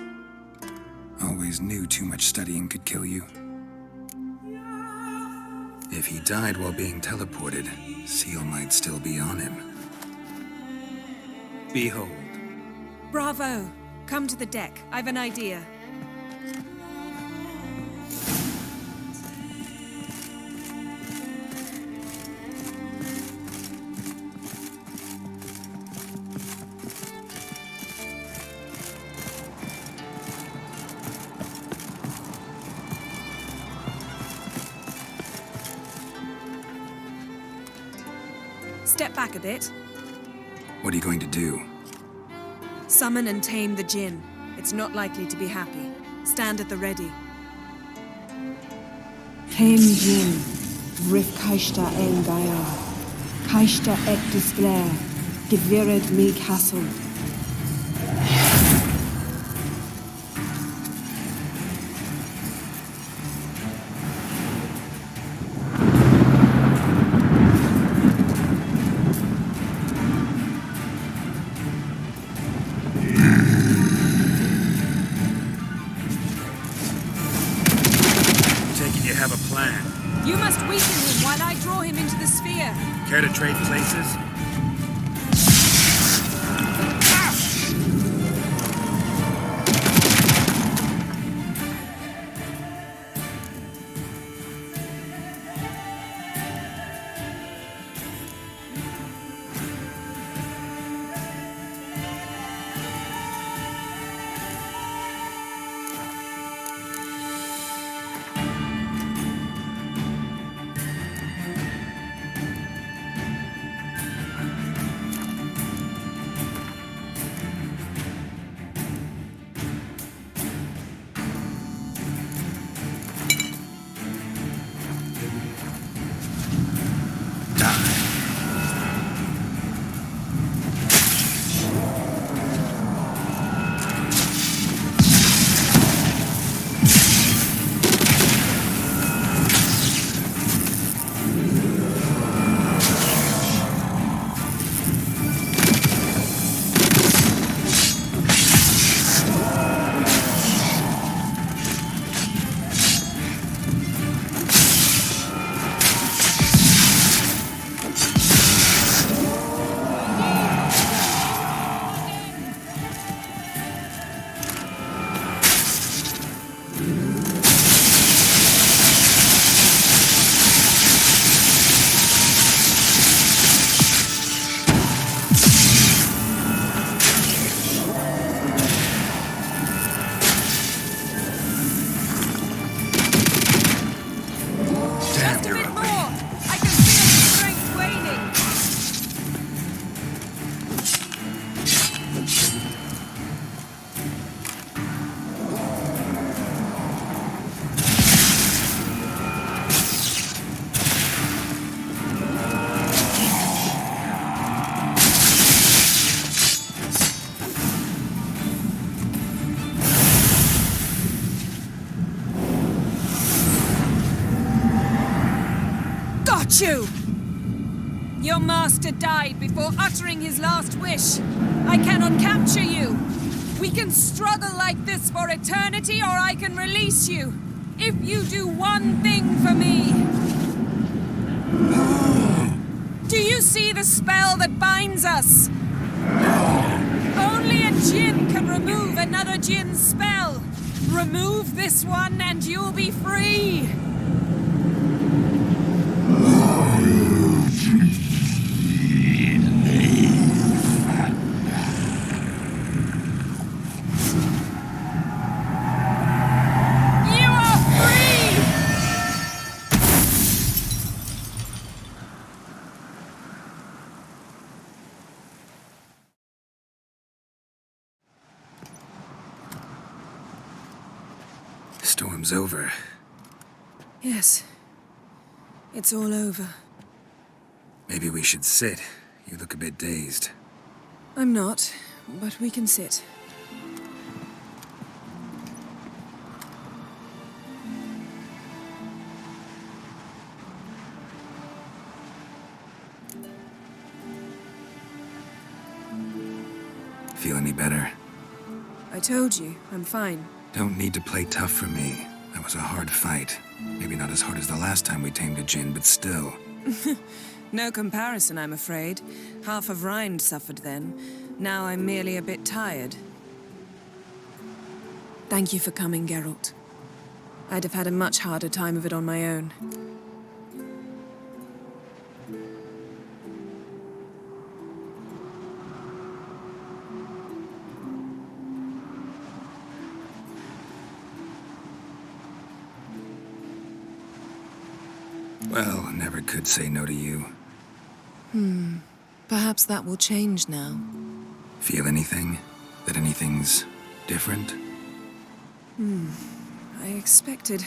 Always knew too much studying could kill you. If he died while being teleported, Seal might still be on him. Behold. Bravo! Come to the deck. I've an idea. Step back a bit. What are you going to do? Summon and tame the djinn. It's not likely to be happy. Stand at the ready. Tame Jin, Rif Kaishta El Gaia, Kaishta Et Displair, Gevired Mi Castle. You must weaken him while I draw him into the sphere. Care to trade places? You! Your master died before uttering his last wish. I cannot capture you. We can struggle like this for eternity, or I can release you. If you do one thing for me. Do you see the spell that binds us? Only a djinn can remove another djinn's spell. Remove this one and you'll be free. storm's over. Yes. It's all over. Maybe we should sit. You look a bit dazed. I'm not, but we can sit. Feel any better? I told you, I'm fine. Don't need to play tough for me. That was a hard fight. Maybe not as hard as the last time we tamed a djinn, but still. No comparison, I'm afraid. Half of Rind suffered then. Now I'm merely a bit tired. Thank you for coming, Geralt. I'd have had a much harder time of it on my own. Well, never could say no to you. Perhaps that will change now. Feel anything? That anything's different? I expected...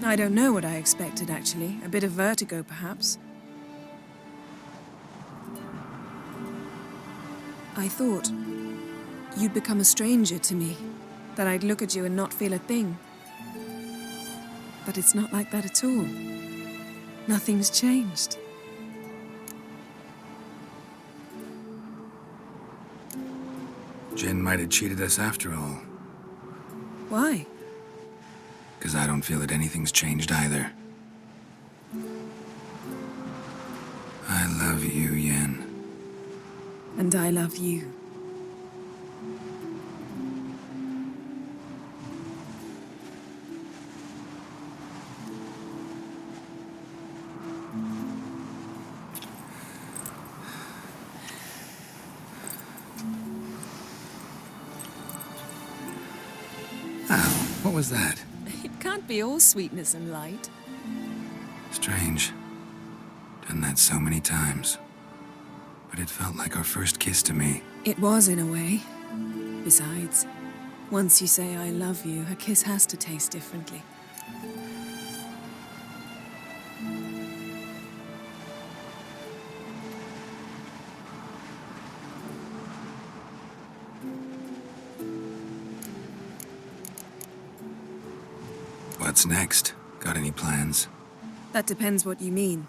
I don't know what I expected, actually. A bit of vertigo, perhaps. I thought you'd become a stranger to me. That I'd look at you and not feel a thing. But it's not like that at all. Nothing's changed. Jinn might have cheated us after all. Why? Because I don't feel that anything's changed either. I love you, Yen. And I love you. What was that? It can't be all sweetness and light. Strange. Done that so many times. But it felt like our first kiss to me. It was, in a way. Besides, once you say I love you, a kiss has to taste differently. What's next? Got any plans? That depends what you mean.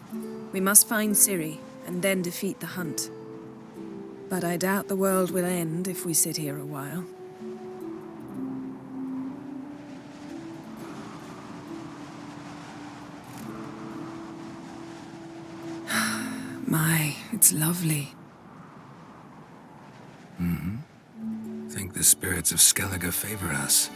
We must find Ciri, and then defeat the hunt. But I doubt the world will end if we sit here a while. My, it's lovely. Think the spirits of Skellige favor us.